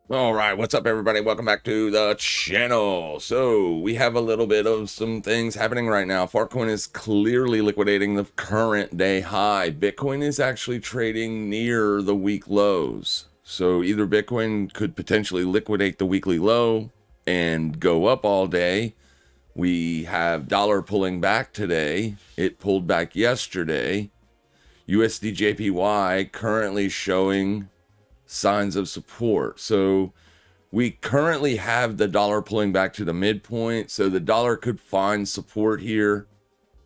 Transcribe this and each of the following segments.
All right, what's up, everybody? Welcome back to the channel. So we have a little bit of some things happening right now. Fartcoin is clearly liquidating the current day high. Bitcoin is actually trading near the week lows. So either Bitcoin could potentially liquidate the weekly low and go up all day. We have dollar pulling back today. It pulled back yesterday. USD JPY currently showing signs of support. So we currently have the dollar pulling back to the midpoint. So the dollar could find support here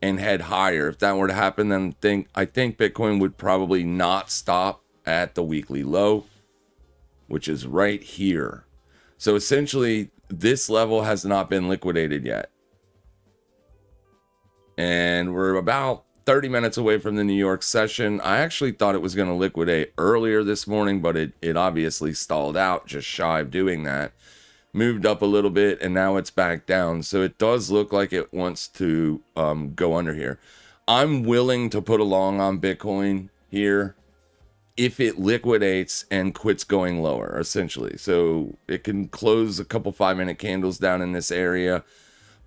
and head higher. If that were to happen, then I think Bitcoin would probably not stop at the weekly low, which is right here. So essentially, this level has not been liquidated yet. And we're about 30 minutes away from the New York session. I actually thought it was going to liquidate earlier this morning, but it obviously stalled out just shy of doing that. Moved up a little bit, and now it's back down. So it does look like it wants to go under here. I'm willing to put a long on Bitcoin here if it liquidates and quits going lower, essentially. So it can close a couple 5-minute candles down in this area.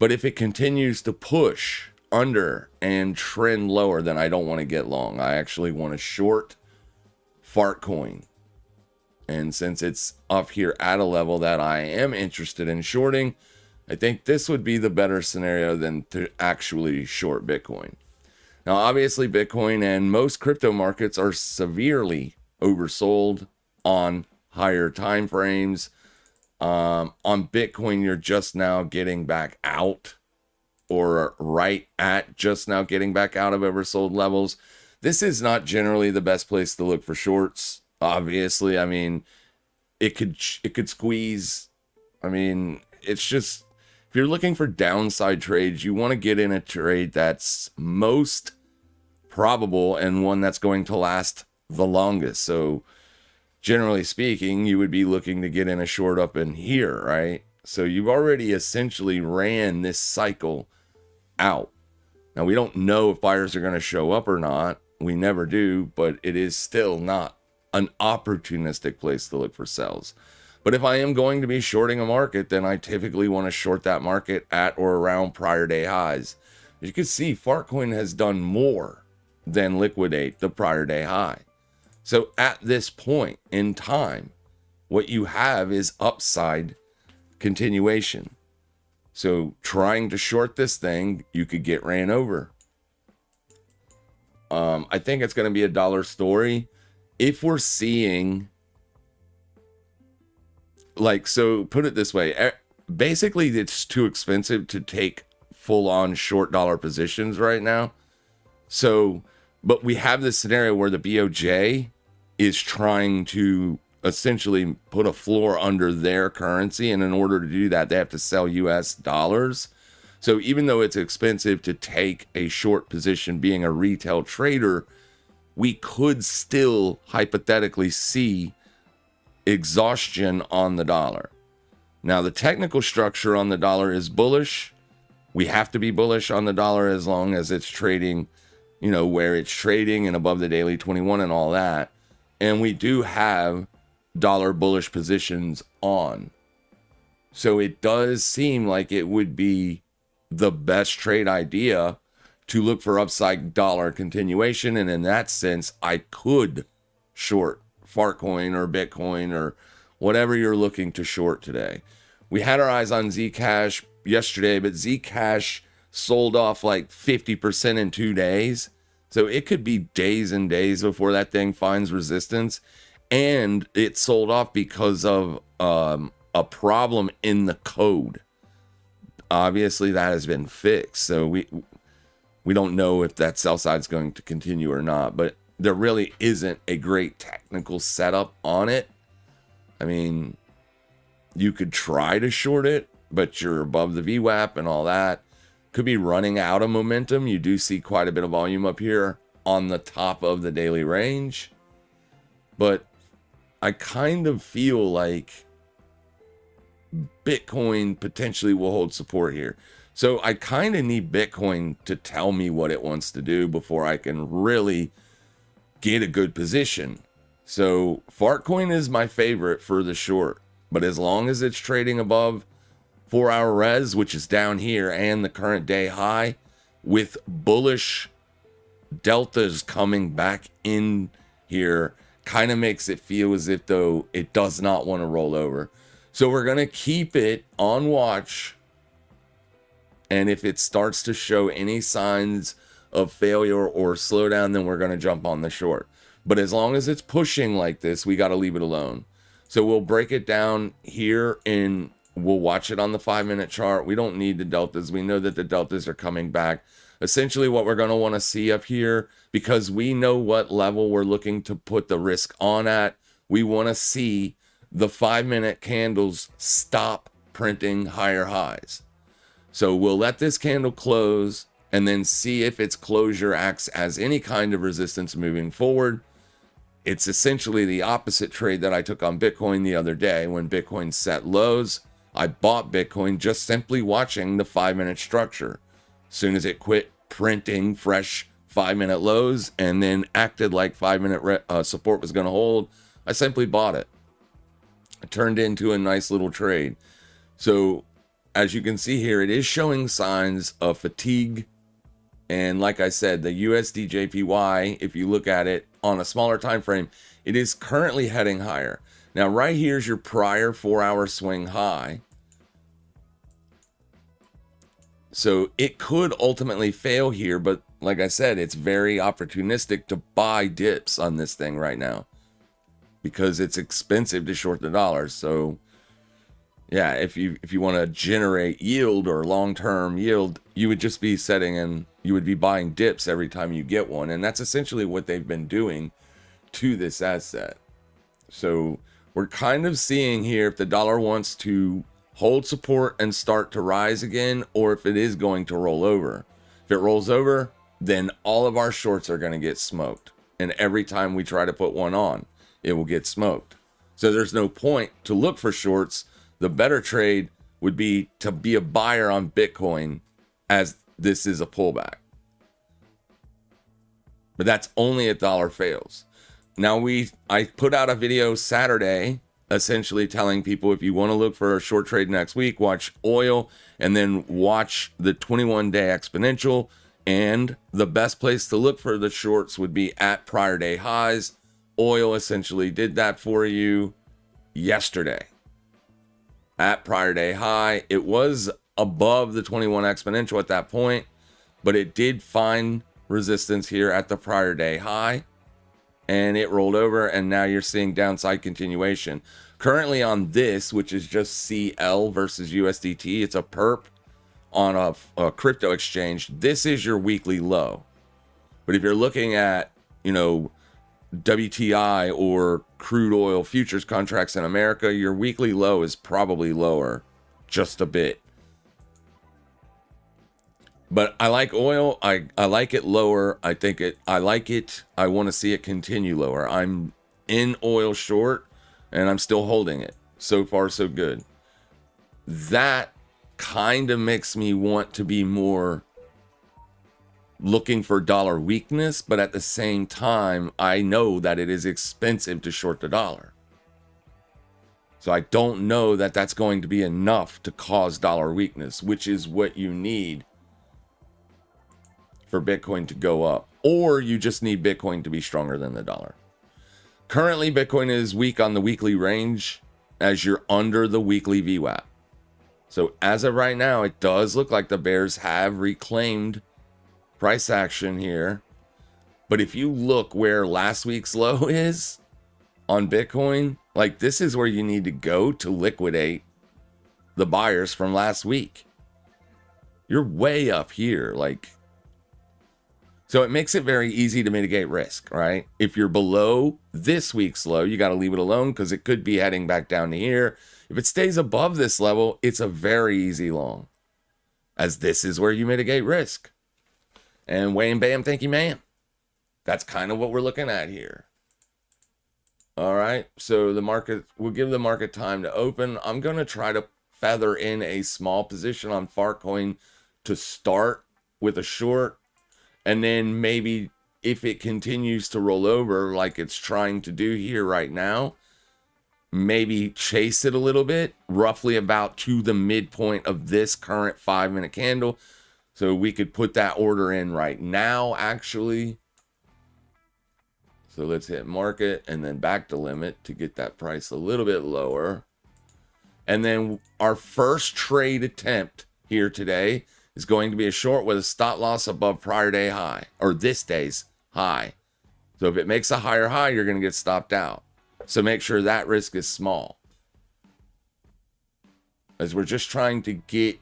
But if it continues to push under and trend lower, then I don't want to get long. I actually want to short Fartcoin. And since it's up here at a level that I am interested in shorting, I think this would be the better scenario than to actually short Bitcoin. Now, obviously, Bitcoin and most crypto markets are severely oversold on higher time frames. On Bitcoin, you're just now getting back out, or right at just now getting back out of oversold levels. This is not generally the best place to look for shorts. Obviously, I mean, it could squeeze. I mean, it's just, if you're looking for downside trades, you want to get in a trade that's most probable and one that's going to last the longest. So generally speaking, you would be looking to get in a short up in here, right? So you've already essentially ran this cycle out. Now, we don't know if buyers are going to show up or not. We never do, but it is still not an opportunistic place to look for sells. But if I am going to be shorting a market, then I typically want to short that market at or around prior day highs. As you can see, Fartcoin has done more than liquidate the prior day high. So at this point in time, what you have is upside continuation. So trying to short this thing, you could get ran over. I think it's going to be a dollar story. If we're seeing, like, so put it this way, basically it's too expensive to take full on short dollar positions right now. So, but we have this scenario where the BOJ is trying to essentially put a floor under their currency. And in order to do that, they have to sell US dollars. So even though it's expensive to take a short position being a retail trader, we could still hypothetically see exhaustion on the dollar. Now, the technical structure on the dollar is bullish. We have to be bullish on the dollar as long as it's trading, you know, where it's trading and above the daily 21 and all that. And we do have dollar bullish positions on. So it does seem like it would be the best trade idea to look for upside dollar continuation. And in that sense, I could short Fartcoin or Bitcoin or whatever you're looking to short today. We had our eyes on Zcash yesterday, but Zcash sold off like 50% in 2 days. So it could be days and days before that thing finds resistance. And it sold off because of a problem in the code. Obviously, that has been fixed. So we don't know if that sell side is going to continue or not. But there really isn't a great technical setup on it. I mean, you could try to short it, but you're above the VWAP and all that. Could be running out of momentum. You do see quite a bit of volume up here on the top of the daily range. But I kind of feel like Bitcoin potentially will hold support here. So I kind of need Bitcoin to tell me what it wants to do before I can really get a good position. So Fartcoin is my favorite for the short. But as long as it's trading above 4-hour res, which is down here, and the current day high, with bullish deltas coming back in here, kind of makes it feel as if though it does not want to roll over. So we're going to keep it on watch. And if it starts to show any signs of failure or slowdown, then we're going to jump on the short. But as long as it's pushing like this, we got to leave it alone. So we'll break it down here and we'll watch it on the 5-minute chart. We don't need the deltas. We know that the deltas are coming back. Essentially what we're going to want to see up here, because we know what level we're looking to put the risk on at, we want to see the 5-minute candles stop printing higher highs. So we'll let this candle close and then see if its closure acts as any kind of resistance moving forward. It's essentially the opposite trade that I took on Bitcoin the other day when Bitcoin set lows. I bought Bitcoin just simply watching the 5-minute structure. As soon as it quit printing fresh 5-minute lows and then acted like 5-minute support was going to hold, I simply bought it. It turned into a nice little trade. So as you can see here, it is showing signs of fatigue. And like I said, the USD JPY, if you look at it on a smaller time frame, it is currently heading higher. Now, right here's your prior 4-hour swing high. So it could ultimately fail here, but like I said, it's very opportunistic to buy dips on this thing right now because it's expensive to short the dollar. So yeah, if you want to generate yield or long-term yield, you would just be you would be buying dips every time you get one. And that's essentially what they've been doing to this asset. So we're kind of seeing here if the dollar wants to hold support and start to rise again, or if it is going to roll over. If it rolls over, then all of our shorts are going to get smoked. And every time we try to put one on, it will get smoked. So there's no point to look for shorts. The better trade would be to be a buyer on Bitcoin as this is a pullback. But that's only if dollar fails. Now I put out a video Saturday essentially telling people if you want to look for a short trade next week, watch oil and then watch the 21-day exponential. And the best place to look for the shorts would be at prior day highs. Oil essentially did that for you yesterday. At prior day high, it was above the 21 exponential at that point, but it did find resistance here at the prior day high. And it rolled over, and now you're seeing downside continuation. Currently on this, which is just CL versus USDT, it's a perp on a crypto exchange. This is your weekly low. But if you're looking at, WTI or crude oil futures contracts in America, your weekly low is probably lower just a bit. But I like oil. I like it lower. I like it. I want to see it continue lower. I'm in oil short and I'm still holding it. So far, so good. That kind of makes me want to be more looking for dollar weakness, but at the same time, I know that it is expensive to short the dollar. So I don't know that that's going to be enough to cause dollar weakness, which is what you need for Bitcoin to go up, or you just need Bitcoin to be stronger than the dollar. Currently, Bitcoin is weak on the weekly range as you're under the weekly VWAP. So as of right now, it does look like the bears have reclaimed price action here. But if you look where last week's low is on Bitcoin, like this is where you need to go to liquidate the buyers from last week. You're way up here, so it makes it very easy to mitigate risk, right? If you're below this week's low, you got to leave it alone because it could be heading back down to here. If it stays above this level, it's a very easy long, as this is where you mitigate risk. And wham, bam, thank you, ma'am. That's kind of what we're looking at here. All right, so the market, we'll give the market time to open. I'm going to try to feather in a small position on Farcoin to start with a short. And then maybe if it continues to roll over like it's trying to do here right now, maybe chase it a little bit, roughly about to the midpoint of this current 5-minute candle. So we could put that order in right now, actually. So let's hit market and then back to limit to get that price a little bit lower. And then our first trade attempt here today is going to be a short with a stop loss above prior day high, or this day's high. So if it makes a higher high, you're going to get stopped out. So make sure that risk is small, as we're just trying to get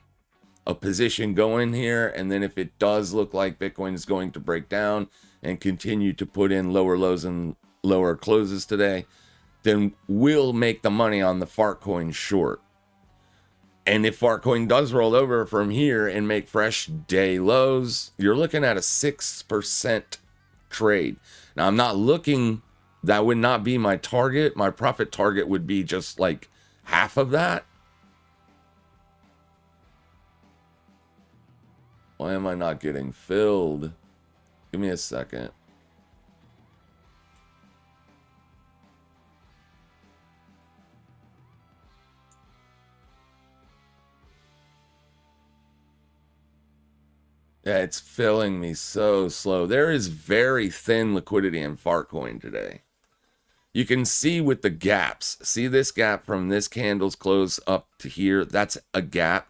a position going here. And then if it does look like Bitcoin is going to break down and continue to put in lower lows and lower closes today, then we'll make the money on the Fartcoin short. And if Fartcoin does roll over from here and make fresh day lows, you're looking at a 6% trade. Now, I'm not looking, that would not be my target. My profit target would be just like half of that. Why am I not getting filled? Give me a second. Yeah, it's filling me so slow. There is very thin liquidity in Fartcoin today. You can see with the gaps. See this gap from this candle's close up to here? That's a gap.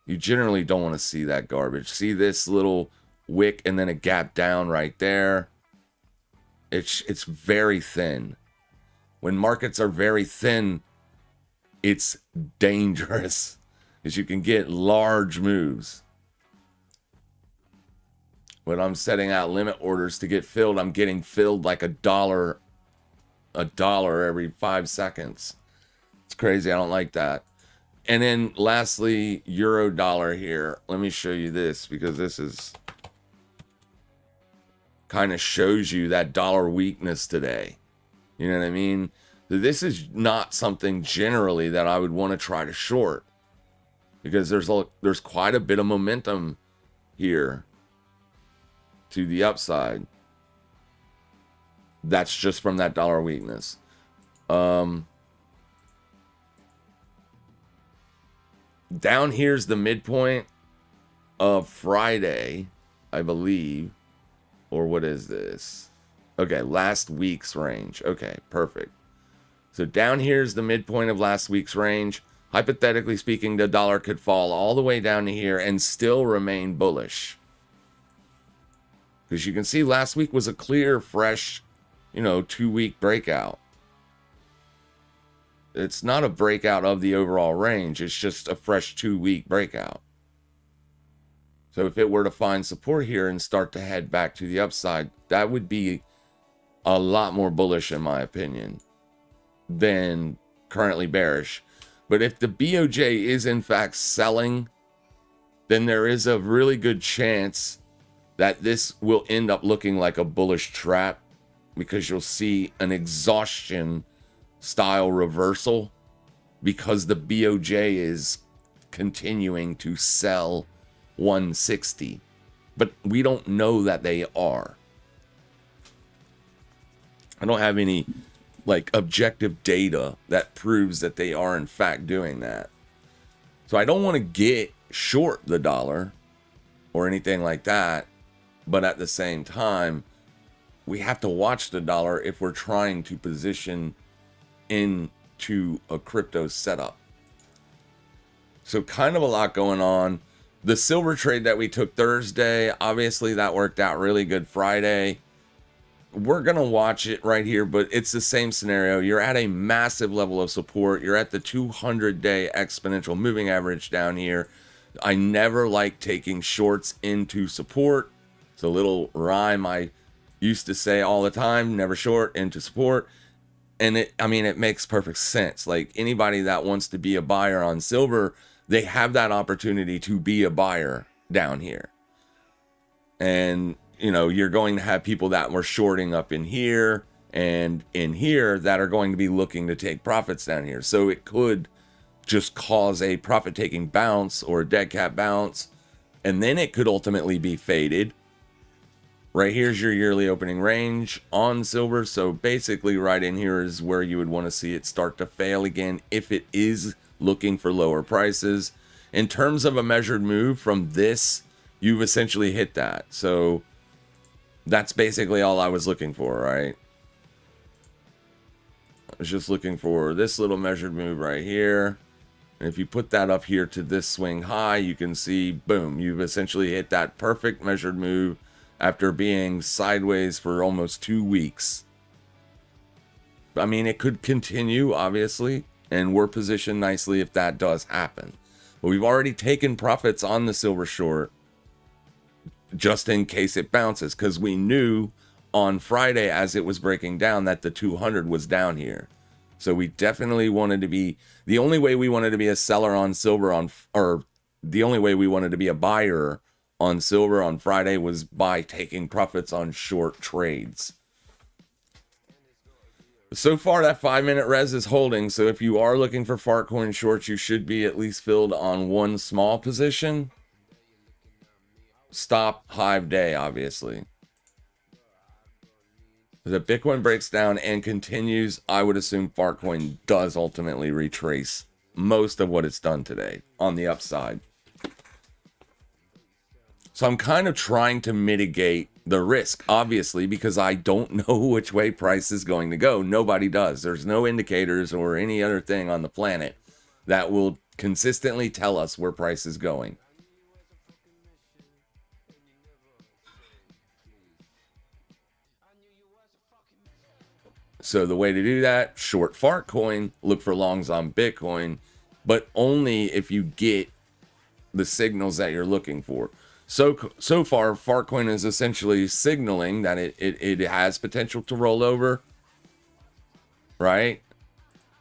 You generally don't want to see that garbage. See this little wick and then a gap down right there. It's very thin. When markets are very thin, it's dangerous, because you can get large moves. When I'm setting out limit orders to get filled, I'm getting filled like a dollar every 5 seconds. It's crazy. I don't like that. And then lastly, euro dollar here. Let me show you this, because this is kind of shows you that dollar weakness today. You know what I mean? This is not something generally that I would want to try to short, because there's quite a bit of momentum here to the upside. That's just from that dollar weakness. Down here's the midpoint of Friday, I believe. Or what is this? Okay, last week's range. Okay, perfect. So down here's the midpoint of last week's range. Hypothetically speaking, the dollar could fall all the way down to here and still remain bullish. Because you can see last week was a clear, fresh, 2-week breakout. It's not a breakout of the overall range. It's just a fresh 2-week breakout. So if it were to find support here and start to head back to the upside, that would be a lot more bullish, in my opinion, than currently bearish. But if the BOJ is in fact selling, then there is a really good chance that this will end up looking like a bullish trap, because you'll see an exhaustion style reversal, because the BOJ is continuing to sell 160, but we don't know that they are. I don't have any objective data that proves that they are in fact doing that. So I don't want to get short the dollar or anything like that, but at the same time, we have to watch the dollar if we're trying to position into a crypto setup. So kind of a lot going on. The silver trade that we took Thursday, obviously that worked out really good Friday. We're going to watch it right here, but it's the same scenario. You're at a massive level of support. You're at the 200-day exponential moving average down here. I never like taking shorts into support. It's a little rhyme I used to say all the time, never short into support. And it makes perfect sense. Like, anybody that wants to be a buyer on silver, they have that opportunity to be a buyer down here. And, you're going to have people that were shorting up in here and in here that are going to be looking to take profits down here. So it could just cause a profit-taking bounce or a dead cat bounce, and then it could ultimately be faded. Right here's your yearly opening range on silver. So basically right in here is where you would want to see it start to fail again if it is looking for lower prices. In terms of a measured move from this, you've essentially hit that. So that's basically all I was looking for, right? I was just looking for this little measured move right here. And if you put that up here to this swing high, you can see, boom, you've essentially hit that perfect measured move after being sideways for almost 2 weeks. I mean, it could continue, obviously, and we're positioned nicely if that does happen. But we've already taken profits on the silver short just in case it bounces, because we knew on Friday as it was breaking down that the 200 was down here. So we definitely wanted to be, the only way we wanted to be a seller on silver on, or the only way we wanted to be a buyer on silver on Friday was by taking profits on short trades. So far, that 5-minute res is holding. So if you are looking for Fartcoin shorts, you should be at least filled on one small position. Stop Hive day, obviously. If Bitcoin breaks down and continues, I would assume Fartcoin does ultimately retrace most of what it's done today on the upside. So I'm kind of trying to mitigate the risk, obviously, because I don't know which way price is going to go. Nobody does. There's no indicators or any other thing on the planet that will consistently tell us where price is going. So the way to do that, short Fartcoin, look for longs on Bitcoin, but only if you get the signals that you're looking for. So far, Fartcoin is essentially signaling that it has potential to roll over, right?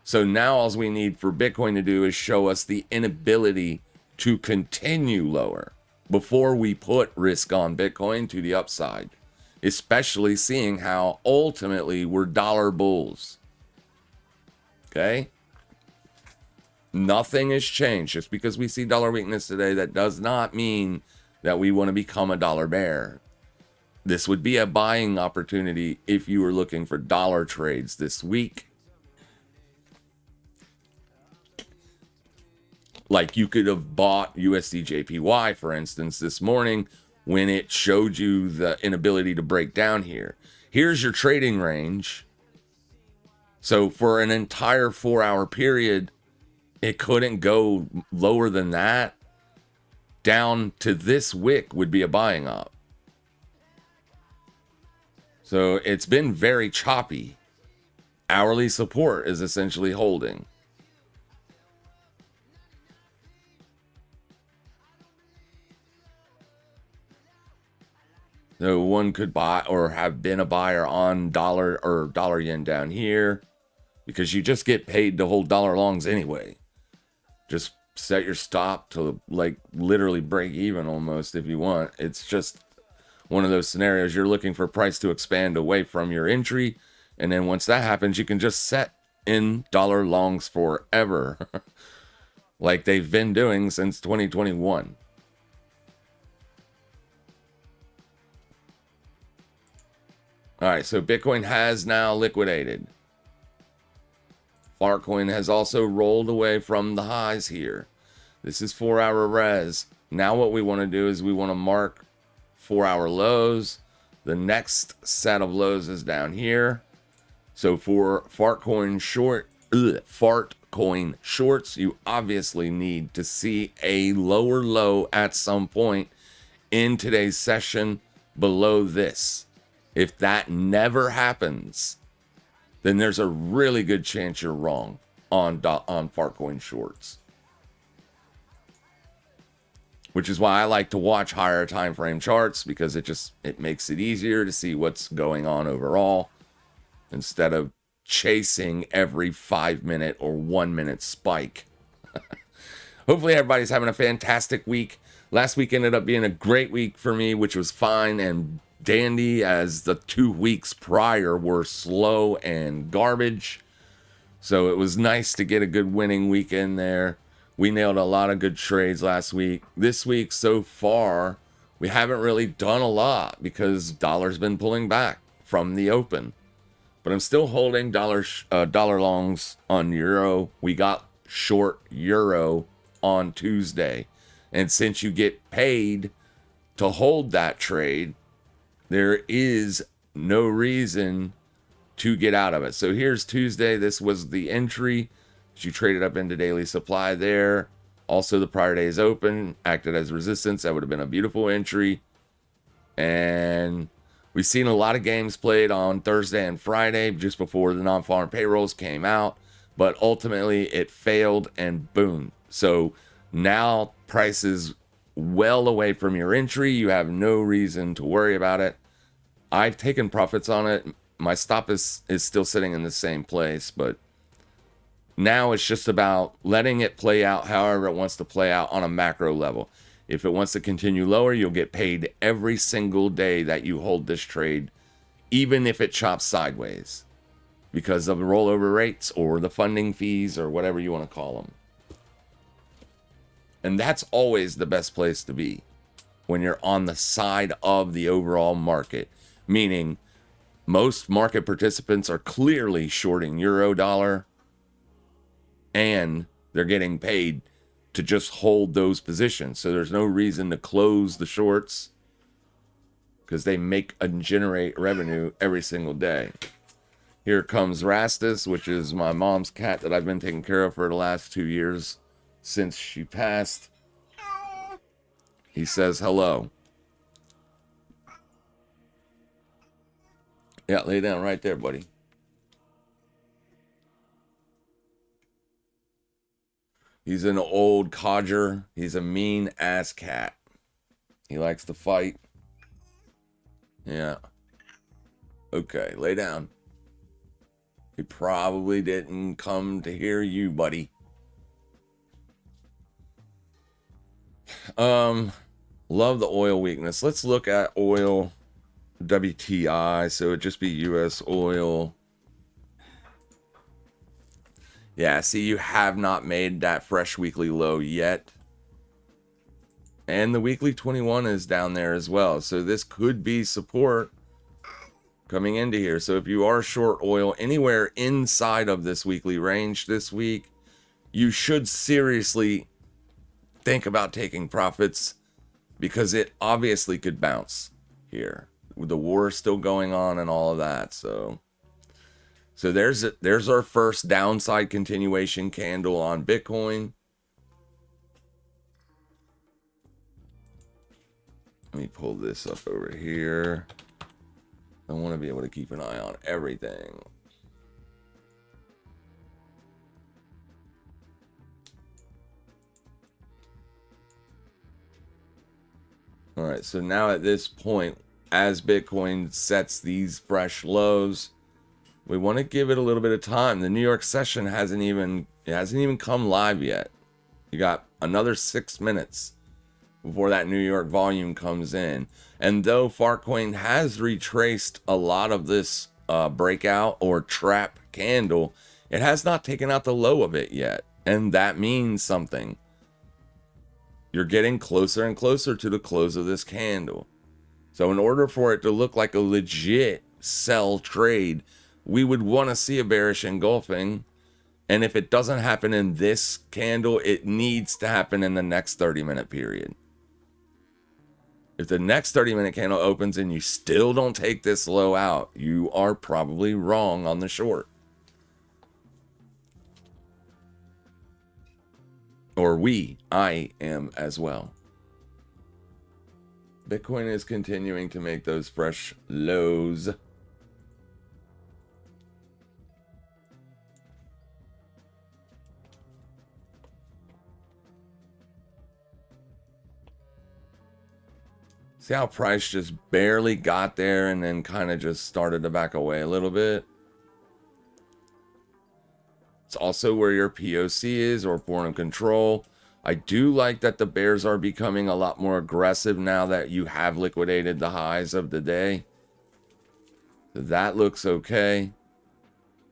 So now all we need for Bitcoin to do is show us the inability to continue lower before we put risk on Bitcoin to the upside, especially seeing how ultimately we're dollar bulls. Okay? Nothing has changed. Just because we see dollar weakness today, that does not mean that we want to become a dollar bear. This would be a buying opportunity if you were looking for dollar trades this week. Like you could have bought USDJPY, for instance, this morning when it showed you the inability to break down here. Here's your trading range. So for an entire 4-hour period, it couldn't go lower than that. Down to this wick would be a buying op. So it's been very choppy. Hourly support is essentially holding. So one could buy or have been a buyer on dollar or dollar yen down here, because you just get paid to hold dollar longs anyway. Just set your stop to like literally break even almost if you want. It's just one of those scenarios. You're looking for price to expand away from your entry, and then once that happens, you can just set in dollar longs forever like they've been doing since 2021. All right, so Bitcoin has now liquidated. Fartcoin has also rolled away from the highs here. This is 4-hour res. Now what we want to do is we want to mark 4-hour lows. The next set of lows is down here. So for Fartcoin shorts, you obviously need to see a lower low at some point in today's session below this. If that never happens, then there's a really good chance you're wrong on Fartcoin shorts. Which is why I like to watch higher time frame charts, because it makes it easier to see what's going on overall instead of chasing every 5-minute or 1-minute spike. Hopefully everybody's having a fantastic week. Last week ended up being a great week for me, which was fine and dandy, as the 2 weeks prior were slow and garbage. So it was nice to get a good winning weekend there. We nailed a lot of good trades last week. This week so far, We haven't really done a lot because dollar's been pulling back from the open. But I'm still holding dollar longs on euro. We got short euro on Tuesday. And since you get paid to hold that trade, there is no reason to get out of it. So here's Tuesday. This was the entry. You traded up into daily supply there. Also, the prior day's open acted as resistance. That would have been a beautiful entry. And we've seen a lot of games played on Thursday and Friday just before the non-farm payrolls came out. But ultimately, it failed and boom. So now price is well away from your entry. You have no reason to worry about it. I've taken profits on it. My stop is still sitting in the same place, but now it's just about letting it play out however it wants to play out on a macro level. If it wants to continue lower, you'll get paid every single day that you hold this trade, even if it chops sideways, because of the rollover rates or the funding fees or whatever you want to call them. And that's always the best place to be when you're on the side of the overall market, meaning most market participants are clearly shorting euro dollar and they're getting paid to just hold those positions. So there's no reason to close the shorts because they make and generate revenue every single day. Here comes Rastus, which is my mom's cat that I've been taking care of for the last 2 years since she passed. He says hello. Yeah, lay down right there, buddy. He's an old codger. He's a mean ass cat. He likes to fight. Yeah. Okay, lay down. He probably didn't come to hear you, buddy. Love the oil weakness. Let's look at oil WTI. So it'd just be US oil. Yeah, see, you have not made that fresh weekly low yet. And the weekly 21 is down there as well. So this could be support coming into here. So if you are short oil anywhere inside of this weekly range this week, you should seriously think about taking profits because it obviously could bounce here. The war is still going on and all of that. So there's our first downside continuation candle on Bitcoin. Let me pull this up over here. I want to be able to keep an eye on everything. All right, so now at this point, as Bitcoin sets these fresh lows, we want to give it a little bit of time. The New York session hasn't even come live yet. You got another 6 minutes before that New York volume comes in. And though Farcoin has retraced a lot of this breakout or trap candle, it has not taken out the low of it yet. And that means something. You're getting closer and closer to the close of this candle. So in order for it to look like a legit sell trade, we would want to see a bearish engulfing. And if it doesn't happen in this candle, it needs to happen in the next 30-minute period. If the next 30-minute candle opens and you still don't take this low out, you are probably wrong on the short. Or I am as well. Bitcoin is continuing to make those fresh lows. See how price just barely got there and then kind of just started to back away a little bit. It's also where your POC is, or point of control. I do like that the bears are becoming a lot more aggressive now that you have liquidated the highs of the day. That looks okay.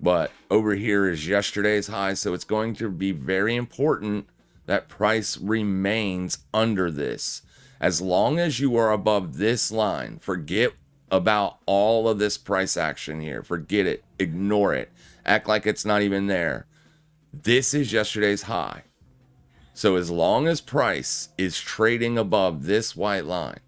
But over here is yesterday's high, so it's going to be very important that price remains under this. As long as you are above this line, forget about all of this price action here. Forget it. Ignore it. Act like it's not even there. This is yesterday's high. So as long as price is trading above this white line,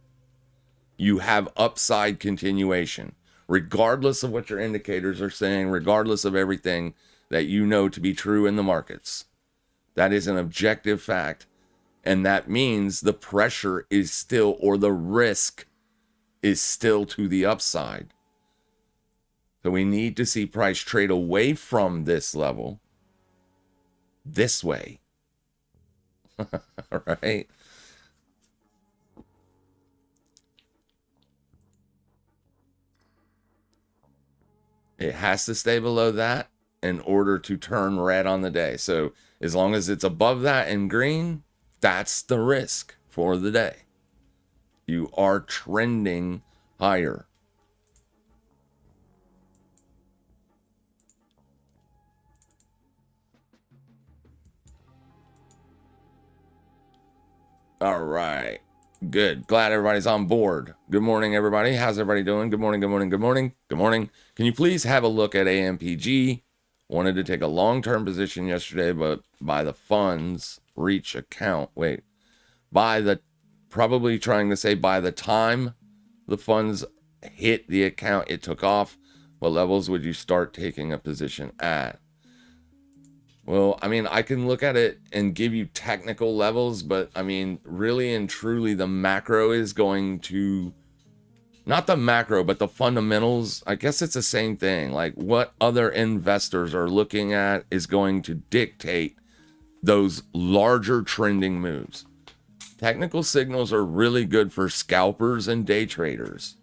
you have upside continuation, regardless of what your indicators are saying, regardless of everything that you know to be true in the markets. That is an objective fact. And that means the pressure is still, or the risk is still to the upside. So we need to see price trade away from this level this way. Right? It has to stay below that in order to turn red on the day. So as long as it's above that in green, that's the risk for the day. You are trending higher. All right. Good. Glad everybody's on board. Good morning, everybody. How's everybody doing? Good morning, good morning, good morning, good morning. Can you please have a look at AMPG? Wanted to take a long-term position yesterday, but by the funds reach account. Wait. Probably trying to say by the time the funds hit the account, it took off. What levels would you start taking a position at? Well, I mean, I can look at it and give you technical levels, but I mean, really and truly, the macro is going to, not the macro, but the fundamentals. I guess it's the same thing. Like what other investors are looking at is going to dictate those larger trending moves. Technical signals are really good for scalpers and day traders.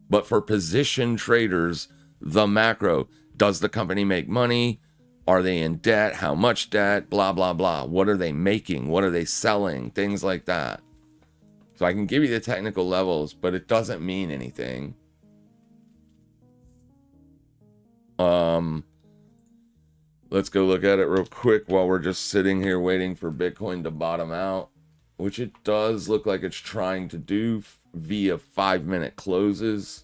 But for position traders, the macro, does the company make money? Are they in debt? How much debt? Blah, blah, blah. What are they making? What are they selling? Things like that. So I can give you the technical levels, but it doesn't mean anything. Let's go look at it real quick while we're just sitting here waiting for Bitcoin to bottom out, which it does look like it's trying to do via 5-minute closes.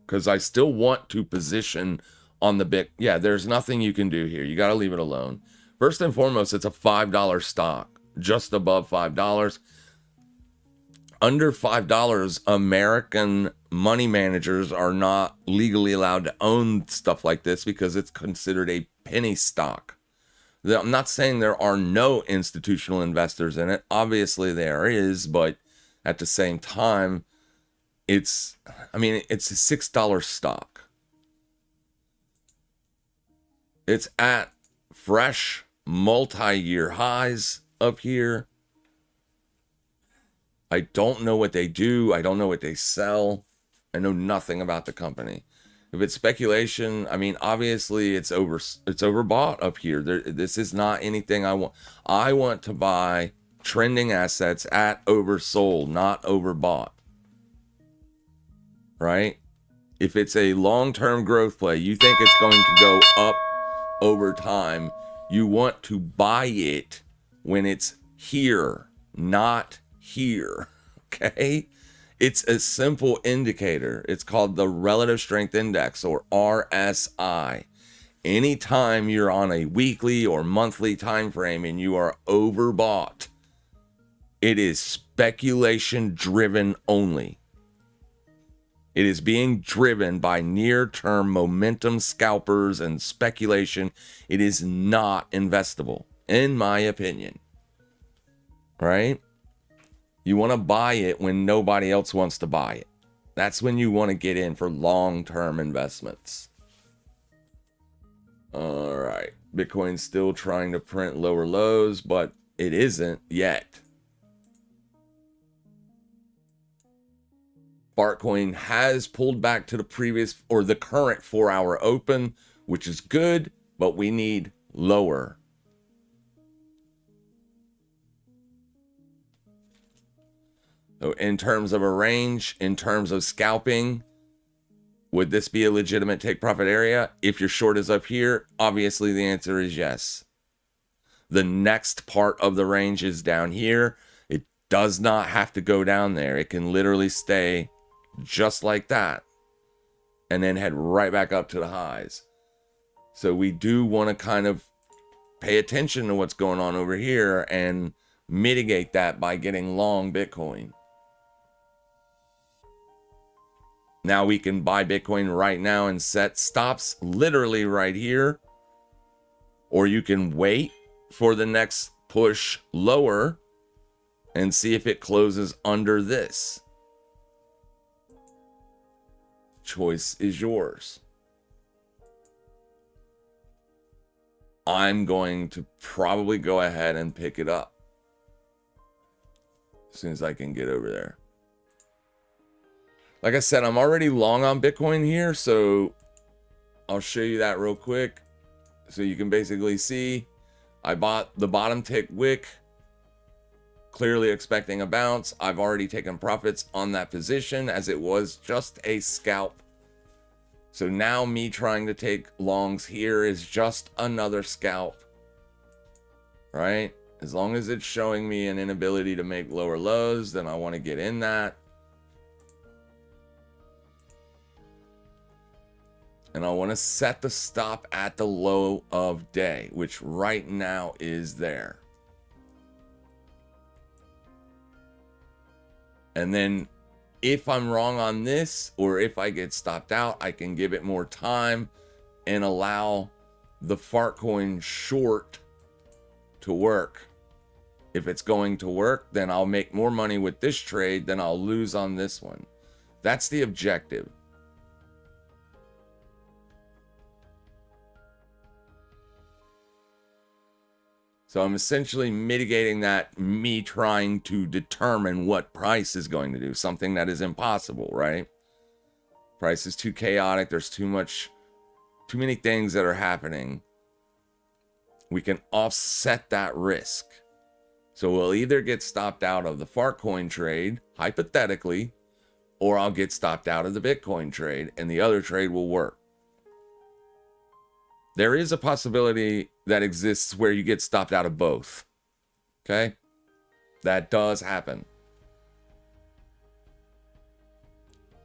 Because I still want to position on the Bit. Yeah, there's nothing you can do here. You got to leave it alone. First and foremost, it's a $5 stock, just above $5. Under $5, American money managers are not legally allowed to own stuff like this because it's considered a penny stock. I'm not saying there are no institutional investors in it. Obviously there is, but at the same time, it's a $6 stock. It's at fresh multi-year highs up here. I don't know what they do. I don't know what they sell. I know nothing about the company. If it's speculation, I mean, obviously it's overbought up here. This is not anything I want. I want to buy trending assets at oversold, not overbought. Right? If it's a long-term growth play, you think it's going to go up over time, you want to buy it when it's here, not here. Okay? It's a simple indicator. It's called the Relative Strength Index, or RSI. Anytime you're on a weekly or monthly time frame and you are overbought, it is speculation driven only. It is being driven by near-term momentum scalpers and speculation. It is not investable, in my opinion. Right? You want to buy it when nobody else wants to buy it. That's when you want to get in for long-term investments. All right. Bitcoin's still trying to print lower lows, but it isn't yet. Bartcoin has pulled back to the previous or the current 4-hour open, which is good, but we need lower. So in terms of a range, in terms of scalping, would this be a legitimate take profit area? If your short is up here, obviously the answer is yes. The next part of the range is down here. It does not have to go down there. It can literally stay just like that and then head right back up to the highs. So we do want to kind of pay attention to what's going on over here and mitigate that by getting long Bitcoin. Now we can buy Bitcoin right now and set stops literally right here. Or you can wait for the next push lower and see if it closes under this. Choice is yours. I'm going to probably go ahead and pick it up as soon as I can get over there. Like I said, I'm already long on Bitcoin here, so I'll show you that real quick. So you can basically see I bought the bottom tick wick, clearly expecting a bounce. I've already taken profits on that position as it was just a scalp. So now me trying to take longs here is just another scalp, right? As long as it's showing me an inability to make lower lows, then I want to get in that. And I want to set the stop at the low of day, which right now is there. And then if I'm wrong on this, or if I get stopped out, I can give it more time and allow the Fartcoin short to work. If it's going to work, then I'll make more money with this trade than I'll lose on this one. That's the objective. So I'm essentially mitigating that, me trying to determine what price is going to do, something that is impossible, right? Price is too chaotic. There's too many things that are happening. We can offset that risk. So we'll either get stopped out of the Fartcoin trade, hypothetically, or I'll get stopped out of the Bitcoin trade and the other trade will work. There is a possibility that exists where you get stopped out of both. Okay? That does happen.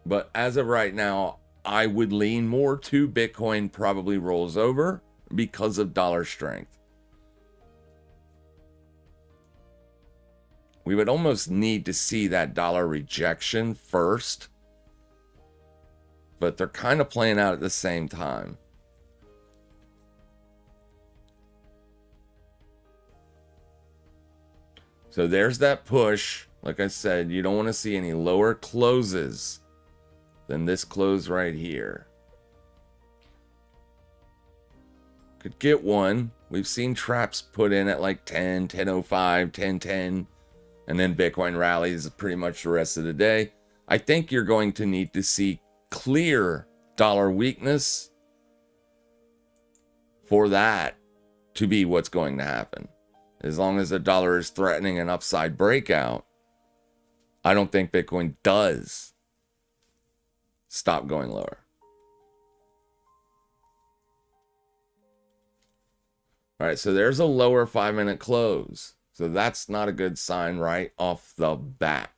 But as of right now, I would lean more to Bitcoin probably rolls over because of dollar strength. We would almost need to see that dollar rejection first. But they're kind of playing out at the same time. So there's that push. Like I said, you don't want to see any lower closes than this close right here. Could get one. We've seen traps put in at like 10, 10.05, 10.10, and then Bitcoin rallies pretty much the rest of the day. I think you're going to need to see clear dollar weakness for that to be what's going to happen. As long as the dollar is threatening an upside breakout, I don't think Bitcoin does stop going lower. All right, so there's a lower 5-minute close. So that's not a good sign right off the bat.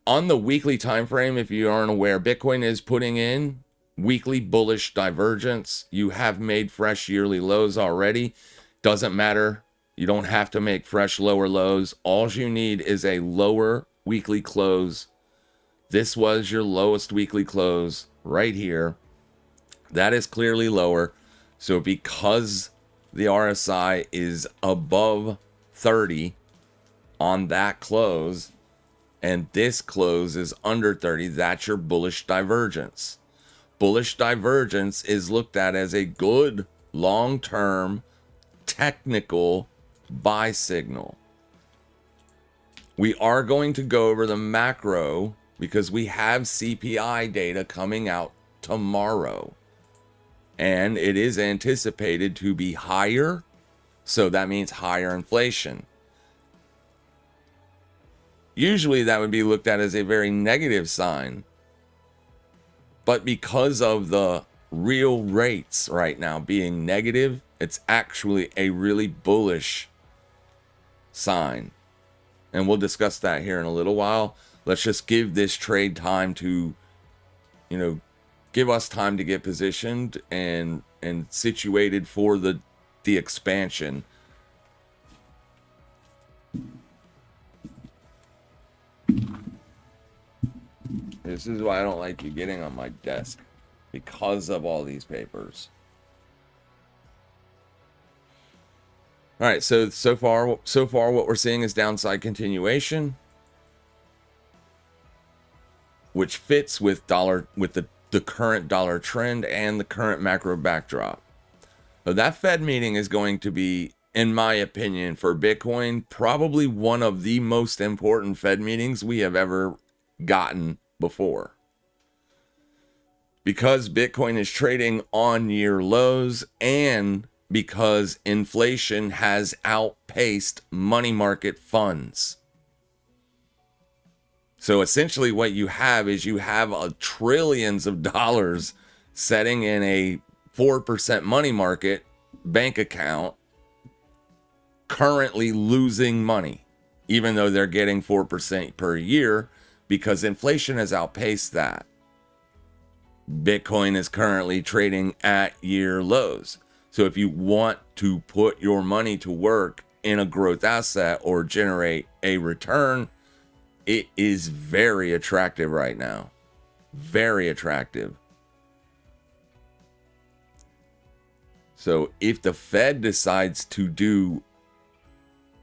On the weekly time frame, if you aren't aware, Bitcoin is putting in weekly bullish divergence. You have made fresh yearly lows already. Doesn't matter. You don't have to make fresh lower lows. All you need is a lower weekly close. This was your lowest weekly close right here. That is clearly lower. So because the RSI is above 30 on that close, and this close is under 30, that's your bullish divergence. Bullish divergence is looked at as a good long-term technical buy signal. We are going to go over the macro because we have CPI data coming out tomorrow. And it is anticipated to be higher. So that means higher inflation. Usually that would be looked at as a very negative sign. But because of the real rates right now being negative, it's actually a really bullish sign. And we'll discuss that here in a little while. Let's just give this trade time to, give us time to get positioned and situated for the expansion. This is why I don't like you getting on my desk, because of all these papers. All right, so far what we're seeing is downside continuation, which fits with the current dollar trend and the current macro backdrop. So that Fed meeting is going to be, in my opinion, for Bitcoin, probably one of the most important Fed meetings we have ever gotten before. Because Bitcoin is trading on year lows and because inflation has outpaced money market funds. So essentially what you have is you have trillions of dollars setting in a 4% money market bank account currently losing money, even though they're getting 4% per year, because inflation has outpaced that. Bitcoin is currently trading at year lows. So if you want to put your money to work in a growth asset or generate a return, it is very attractive right now. Very attractive. So if the Fed decides to do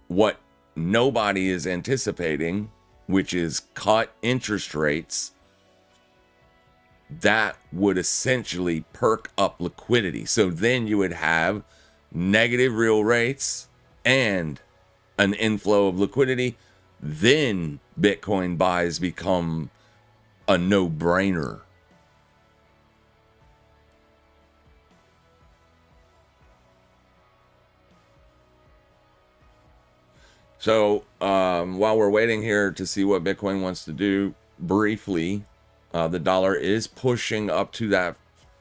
what nobody is anticipating, which is cut interest rates, that would essentially perk up liquidity. So then you would have negative real rates and an inflow of liquidity. Then Bitcoin buys become a no-brainer. So while we're waiting here to see what Bitcoin wants to do, briefly, the dollar is pushing up to that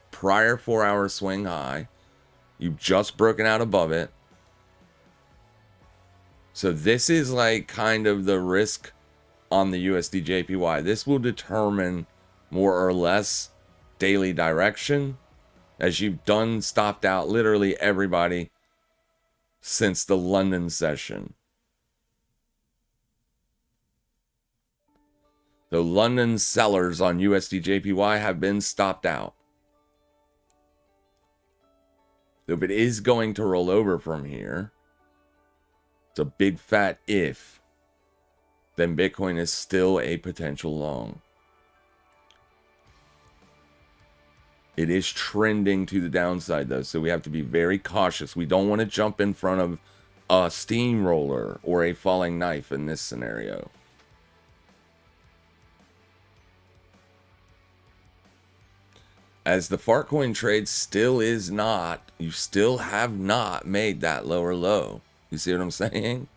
prior 4-hour swing high. You've just broken out above it. So this is like kind of the risk on the USD JPY. This will determine more or less daily direction, as you've stopped out literally everybody since the London session. The London sellers on USD JPY have been stopped out. So if it is going to roll over from here, it's a big fat if, then Bitcoin is still a potential long. It is trending to the downside though, so we have to be very cautious. We don't want to jump in front of a steamroller or a falling knife in this scenario. As the Fartcoin trade still is not, you still have not made that lower low. You see what I'm saying?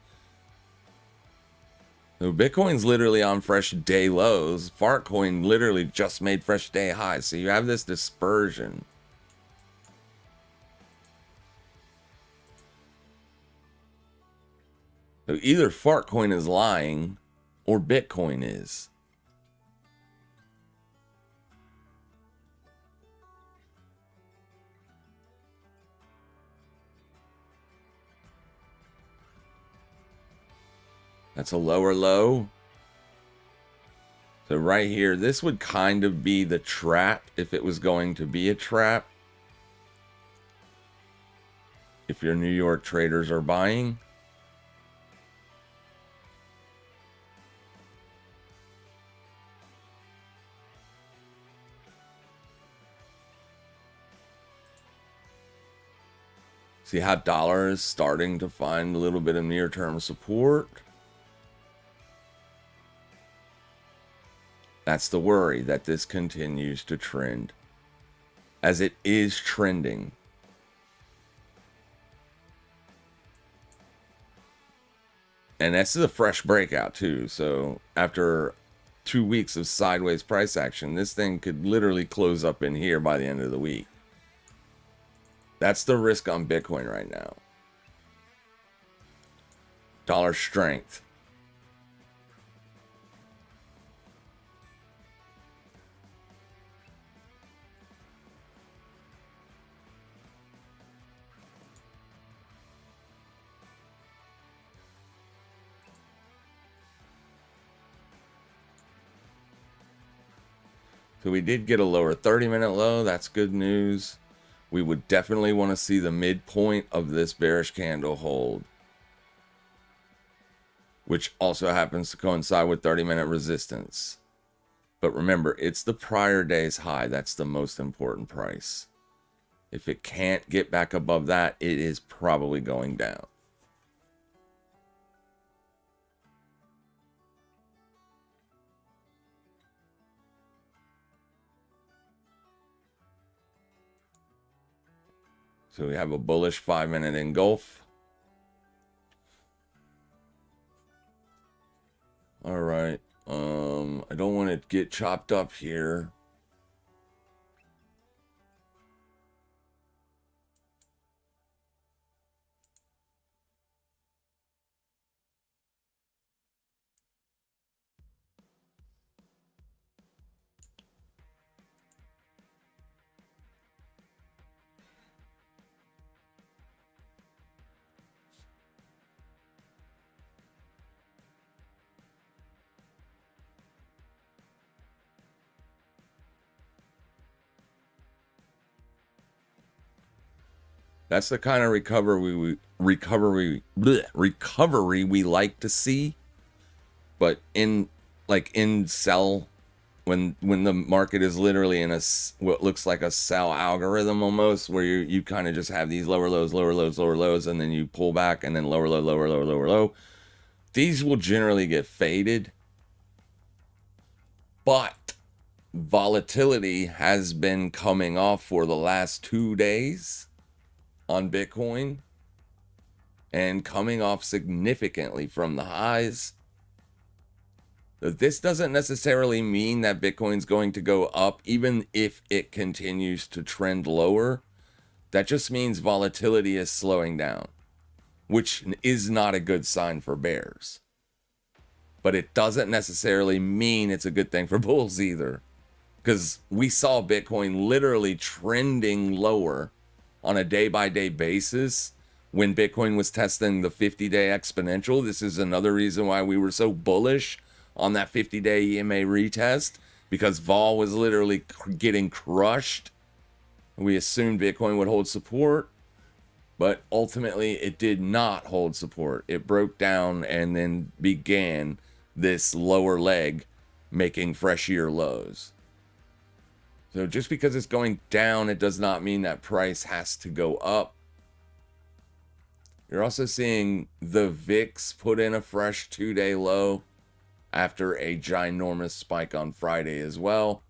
So Bitcoin's literally on fresh day lows. Fartcoin literally just made fresh day highs. So you have this dispersion. So either Fartcoin is lying or Bitcoin is. That's a lower low. So right here, this would kind of be the trap if it was going to be a trap. If your New York traders are buying. See how dollar is starting to find a little bit of near-term support. That's the worry, that this continues to trend, as it is trending. And this is a fresh breakout too. So after 2 weeks of sideways price action, this thing could literally close up in here by the end of the week. That's the risk on Bitcoin right now. Dollar strength. So we did get a lower 30-minute low. That's good news. We would definitely want to see the midpoint of this bearish candle hold, which also happens to coincide with 30-minute resistance. But remember, it's the prior day's high. That's the most important price. If it can't get back above that, it is probably going down. So we have a bullish 5-minute engulf. All right. I don't want to get chopped up here. That's the kind of recovery we like to see. But in sell, when the market is literally in a what looks like a sell algorithm almost, where you kind of just have these lower lows, lower lows, lower lows, and then you pull back and then lower low, lower low, lower low. These will generally get faded. But volatility has been coming off for the last 2 days on Bitcoin and coming off significantly from the highs. This doesn't necessarily mean that Bitcoin's going to go up, even if it continues to trend lower. That just means volatility is slowing down, which is not a good sign for bears. But it doesn't necessarily mean it's a good thing for bulls either, because we saw Bitcoin literally trending lower on a day-by-day basis when Bitcoin was testing the 50-day exponential. This is another reason why we were so bullish on that 50-day EMA retest, because vol was literally getting crushed. We assumed Bitcoin would hold support, but ultimately it did not hold support. It broke down and then began this lower leg making fresh year lows. So just because it's going down, it does not mean that price has to go up. You're also seeing the VIX put in a fresh 2-day low after a ginormous spike on Friday as well.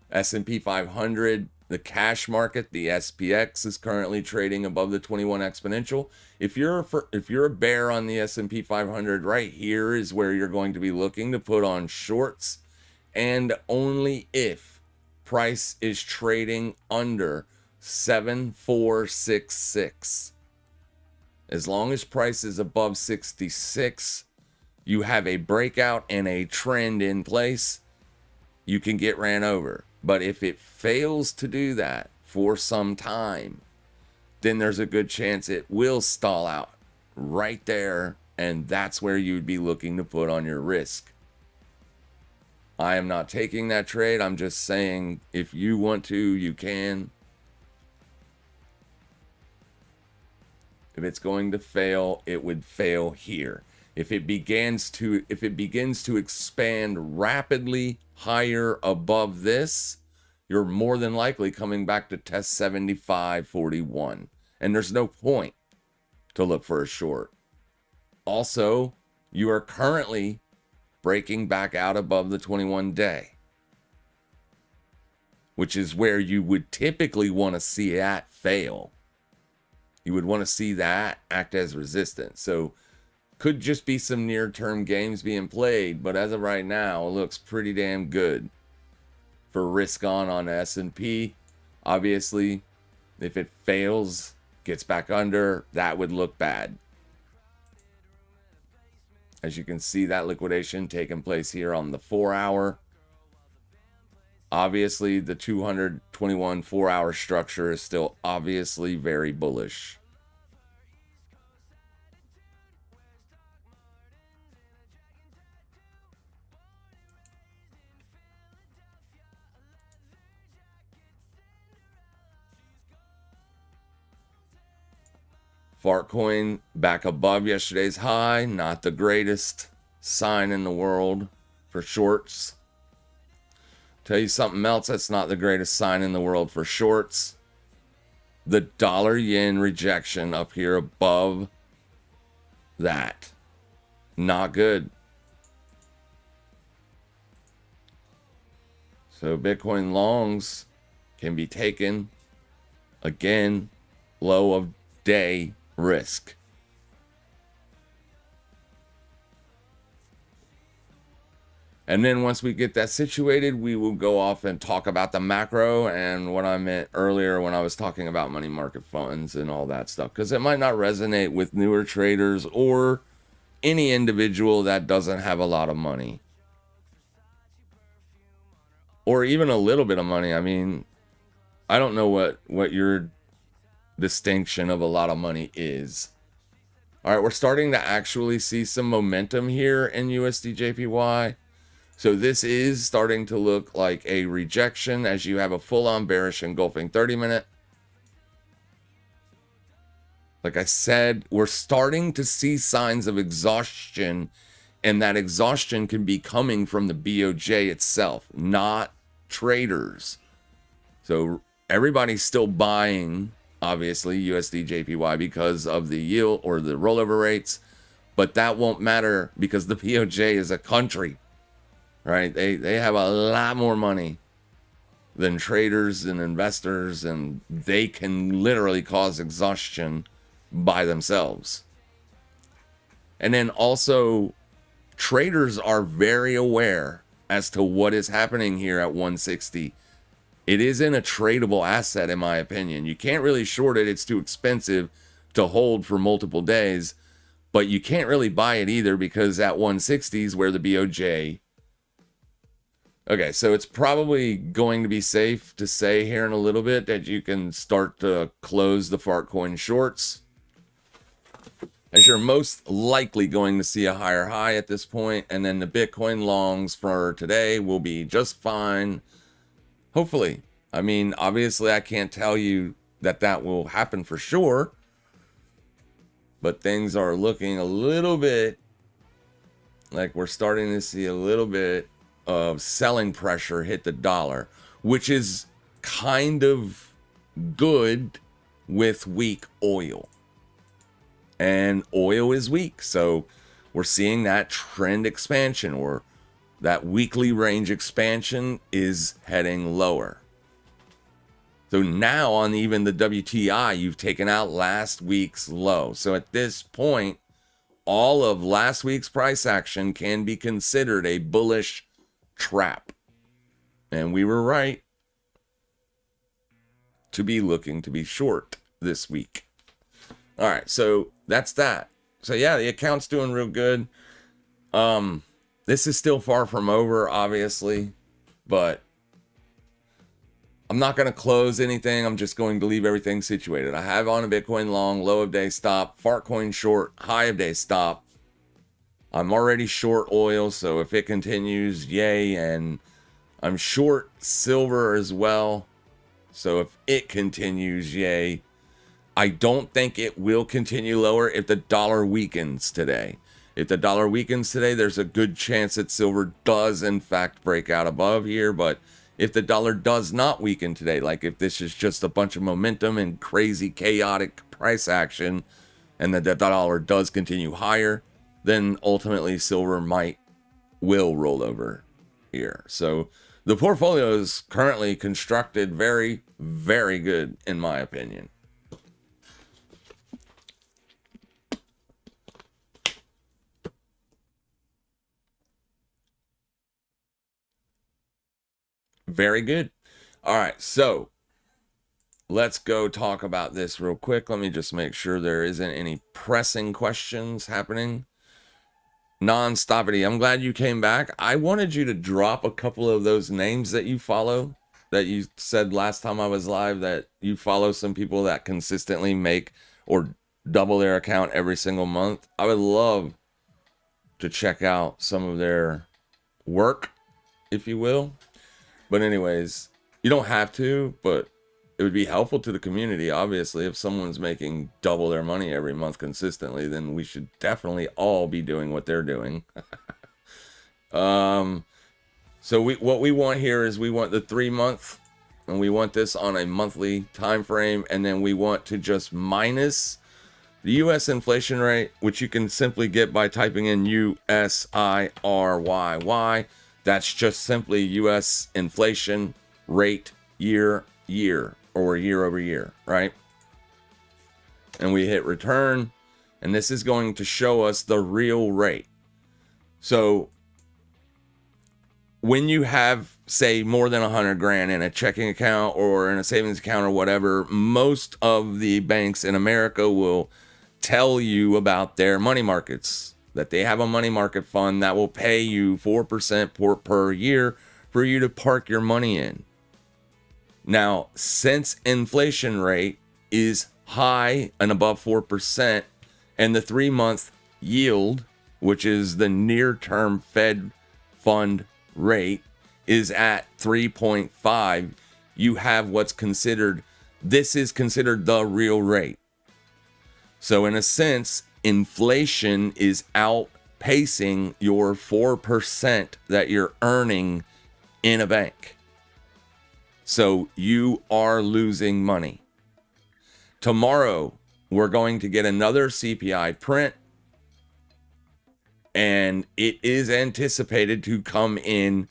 S&P 500, the cash market, the SPX is currently trading above the 21 exponential. If you're a bear on the S&P 500, right here is where you're going to be looking to put on shorts, and only if price is trading under 7466. As long as price is above 66, you have a breakout and a trend in place, you can get ran over. But if it fails to do that for some time, then there's a good chance it will stall out right there, and that's where you'd be looking to put on your risk. I am not taking that trade. I'm just saying if you want to, you can. If it's going to fail, it would fail here. If it begins to expand rapidly higher above this, you're more than likely coming back to test 75.41. And there's no point to look for a short. Also, you are currently breaking back out above the 21-day, which is where you would typically want to see that fail. You would want to see that act as resistance. So could just be some near-term games being played, but as of right now, it looks pretty damn good for risk on S&P. Obviously, if it fails, gets back under, that would look bad. As you can see, that liquidation taking place here on the 4-hour. Obviously, the 221 4-hour structure is still obviously very bullish. Fartcoin back above yesterday's high. Not the greatest sign in the world for shorts. Tell you something else that's not the greatest sign in the world for shorts. The dollar yen rejection up here above that. Not good. So Bitcoin longs can be taken. Again, low of day risk. And then once we get that situated, we will go off and talk about the macro and what I meant earlier when I was talking about money market funds and all that stuff, because it might not resonate with newer traders or any individual that doesn't have a lot of money or even a little bit of money. I mean, I don't know what your distinction of a lot of money is. All right, we're starting to actually see some momentum here in USD JPY. So this is starting to look like a rejection as you have a full-on bearish engulfing 30-minute. Like I said, we're starting to see signs of exhaustion, and that exhaustion can be coming from the BOJ itself, not traders. So everybody's still buying, obviously, USD JPY because of the yield or the rollover rates, but that won't matter because the BOJ is a country. Right? They have a lot more money than traders and investors, and they can literally cause exhaustion by themselves. And then also, traders are very aware as to what is happening here at 160. It isn't a tradable asset, in my opinion. You can't really short it. It's too expensive to hold for multiple days, but you can't really buy it either because at 160 is where the BOJ. Okay, so it's probably going to be safe to say here in a little bit that you can start to close the Fartcoin shorts, as you're most likely going to see a higher high at this point, and then the Bitcoin longs for today will be just fine. Hopefully. I mean, obviously I can't tell you that that will happen for sure, but things are looking a little bit like we're starting to see a little bit of selling pressure hit the dollar, which is kind of good with weak oil. And oil is weak, so we're seeing that trend expansion, or that weekly range expansion is heading lower. So now on even the WTI, you've taken out last week's low. So at this point, all of last week's price action can be considered a bullish trap. And we were right to be looking to be short this week. All right, so that's that. So yeah, the account's doing real good. This is still far from over, obviously, but I'm not going to close anything. I'm just going to leave everything situated. I have on a Bitcoin long, low of day stop, Fartcoin short, high of day stop. I'm already short oil, so if it continues, yay. And I'm short silver as well, so if it continues, yay. I don't think it will continue lower if the dollar weakens today. If the dollar weakens today, there's a good chance that silver does, in fact, break out above here. But if the dollar does not weaken today, like if this is just a bunch of momentum and crazy, chaotic price action, and that the dollar does continue higher, then ultimately silver will roll over here. So the portfolio is currently constructed very, very good, in my opinion. Very good. All right, so let's go talk about this real quick. Let me just make sure there isn't any pressing questions happening. Non-stoppity, I'm glad you came back. I wanted you to drop a couple of those names that you follow, that you said last time I was live that you follow some people that consistently make or double their account every single month. I would love to check out some of their work, if you will. But anyways, you don't have to, but it would be helpful to the community. Obviously, if someone's making double their money every month consistently, then we should definitely all be doing what they're doing. So what we want here is we want the 3 month, and we want this on a monthly time frame, and then we want to just minus the U.S. inflation rate, which you can simply get by typing in USIRYY. That's just simply U.S. inflation rate year or year over year, right? And we hit return, and this is going to show us the real rate. So when you have, say, more than 100 grand in a checking account or in a savings account or whatever, most of the banks in America will tell you about their money markets, that they have a money market fund that will pay you 4% per year for you to park your money in. Now, since inflation rate is high and above 4%, and the 3 month yield, which is the near term Fed fund rate, is at 3.5, you have this is considered the real rate. So in a sense, inflation is outpacing your 4% that you're earning in a bank. So you are losing money. Tomorrow, we're going to get another CPI print, and it is anticipated to come in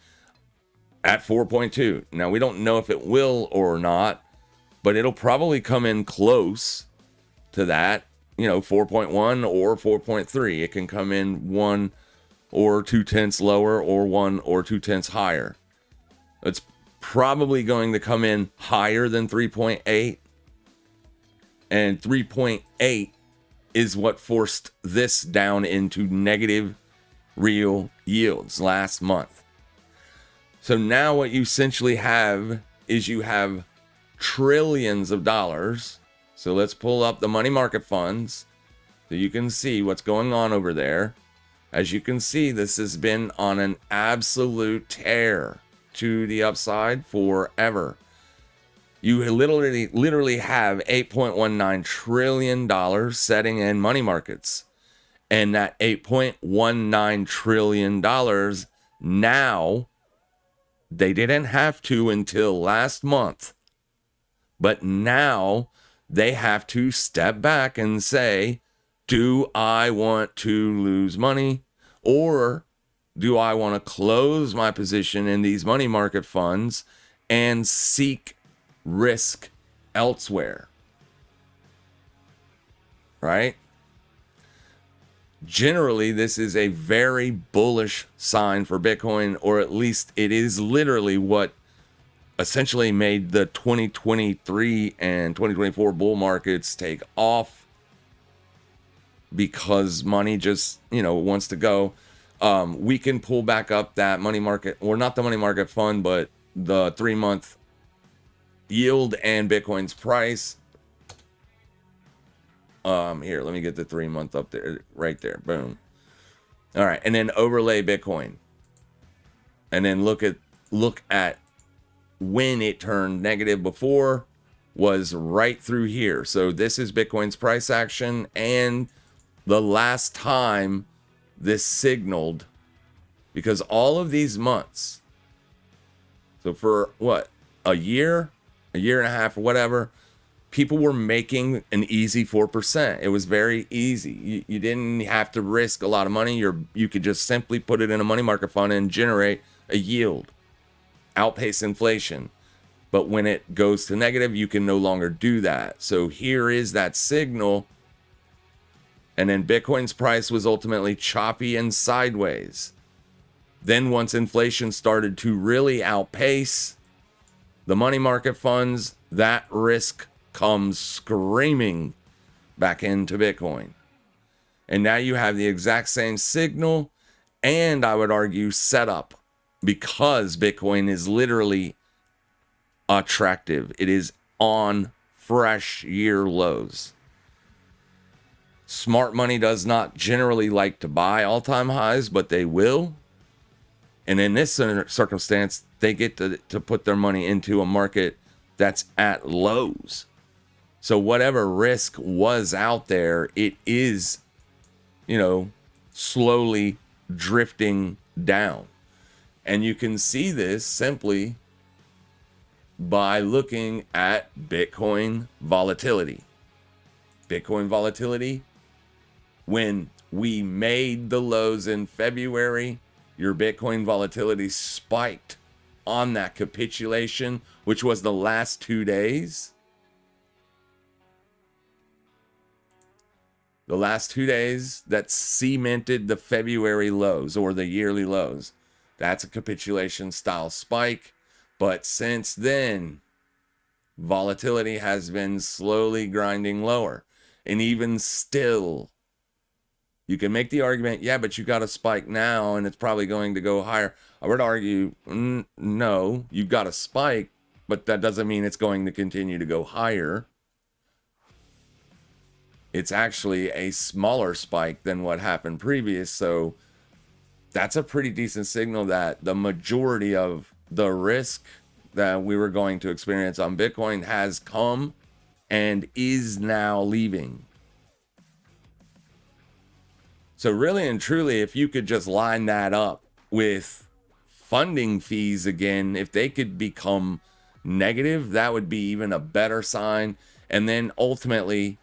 at 4.2. Now, we don't know if it will or not, but it'll probably come in close to that, 4.1 or 4.3. It can come in 1 or 2/10 lower or 1 or 2/10 higher. It's probably going to come in higher than 3.8, and 3.8 is what forced this down into negative real yields last month. So now what you essentially have is you have trillions of dollars. So let's pull up the money market funds so you can see what's going on over there. As you can see, this has been on an absolute tear to the upside forever. You literally have $8.19 trillion setting in money markets. And that $8.19 trillion now, they didn't have to until last month, but now they have to step back and say, do I want to lose money, or do I want to close my position in these money market funds and seek risk elsewhere? Right? Generally, this is a very bullish sign for Bitcoin, or at least it is literally what essentially made the 2023 and 2024 bull markets take off, because money just, wants to go. We can pull back up that money market, or not the money market fund, but the 3 month yield and Bitcoin's price. Here, let me get the 3 month up there, right there. Boom. All right. And then overlay Bitcoin. And then look at when it turned negative before, was right through here. So this is Bitcoin's price action, and the last time this signaled, because all of these months, so for what, a year and a half or whatever, people were making an easy 4%. It was very easy. You didn't have to risk a lot of money. You could just simply put it in a money market fund and generate a yield, outpace inflation. But when it goes to negative, you can no longer do that. So here is that signal. And then Bitcoin's price was ultimately choppy and sideways. Then once inflation started to really outpace, The money market funds, that risk comes screaming back into Bitcoin. And now you have the exact same signal, and I would argue setup, because Bitcoin is literally attractive. It is on fresh year lows. Smart money does not generally like to buy all-time highs, but they will. And in this circumstance, they get to put their money into a market that's at lows. So whatever risk was out there, it is, slowly drifting down. And you can see this simply by looking at Bitcoin volatility. Bitcoin volatility, when we made the lows in February, your Bitcoin volatility spiked on that capitulation, which was the last 2 days. The last 2 days that cemented the February lows or the yearly lows. That's a capitulation style spike. But since then, volatility has been slowly grinding lower. And even still, you can make the argument, yeah, but you got a spike now and it's probably going to go higher. I would argue, no, you got a spike, but that doesn't mean it's going to continue to go higher. It's actually a smaller spike than what happened previous. So that's a pretty decent signal that the majority of the risk that we were going to experience on Bitcoin has come and is now leaving. So really and truly, if you could just line that up with funding fees again, if they could become negative, that would be even a better sign. And then ultimately,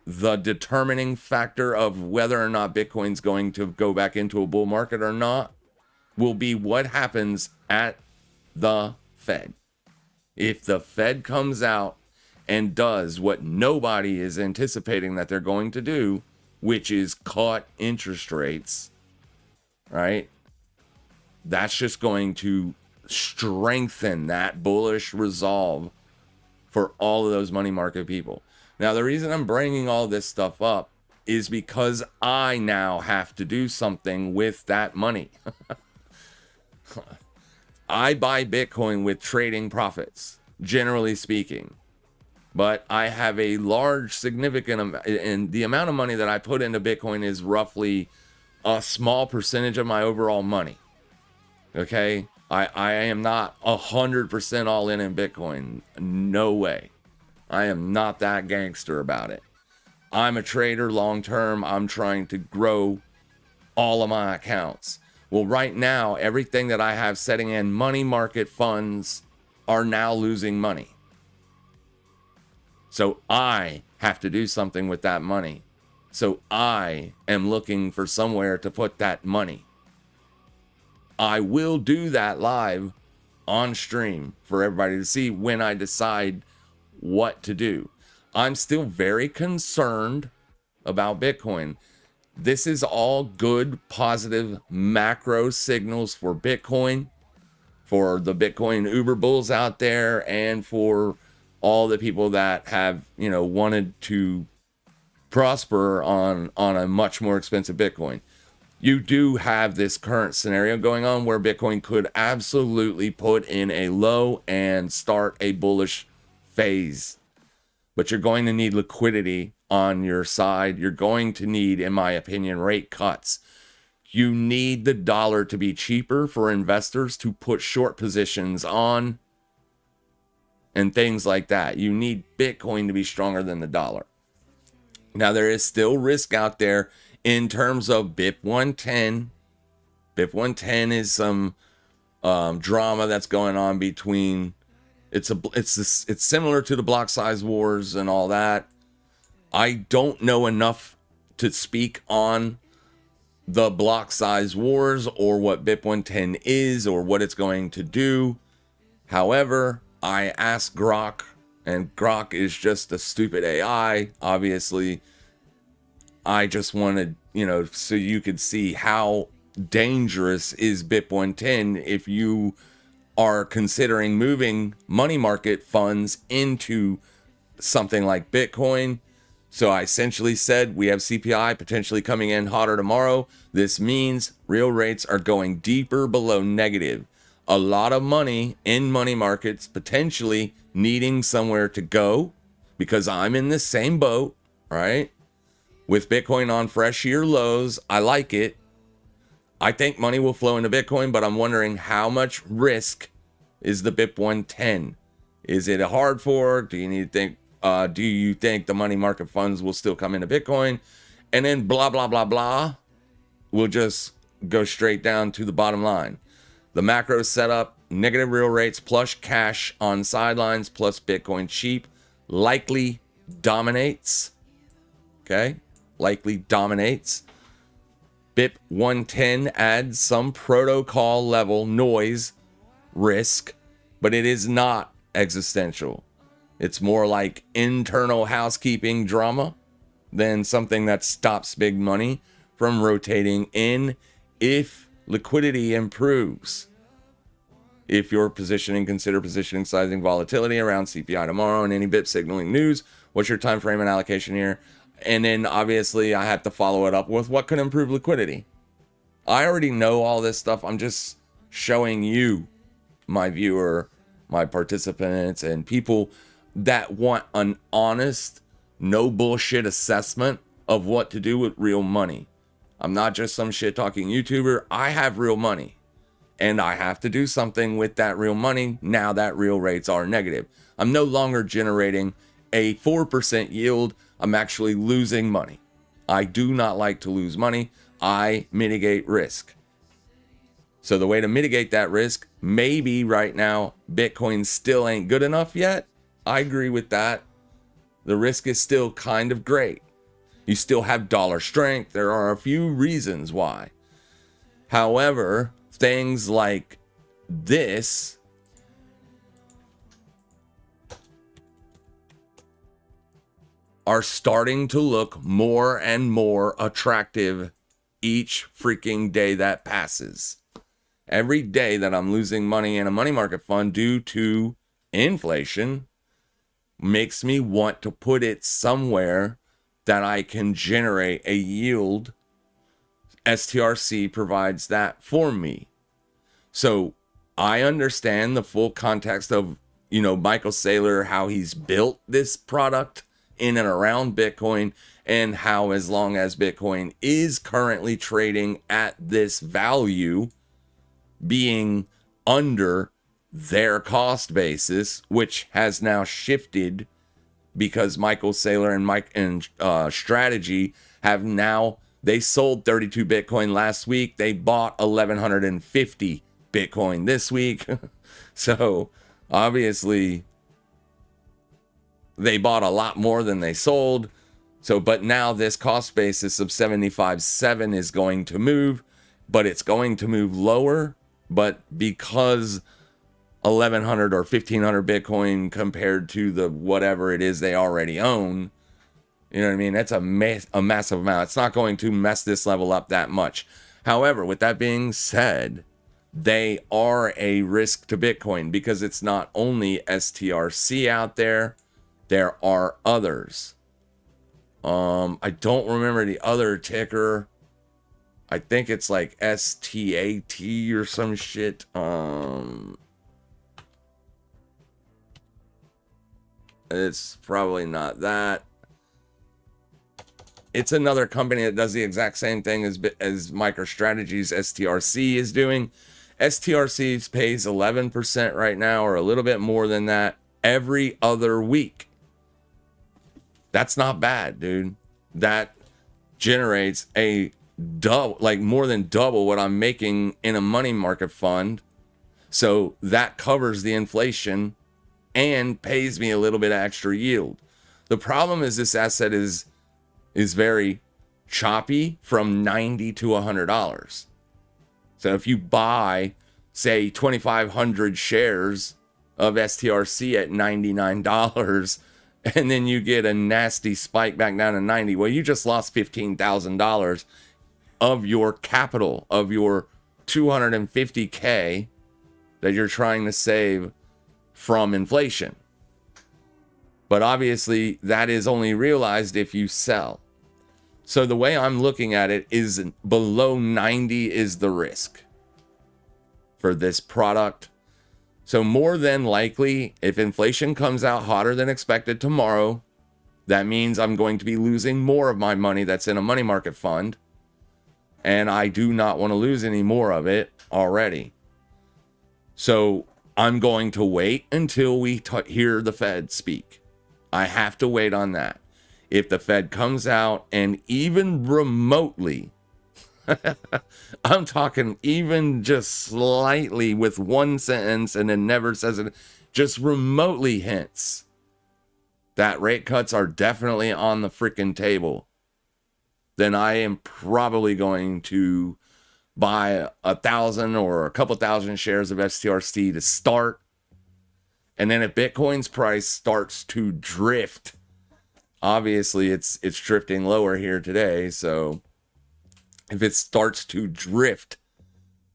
the determining factor of whether or not Bitcoin's going to go back into a bull market or not will be what happens at the Fed. If the Fed comes out and does what nobody is anticipating that they're going to do, which is cut interest rates, right? That's just going to strengthen that bullish resolve for all of those money market people. Now, the reason I'm bringing all this stuff up is because I now have to do something with that money. I buy Bitcoin with trading profits, generally speaking. But I have a large, significant amount, and the amount of money that I put into Bitcoin is roughly a small percentage of my overall money. Okay? I am not 100% all in Bitcoin. No way. I am not that gangster about it. I'm a trader long term. I'm trying to grow all of my accounts. Well, right now, everything that I have setting in money market funds are now losing money. So I have to do something with that money. So I am looking for somewhere to put that money. I will do that live on stream for everybody to see when I decide what to do. I'm still very concerned about Bitcoin. This is all good, positive macro signals for Bitcoin, for the Bitcoin Uber bulls out there, and for all the people that have, wanted to prosper on a much more expensive Bitcoin. You do have this current scenario going on where Bitcoin could absolutely put in a low and start a bullish phase. But you're going to need liquidity on your side. You're going to need, in my opinion, rate cuts. You need the dollar to be cheaper for investors to put short positions on and things like that. You need Bitcoin to be stronger than the dollar. Now, there is still risk out there in terms of BIP 110. BIP 110 is some drama that's going on between. It's similar to the block size wars and all that. I don't know enough to speak on the block size wars or what BIP 110 is or what it's going to do. However, I asked Grok, and Grok is just a stupid AI, obviously. I just wanted, so you could see how dangerous is BIP 110 if you are considering moving money market funds into something like Bitcoin. So I essentially said we have CPI potentially coming in hotter tomorrow. This means real rates are going deeper below negative. A lot of money in money markets potentially needing somewhere to go, because I'm in the same boat, right? With Bitcoin on fresh year lows, I like it. I think money will flow into Bitcoin, but I'm wondering how much risk is the BIP 110? Is it a hard fork? Do you think the money market funds will still come into Bitcoin? And then blah, blah, blah, blah. We'll just go straight down to the bottom line. The macro setup, negative real rates plus cash on sidelines plus Bitcoin cheap likely dominates. Okay? Likely dominates. BIP 110 adds some protocol level noise risk, but it is not existential. It's more like internal housekeeping drama than something that stops big money from rotating in if liquidity improves. If you're positioning, consider positioning sizing volatility around CPI tomorrow and any BIP signaling news. What's your time frame and allocation here? And then obviously I have to follow it up with what could improve liquidity. I already know all this stuff. I'm just showing you, my viewer, my participants, and people that want an honest, no bullshit assessment of what to do with real money. I'm not just some shit talking YouTuber. I have real money and I have to do something with that real money now that real rates are negative. I'm no longer generating a 4% yield. I'm actually losing money. I do not like to lose money. I mitigate risk. So the way to mitigate that risk, maybe right now, Bitcoin still ain't good enough yet. I agree with that. The risk is still kind of great. You still have dollar strength. There are a few reasons why. However, things like this are starting to look more and more attractive each freaking day that passes. Every day that I'm losing money in a money market fund due to inflation makes me want to put it somewhere that I can generate a yield. STRC provides that for me. So I understand the full context of, Michael Saylor, how he's built this product in and around Bitcoin, and how as long as Bitcoin is currently trading at this value, being under their cost basis, which has now shifted because Michael Saylor and Strategy have now, they sold 32 Bitcoin last week. They bought 1,150 Bitcoin this week. So obviously they bought a lot more than they sold. So, but now this cost basis of 75.7 is going to move, but it's going to move lower. But because 1,100 or 1,500 Bitcoin compared to the whatever it is they already own, you know what I mean? That's a massive amount. It's not going to mess this level up that much. However, with that being said, they are a risk to Bitcoin because it's not only STRC out there. There are others. I don't remember the other ticker. I think it's like STAT or some shit. It's probably not that. It's another company that does the exact same thing as MicroStrategy's STRC is doing. STRC pays 11% right now, or a little bit more than that, every other week. That's not bad, dude. That generates more than double what I'm making in a money market fund. So that covers the inflation and pays me a little bit of extra yield. The problem is this asset is very choppy from $90 to $100. So if you buy, say, 2,500 shares of STRC at $99, and then you get a nasty spike back down to 90, well, you just lost $15,000 of your capital, of your 250K that you're trying to save from inflation. But obviously, that is only realized if you sell. So the way I'm looking at it is below 90 is the risk for this product. So more than likely, if inflation comes out hotter than expected tomorrow, that means I'm going to be losing more of my money that's in a money market fund. And I do not want to lose any more of it already. So I'm going to wait until we hear the Fed speak. I have to wait on that. If the Fed comes out and even remotely, I'm talking even just slightly with one sentence and then never says it, just remotely hints that rate cuts are definitely on the freaking table, then I am probably going to buy 1,000 or a couple thousand shares of STRC to start. And then if Bitcoin's price starts to drift, obviously it's drifting lower here today. So if it starts to drift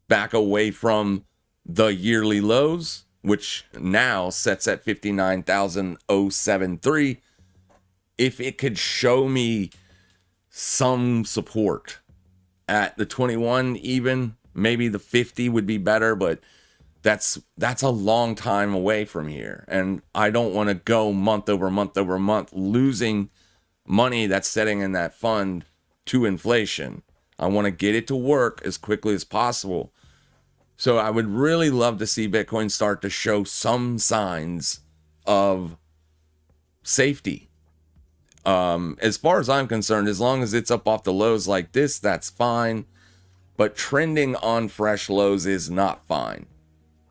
back away from the yearly lows, which now sets at 59,073, if it could show me some support at the 21, even maybe the 50 would be better, but that's a long time away from here, and I don't want to go month over month over month losing money that's sitting in that fund to inflation. I want to get it to work as quickly as possible. So I would really love to see Bitcoin start to show some signs of safety. As far as I'm concerned, as long as it's up off the lows like this, that's fine. But trending on fresh lows is not fine.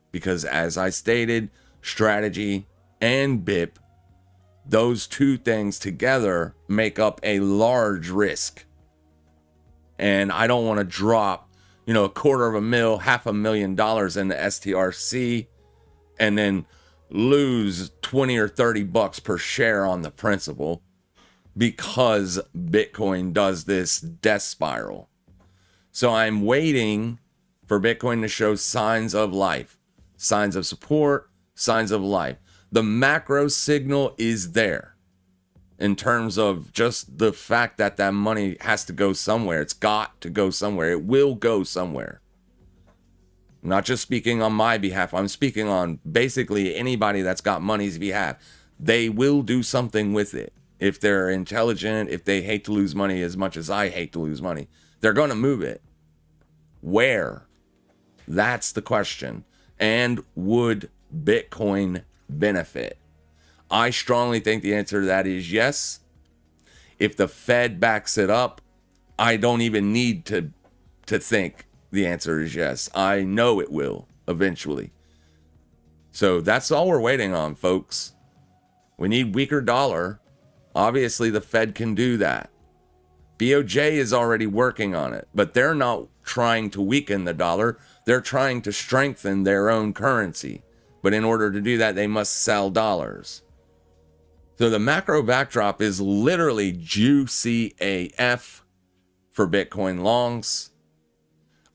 Because as I stated, strategy and BIP, those two things together make up a large risk. And I don't want to drop, $250,000, $500,000 in the STRC and then lose 20 or 30 bucks per share on the principal because Bitcoin does this death spiral. So I'm waiting for Bitcoin to show signs of life, signs of support, signs of life. The macro signal is there in terms of just the fact that that money has to go somewhere. It's got to go somewhere. It will go somewhere. I'm not just speaking on my behalf. I'm speaking on basically anybody that's got money's behalf. They will do something with it. If they're intelligent, if they hate to lose money as much as I hate to lose money, they're going to move it. Where? That's the question. And would Bitcoin benefit? I strongly think the answer to that is yes. If the Fed backs it up, I don't even need to think the answer is yes. I know it will eventually. So that's all we're waiting on, folks. We need weaker dollar. Obviously, the Fed can do that. BOJ is already working on it, but they're not trying to weaken the dollar. They're trying to strengthen their own currency. But in order to do that, they must sell dollars. So the macro backdrop is literally juicy AF for Bitcoin longs.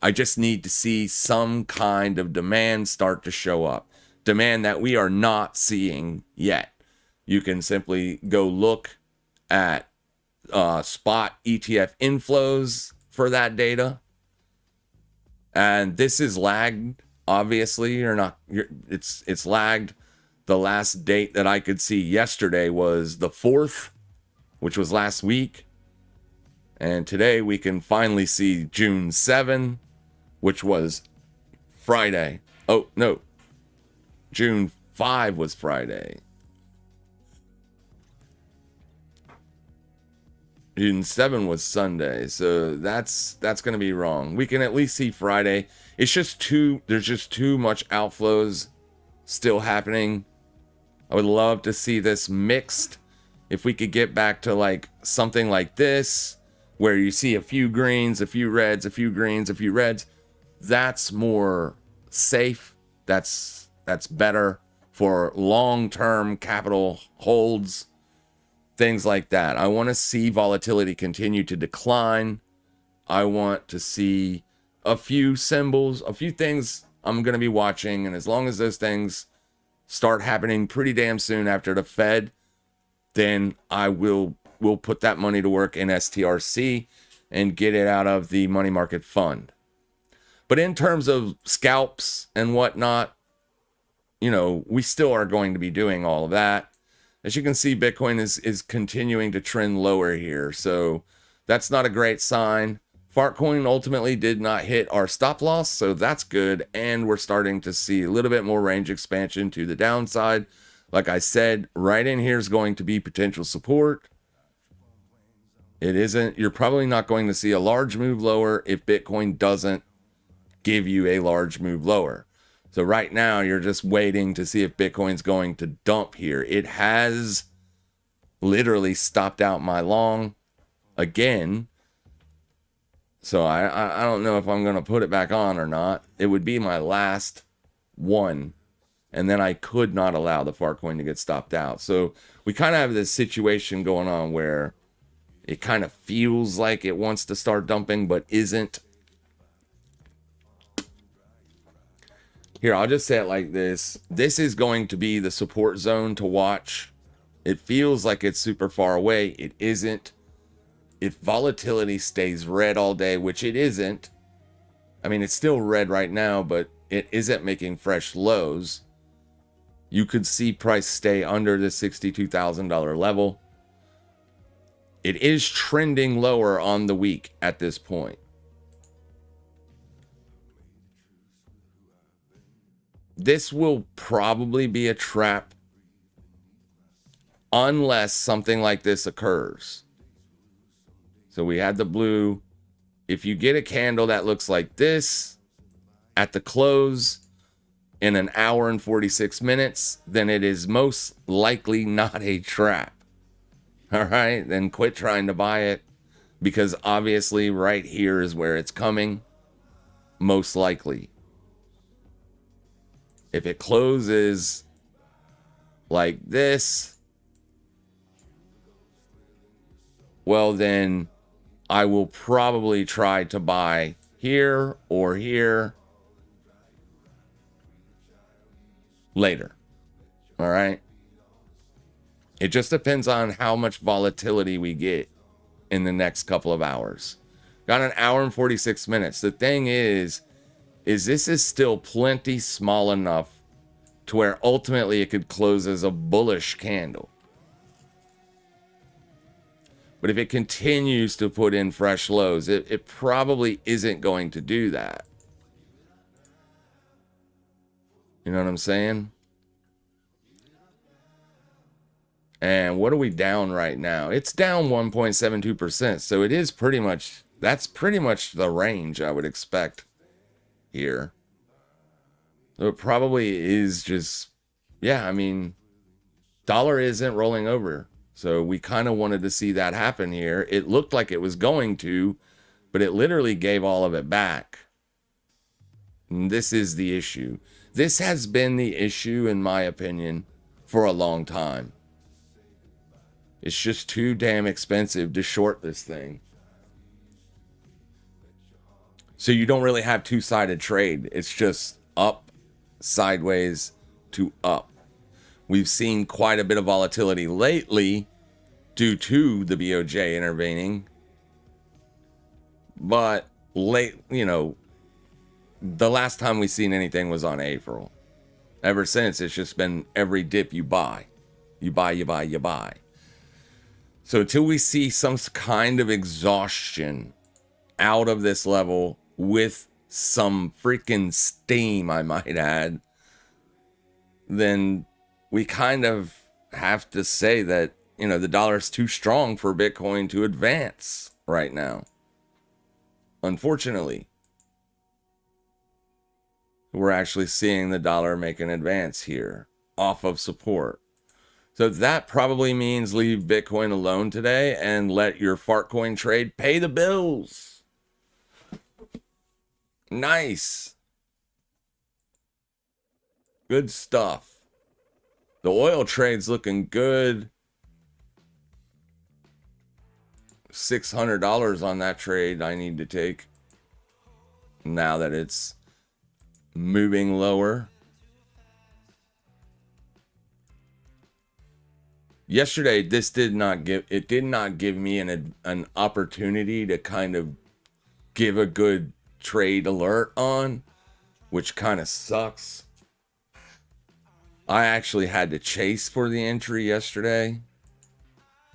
I just need to see some kind of demand start to show up. Demand that we are not seeing yet. You can simply go look at spot ETF inflows for that data. And this is lagged. Obviously, it's lagged. The last date that I could see yesterday was the 4th, which was last week. And today we can finally see June 7, which was Friday. Oh, no. June 5 was Friday. June 7 was Sunday. So that's going to be wrong. We can at least see Friday. There's just too much outflows still happening. I would love to see this mixed. If we could get back to like something like this, where you see a few greens, a few reds, a few greens, a few reds, that's more safe. That's better for long-term capital holds, things like that. I want to see volatility continue to decline. I want to see a few symbols, a few things I'm going to be watching. And as long as those things start happening pretty damn soon after the Fed, then I will put that money to work in STRC and get it out of the money market fund. But in terms of scalps and whatnot, we still are going to be doing all of that. As you can see, Bitcoin is continuing to trend lower here. So that's not a great sign. Fartcoin ultimately did not hit our stop loss, so that's good. And we're starting to see a little bit more range expansion to the downside. Like I said, right in here is going to be potential support. You're probably not going to see a large move lower if Bitcoin doesn't give you a large move lower. So right now, you're just waiting to see if Bitcoin's going to dump here. It has literally stopped out my long again. So I don't know if I'm going to put it back on or not. It would be my last one. And then I could not allow the Fartcoin to get stopped out. So we kind of have this situation going on where it kind of feels like it wants to start dumping, but isn't. Here, I'll just say it like this. This is going to be the support zone to watch. It feels like it's super far away. It isn't. If volatility stays red all day, which it isn't. I mean, it's still red right now, but it isn't making fresh lows. You could see price stay under the $62,000 level. It is trending lower on the week at this point. This will probably be a trap unless something like this occurs. So we had the blue. If you get a candle that looks like this at the close in an hour and 46 minutes, then it is most likely not a trap. All right, then quit trying to buy it, because obviously right here is where it's coming, most likely. If it closes like this, well, then I will probably try to buy here or here later. All right. It just depends on how much volatility we get in the next couple of hours. Got an hour and 46 minutes. The thing is this is still plenty small enough to where ultimately it could close as a bullish candle. But if it continues to put in fresh lows, it probably isn't going to do that. You know what I'm saying? And what are we down right now? It's down 1.72%. So it is pretty much, that's pretty much the range I would expect here. So it probably is just, yeah, I mean, dollar isn't rolling over. So we kind of wanted to see that happen here. It looked like it was going to, but it literally gave all of it back. And this is the issue. This has been the issue, in my opinion, for a long time. It's just too damn expensive to short this thing. So you don't really have two-sided trade. It's just up, sideways to up. We've seen quite a bit of volatility lately due to the BOJ intervening. But the last time we seen anything was on April. Ever since, it's just been every dip you buy. You buy, you buy, you buy. So until we see some kind of exhaustion out of this level with some freaking steam, I might add, then we kind of have to say that, the dollar is too strong for Bitcoin to advance right now. Unfortunately, we're actually seeing the dollar make an advance here off of support. So that probably means leave Bitcoin alone today and let your Fartcoin trade pay the bills. Nice. Good stuff. The oil trade's looking good. $600 on that trade I need to take now that it's moving lower. Yesterday, this did not give me an opportunity to kind of give a good trade alert on, which kind of sucks. I actually had to chase for the entry yesterday,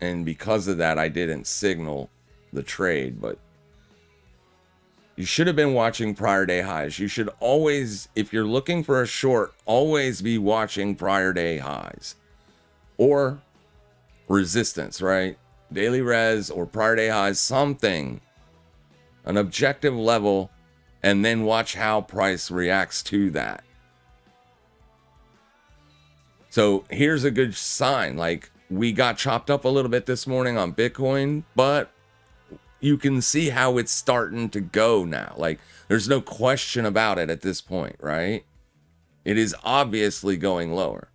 and because of that, I didn't signal the trade. But you should have been watching prior day highs. You should always, if you're looking for a short, always be watching prior day highs or resistance, right? Daily res or prior day highs, something, an objective level, and then watch how price reacts to that. So here's a good sign. Like, we got chopped up a little bit this morning on Bitcoin, but you can see how it's starting to go now. Like, there's no question about it at this point, right? It is obviously going lower.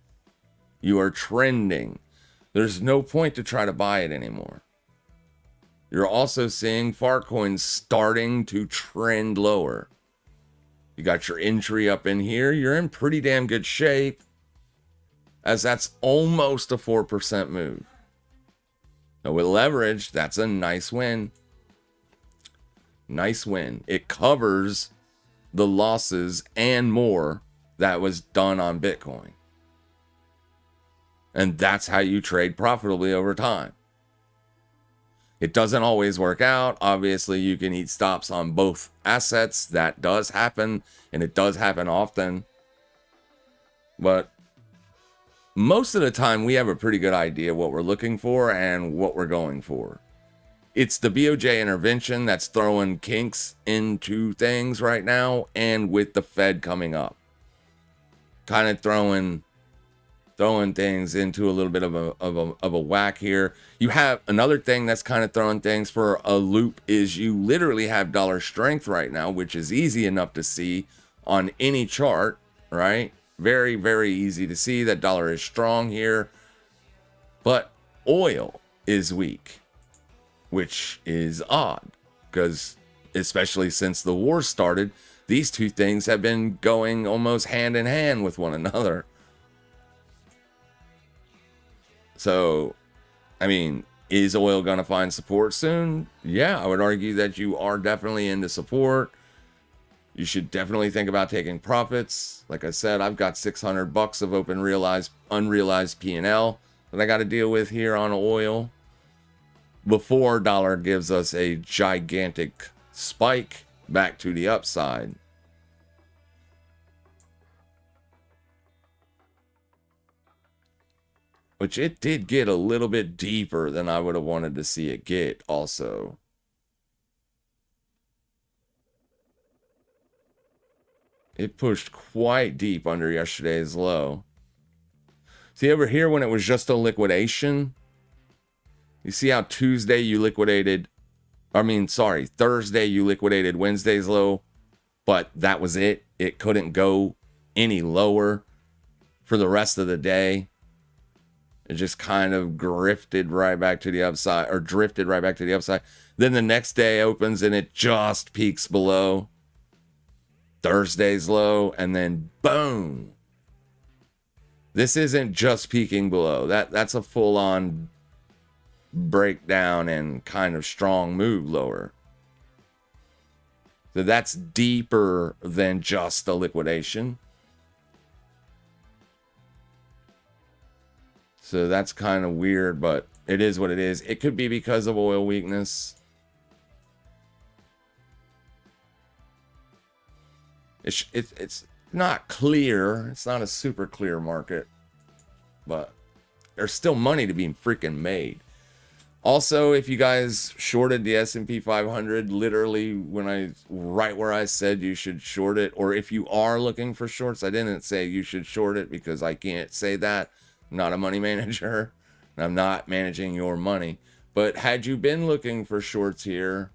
You are trending. There's no point to try to buy it anymore. You're also seeing Farcoin starting to trend lower. You got your entry up in here. You're in pretty damn good shape, as that's almost a 4% move. Now with leverage, that's a nice win. Nice win. It covers the losses and more that was done on Bitcoin. And that's how you trade profitably over time. It doesn't always work out. Obviously, you can eat stops on both assets. That does happen, and it does happen often. But most of the time, we have a pretty good idea what we're looking for and what we're going for. It's the BOJ intervention that's throwing kinks into things right now, and with the Fed coming up, kind of throwing things into a little bit of a whack here. You have another thing that's kind of throwing things for a loop is you literally have dollar strength right now, which is easy enough to see on any chart, right? Very, very easy to see that dollar is strong here, but oil is weak, which is odd because especially since the war started, these two things have been going almost hand in hand with one another. So, I mean, is oil going to find support soon? Yeah, I would argue that you are definitely into support. You should definitely think about taking profits. Like I said, I've got $600 of open unrealized P&L that I got to deal with here on oil before dollar gives us a gigantic spike back to the upside. Which it did get a little bit deeper than I would have wanted to see it get also. It pushed quite deep under yesterday's low. See over here when it was just a liquidation, you see how Thursday you liquidated Wednesday's low, but that was it. It couldn't go any lower for the rest of the day. It just kind of drifted right back to the upside. Then the next day opens and it just peaks below Thursday's low, and then boom. This isn't just peaking below. That's a full-on breakdown and kind of strong move lower. So that's deeper than just a liquidation. So that's kind of weird, but it is what it is. It could be because of oil weakness. It's not clear. It's not a super clear market, but there's still money to be freaking made. Also, if you guys shorted the S&P 500, literally right where I said you should short it, or if you are looking for shorts, I didn't say you should short it because I can't say that. I'm not a money manager. I'm not managing your money. But had you been looking for shorts here,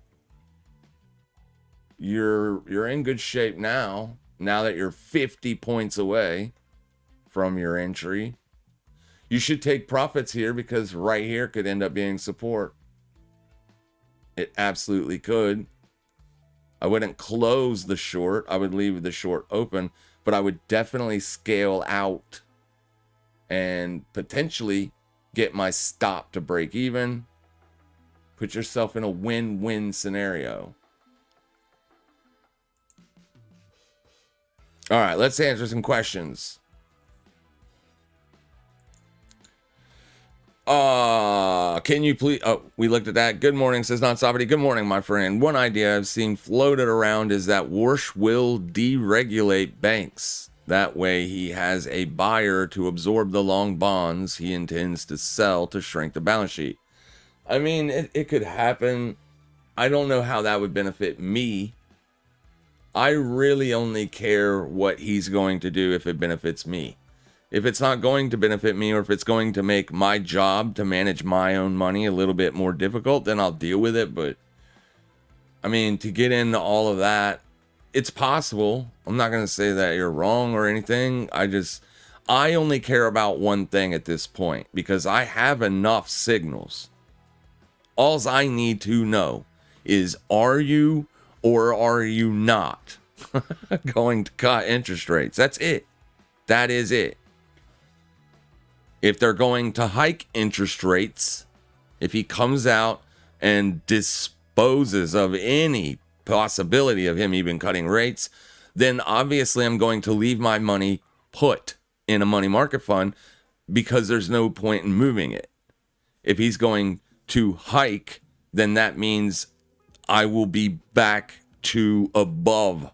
you're in good shape now that you're 50 points away from your entry. You should take profits here because right here could end up being support. It absolutely could. I wouldn't close the short. I would leave the short open, but I would definitely scale out and potentially get my stop to break even. Put yourself in a win-win scenario. All right, let's answer some questions. Can you please, we looked at that. Good morning, says Non-Sovereignty. Good morning, my friend. One idea I've seen floated around is that Warsh will deregulate banks. That way he has a buyer to absorb the long bonds he intends to sell to shrink the balance sheet. I mean, it could happen. I don't know how that would benefit me. I really only care what he's going to do if it benefits me. If it's not going to benefit me, or if it's going to make my job to manage my own money a little bit more difficult, then I'll deal with it. But I mean, to get into all of that, it's possible. I'm not going to say that you're wrong or anything. I only care about one thing at this point, because I have enough signals. Alls I need to know is, are you or are you not going to cut interest rates? That's it. That is it. If they're going to hike interest rates, if he comes out and disposes of any possibility of him even cutting rates, then obviously I'm going to leave my money put in a money market fund, because there's no point in moving it. If he's going to hike, then that means I will be back to above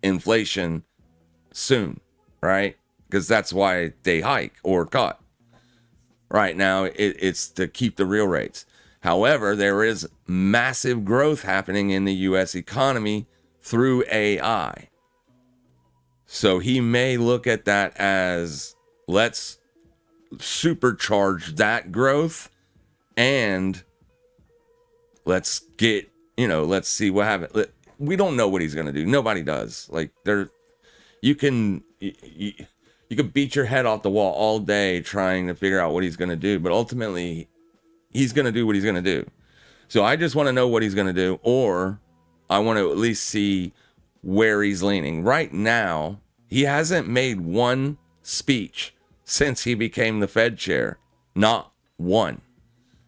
inflation soon, right? Because that's why they hike or cut. Right now, it's to keep the real rates. However, there is massive growth happening in the U.S. economy through AI. So he may look at that as, let's supercharge that growth, and let's get, let's see what happens. We don't know what he's going to do. Nobody does. Like, you can beat your head off the wall all day trying to figure out what he's going to do, but ultimately he's going to do what he's going to do. So I just want to know what he's going to do, or I want to at least see where he's leaning. Right now, he hasn't made one speech since he became the Fed chair. Not one.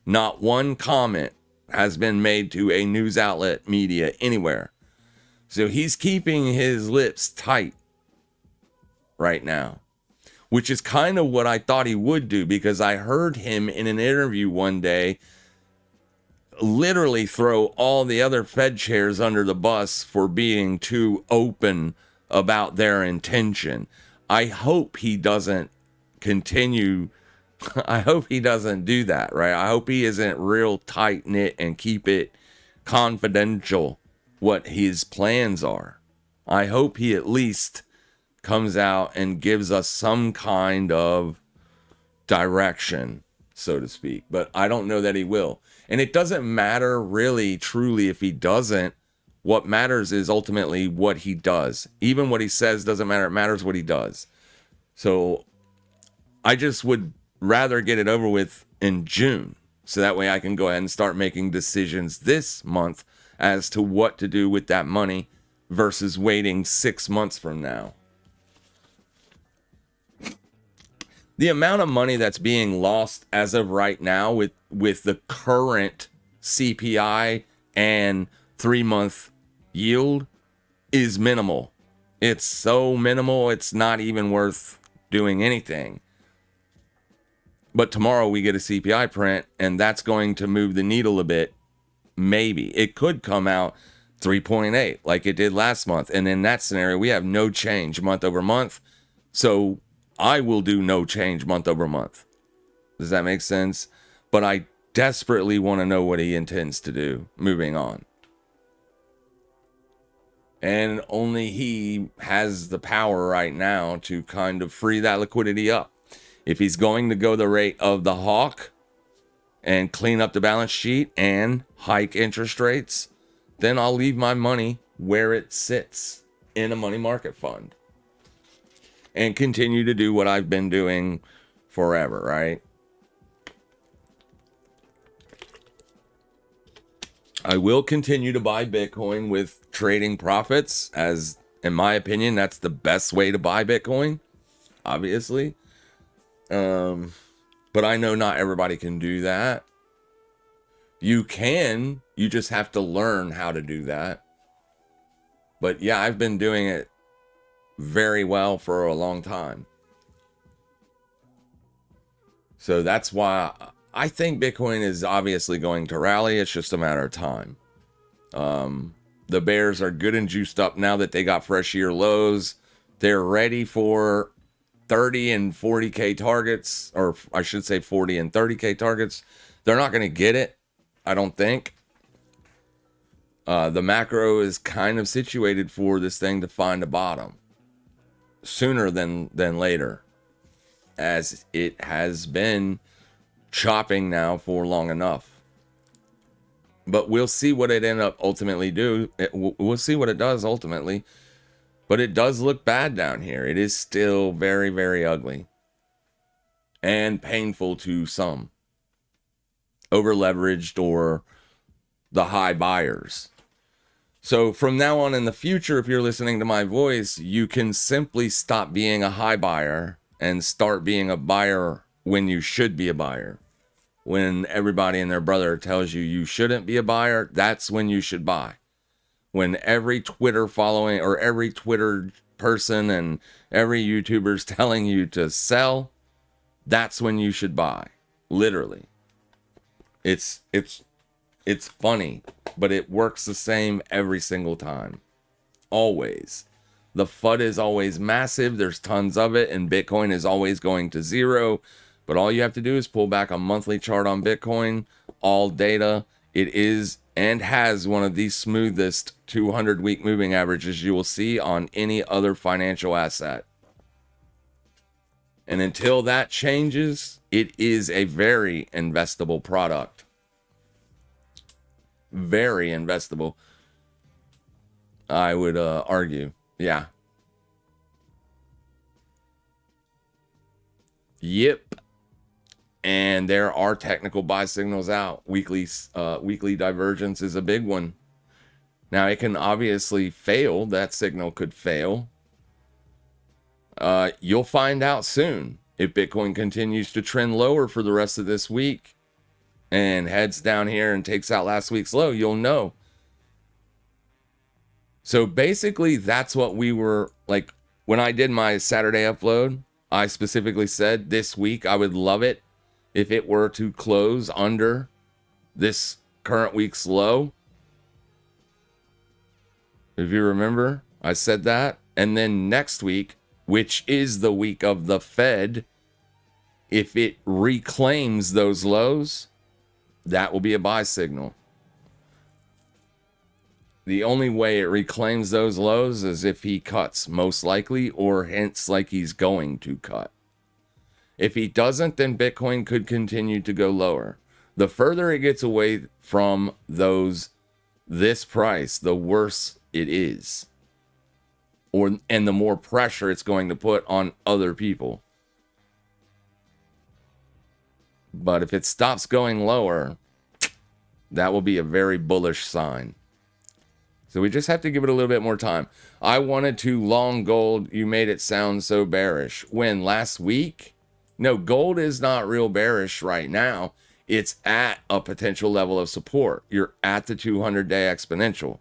Not one comment has been made to a news outlet, media, anywhere. So he's keeping his lips tight right now, which is kind of what I thought he would do, because I heard him in an interview one day literally throw all the other Fed chairs under the bus for being too open about their intention. I hope he doesn't continue. I hope he doesn't do that, right? I hope he isn't real tight knit and keep it confidential what his plans are. I hope he at least comes out and gives us some kind of direction, so to speak. But I don't know that he will. And it doesn't matter really, truly, if he doesn't. What matters is ultimately what he does. Even what he says doesn't matter. It matters what he does. So I just would rather get it over with in June, so that way I can go ahead and start making decisions this month as to what to do with that money versus waiting 6 months from now. The amount of money that's being lost as of right now with the current CPI and 3-month yield is minimal. It's so minimal, it's not even worth doing anything. But tomorrow we get a CPI print, and that's going to move the needle a bit. Maybe. It could come out 3.8 like it did last month. And in that scenario, we have no change month over month. So I will do no change month over month. Does that make sense? But I desperately want to know what he intends to do moving on. And only he has the power right now to kind of free that liquidity up. If he's going to go the rate of the hawk and clean up the balance sheet and hike interest rates, then I'll leave my money where it sits in a money market fund and continue to do what I've been doing forever, right? I will continue to buy Bitcoin with trading profits, as in my opinion, that's the best way to buy Bitcoin, obviously. But I know not everybody can do that. You can, you just have to learn how to do that. But yeah, I've been doing it very well for a long time. So that's why I think Bitcoin is obviously going to rally. It's just a matter of time. The bears are good and juiced up now that they got fresh year lows. They're ready for 30 and 40K targets, or I should say 40 and 30K targets. They're not going to get it, I don't think. The macro is kind of situated for this thing to find a bottom sooner than later, as it has been chopping now for long enough. But we'll see what it end up ultimately do. We'll see what it does ultimately. But it does look bad down here. It is still very, very ugly. And painful to some. Over leveraged or the high buyers. So from now on in the future, if you're listening to my voice, you can simply stop being a high buyer and start being a buyer when you should be a buyer. When everybody and their brother tells you shouldn't be a buyer, that's when you should buy. When every Twitter following or every Twitter person and every YouTuber's telling you to sell, that's when you should buy. Literally. It's funny, but it works the same every single time. Always. The FUD is always massive. There's tons of it, and Bitcoin is always going to zero. But all you have to do is pull back a monthly chart on Bitcoin, all data. It is and has one of the smoothest 200-week moving averages you will see on any other financial asset. And until that changes, it is a very investable product. Very investable, I would argue. Yeah. Yep. And there are technical buy signals out. Weekly divergence is a big one. Now, it can obviously fail. That signal could fail. You'll find out soon. If Bitcoin continues to trend lower for the rest of this week and heads down here and takes out last week's low, you'll know. So basically, that's what we were like when I did my Saturday upload. I specifically said this week I would love it if it were to close under this current week's low. If you remember, I said that. And then next week, which is the week of the Fed, if it reclaims those lows, that will be a buy signal. The only way it reclaims those lows is if he cuts, most likely, or hints like he's going to cut. If he doesn't, then Bitcoin could continue to go lower. The further it gets away from this price, the worse it is. And the more pressure it's going to put on other people. But if it stops going lower, that will be a very bullish sign. So we just have to give it a little bit more time. I wanted to long gold. You made it sound so bearish. When last week? No, gold is not real bearish right now. It's at a potential level of support. You're at the 200-day exponential.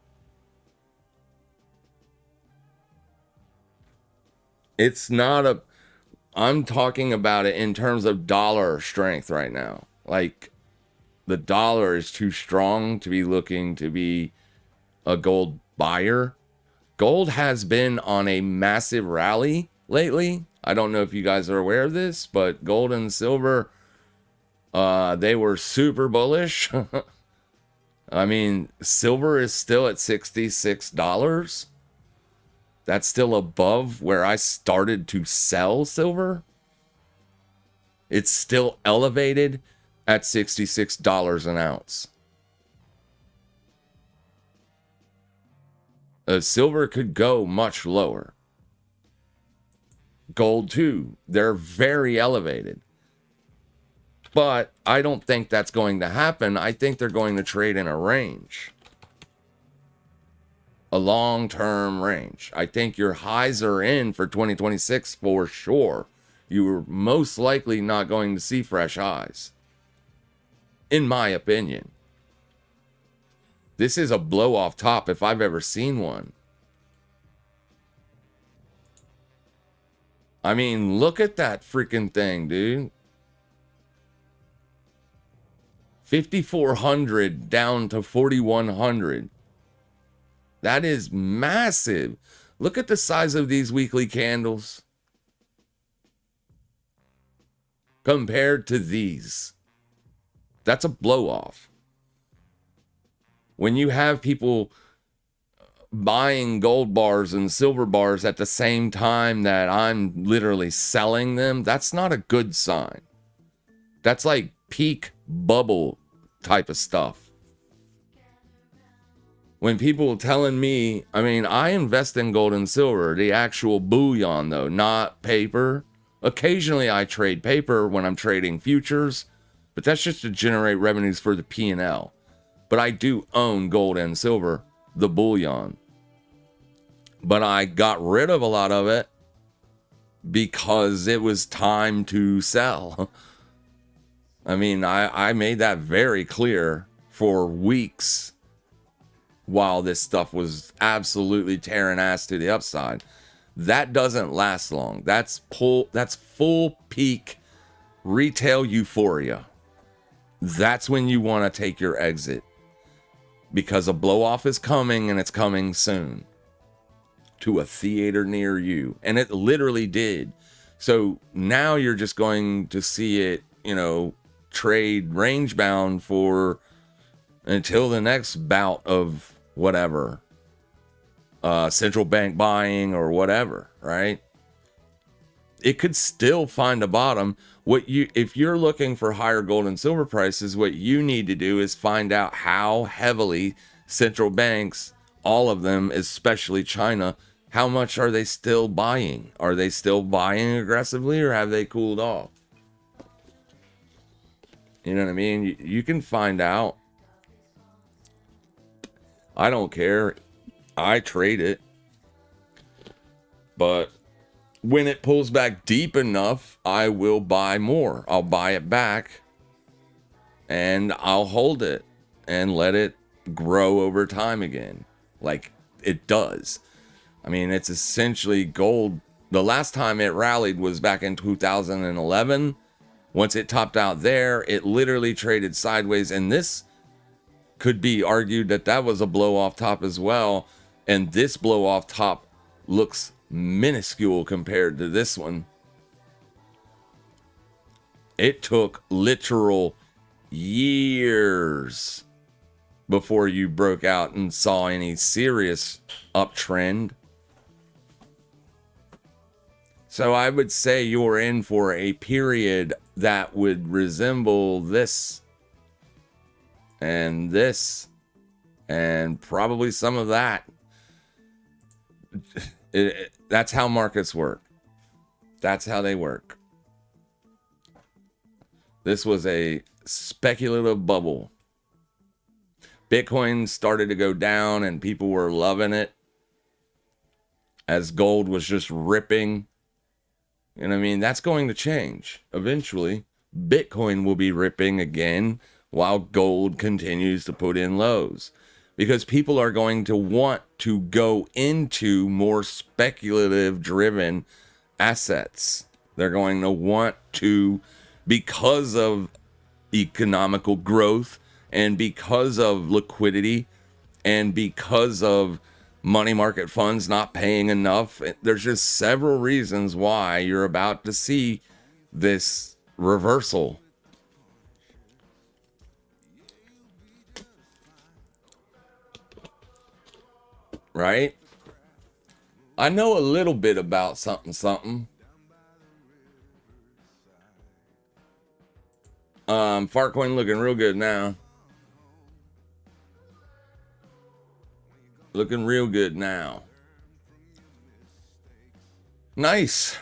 It's not a... I'm talking about it in terms of dollar strength right now. Like, the dollar is too strong to be looking to be a gold buyer. Gold has been on a massive rally lately. I don't know if you guys are aware of this, but gold and silver, they were super bullish. I mean, silver is still at $66. That's still above where I started to sell silver. It's still elevated at $66 an ounce. Silver could go much lower. Gold too. They're very elevated. But I don't think that's going to happen. I think they're going to trade in a range. A long-term range. I think your highs are in for 2026 for sure. You're most likely not going to see fresh highs. In my opinion. This is a blow-off top if I've ever seen one. I mean, look at that freaking thing, dude. 5,400 down to 4,100. That is massive. Look at the size of these weekly candles compared to these. That's a blow-off. When you have people buying gold bars and silver bars at the same time that I'm literally selling them, that's not a good sign. That's like peak bubble type of stuff. When people telling me, I mean, I invest in gold and silver, the actual bullion though, not paper. Occasionally I trade paper when I'm trading futures, but that's just to generate revenues for the P&L. But I do own gold and silver, the bullion. But I got rid of a lot of it because it was time to sell. I mean, I made that very clear for weeks while this stuff was absolutely tearing ass to the upside. That doesn't last long. That's full peak retail euphoria. That's when you want to take your exit. Because a blow off is coming, and it's coming soon to a theater near you. And it literally did. So now you're just going to see it, trade range bound for until the next bout of whatever, central bank buying or whatever, right? It could still find a bottom. If you're looking for higher gold and silver prices, what you need to do is find out how heavily central banks, all of them, especially China, how much are they still buying? Are they still buying aggressively, or have they cooled off? You know what I mean? You can find out. I don't care. I trade it. But when it pulls back deep enough, I will buy more. I'll buy it back and I'll hold it and let it grow over time again, like it does. I mean, it's essentially gold. The last time it rallied was back in 2011. Once it topped out there, it literally traded sideways, and this could be argued that was a blow-off top as well. And this blow-off top looks minuscule compared to this one. It took literal years before you broke out and saw any serious uptrend. So I would say you're in for a period that would resemble this and this and probably some of that. That's how markets work. That's how they work. This was a speculative bubble. Bitcoin started to go down and people were loving it as gold was just ripping. And I mean, that's going to change eventually. Bitcoin will be ripping again while gold continues to put in lows, because people are going to want to go into more speculative driven assets. They're going to want to, because of economical growth and because of liquidity and because of money market funds not paying enough. There's just several reasons why you're about to see this reversal. Right? I know a little bit about something. Farcoin looking real good now. Looking real good now. Nice.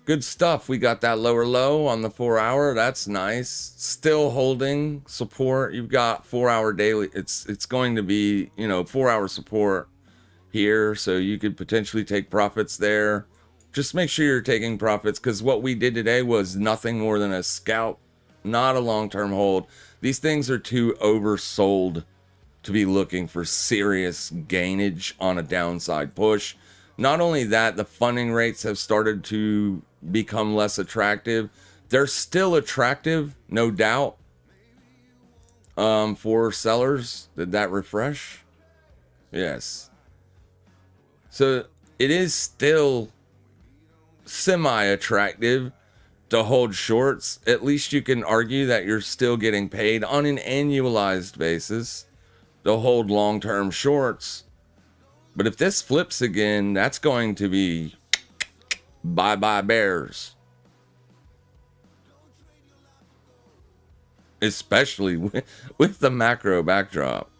Good stuff. We got that lower low on the 4 hour. That's nice. Still holding support. You've got 4 hour daily. It's going to be, 4 hour support here. So you could potentially take profits there. Just make sure you're taking profits, because what we did today was nothing more than a scalp, not a long-term hold. These things are too oversold to be looking for serious gainage on a downside push. Not only that, the funding rates have started to become less attractive. They're still attractive, no doubt, for sellers. Did that refresh? Yes. So it is still semi-attractive to hold shorts. At least you can argue that you're still getting paid on an annualized basis to hold long-term shorts. But if this flips again, that's going to be bye-bye bears. Especially with the macro backdrop.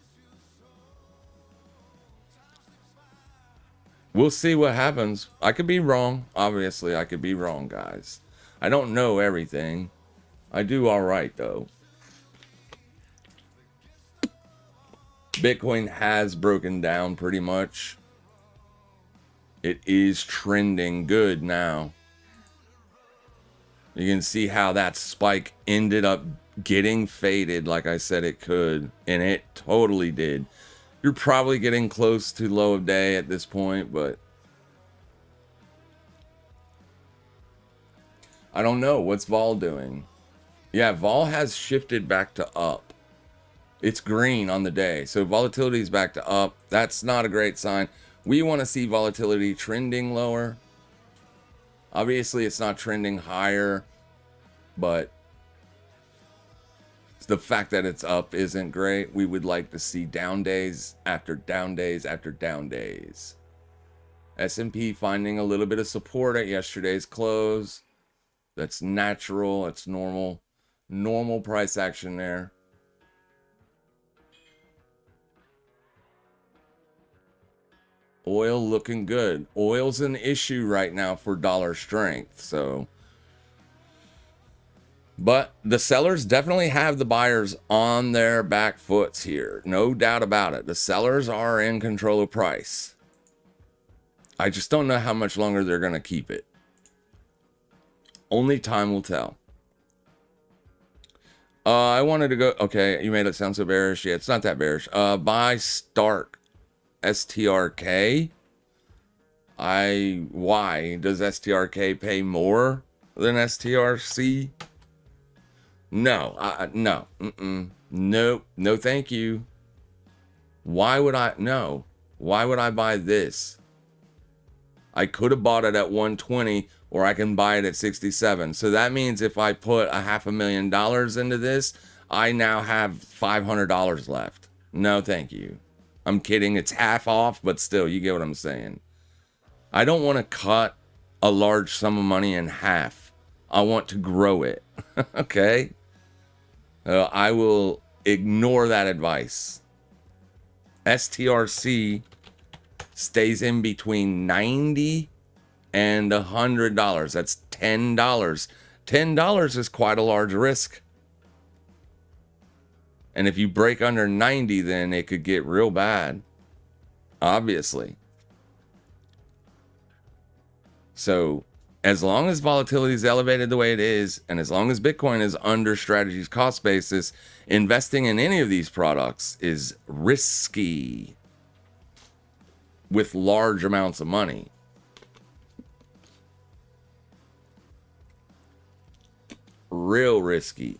We'll see what happens. I could be wrong. Obviously, I could be wrong, guys. I don't know everything. I do all right, though. Bitcoin has broken down pretty much. It is trending good now. You can see how that spike ended up getting faded like I said it could. And it totally did. You're probably getting close to low of day at this point, but I don't know. What's vol doing? Yeah, vol has shifted back to up. It's green on the day, so volatility is back to up. That's not a great sign. We want to see volatility trending lower. Obviously, it's not trending higher, but the fact that it's up isn't great. We would like to see down days after down days after down days. S&P finding a little bit of support at yesterday's close. That's natural. It's normal. Normal price action there. Oil looking good. Oil's an issue right now for dollar strength, so. But the sellers definitely have the buyers on their back foots here. No doubt about it. The sellers are in control of price. I just don't know how much longer they're going to keep it. Only time will tell. I wanted to go. Okay, you made it sound so bearish. Yeah, it's not that bearish. Buy Stark. STRK. Why? Does STRK pay more than STRC? No, no, nope, no, thank you. Why would I? No, why would I buy this? I could have bought it at 120, or I can buy it at 67. So that means if I put $500,000 into this, I now have $500 left. No, thank you. I'm kidding. It's half off, but still, you get what I'm saying. I don't want to cut a large sum of money in half. I want to grow it. Okay? I will ignore that advice. STRC stays in between $90 and $100. That's $10. $10 is quite a large risk. And if you break under 90, then it could get real bad. Obviously. So as long as volatility is elevated the way it is, and as long as Bitcoin is under strategy's cost basis, investing in any of these products is risky with large amounts of money. Real risky.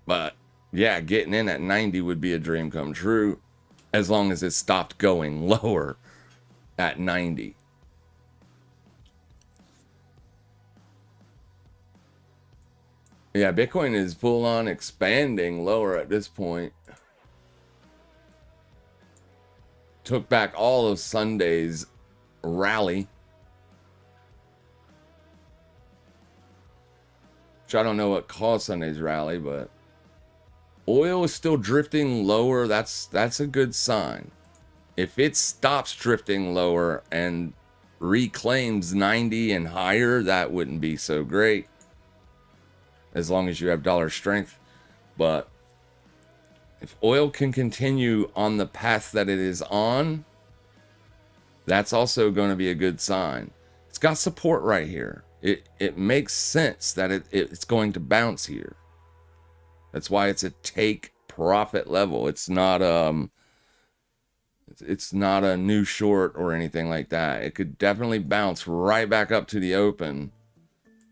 But yeah, getting in at 90 would be a dream come true, as long as it stopped going lower at 90. Yeah, Bitcoin is full on expanding lower at this point. Took back all of Sunday's rally. Which I don't know what caused Sunday's rally, but oil is still drifting lower. That's a good sign. If it stops drifting lower and reclaims 90 and higher, that wouldn't be so great, as long as you have dollar strength. But if oil can continue on the path that it is on, that's also going to be a good sign. It's got support right here. It makes sense that it's going to bounce here. That's why it's a take profit level. It's not a new short or anything like that. It could definitely bounce right back up to the open.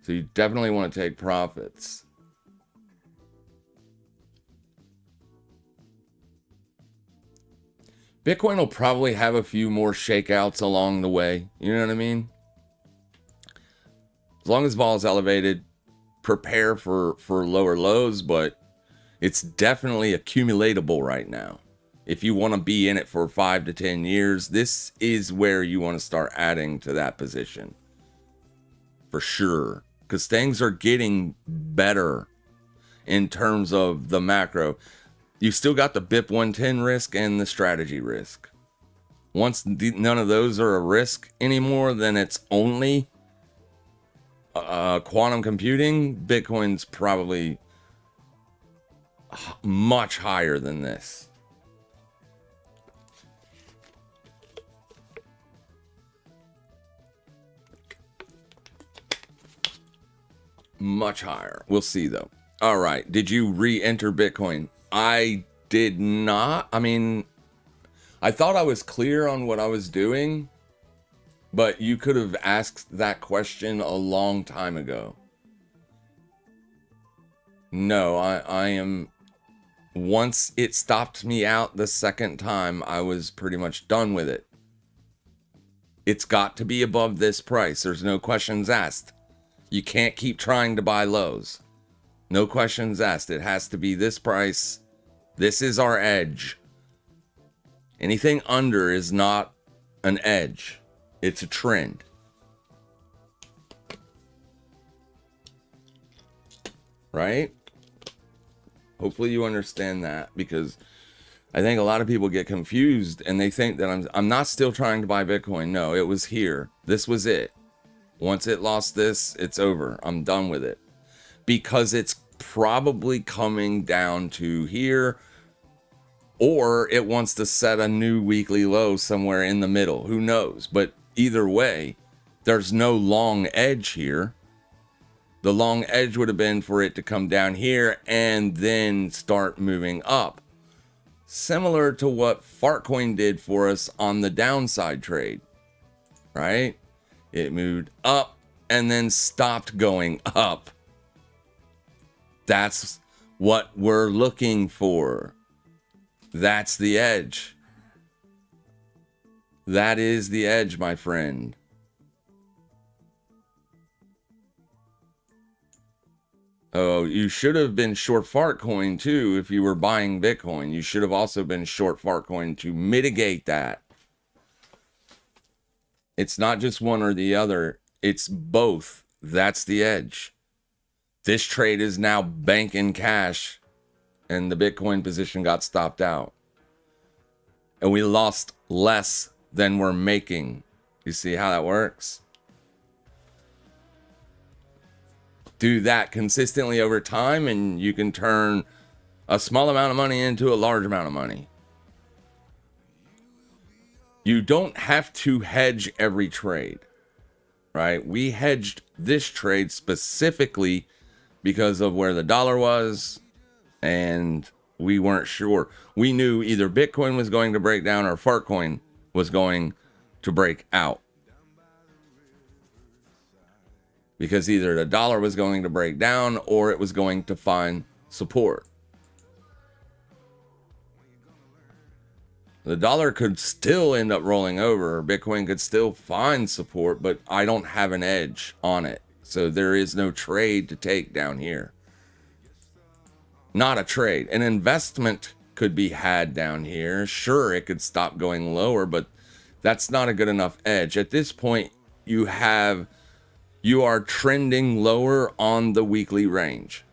So you definitely want to take profits. Bitcoin will probably have a few more shakeouts along the way. You know what I mean? As long as vol is elevated, prepare for lower lows, but it's definitely accumulatable right now. If you want to be in it for 5 to 10 years, this is where you want to start adding to that position. For sure. Because things are getting better in terms of the macro. You still got the BIP 110 risk and the strategy risk. Once none of those are a risk anymore, then it's only quantum computing. Bitcoin's probably much higher than this. Much higher. We'll see though. All right. Did you re-enter Bitcoin? I did not. I mean, I thought I was clear on what I was doing, but you could have asked that question a long time ago. No, I am. Once it stopped me out the second time, I was pretty much done with it. It's got to be above this price. There's no questions asked. You can't keep trying to buy lows. No questions asked. It has to be this price. This is our edge. Anything under is not an edge. It's a trend. Right? Hopefully you understand that, because I think a lot of people get confused and they think that I'm not still trying to buy Bitcoin. No, it was here. This was it. Once it lost this, it's over. I'm done with it. Because it's probably coming down to here, or it wants to set a new weekly low somewhere in the middle. Who knows? But either way, there's no long edge here. The long edge would have been for it to come down here and then start moving up. Similar to what Fartcoin did for us on the downside trade, right? It moved up and then stopped going up. That's what we're looking for. That's the edge. That is the edge, my friend. Oh, you should have been short Fartcoin too if you were buying Bitcoin. You should have also been short Fartcoin to mitigate that. It's not just one or the other. It's both. That's the edge. This trade is now banking cash, and the Bitcoin position got stopped out. And we lost less than we're making. You see how that works? Do that consistently over time, and you can turn a small amount of money into a large amount of money. You don't have to hedge every trade, right? We hedged this trade specifically because of where the dollar was, and we weren't sure. We knew either Bitcoin was going to break down or Fartcoin was going to break out. Because either the dollar was going to break down or it was going to find support. The dollar could still end up rolling over. Bitcoin could still find support, but I don't have an edge on it. So there is no trade to take down here. Not a trade. An investment could be had down here. Sure, it could stop going lower, but that's not a good enough edge. At this point, you are trending lower on the weekly range.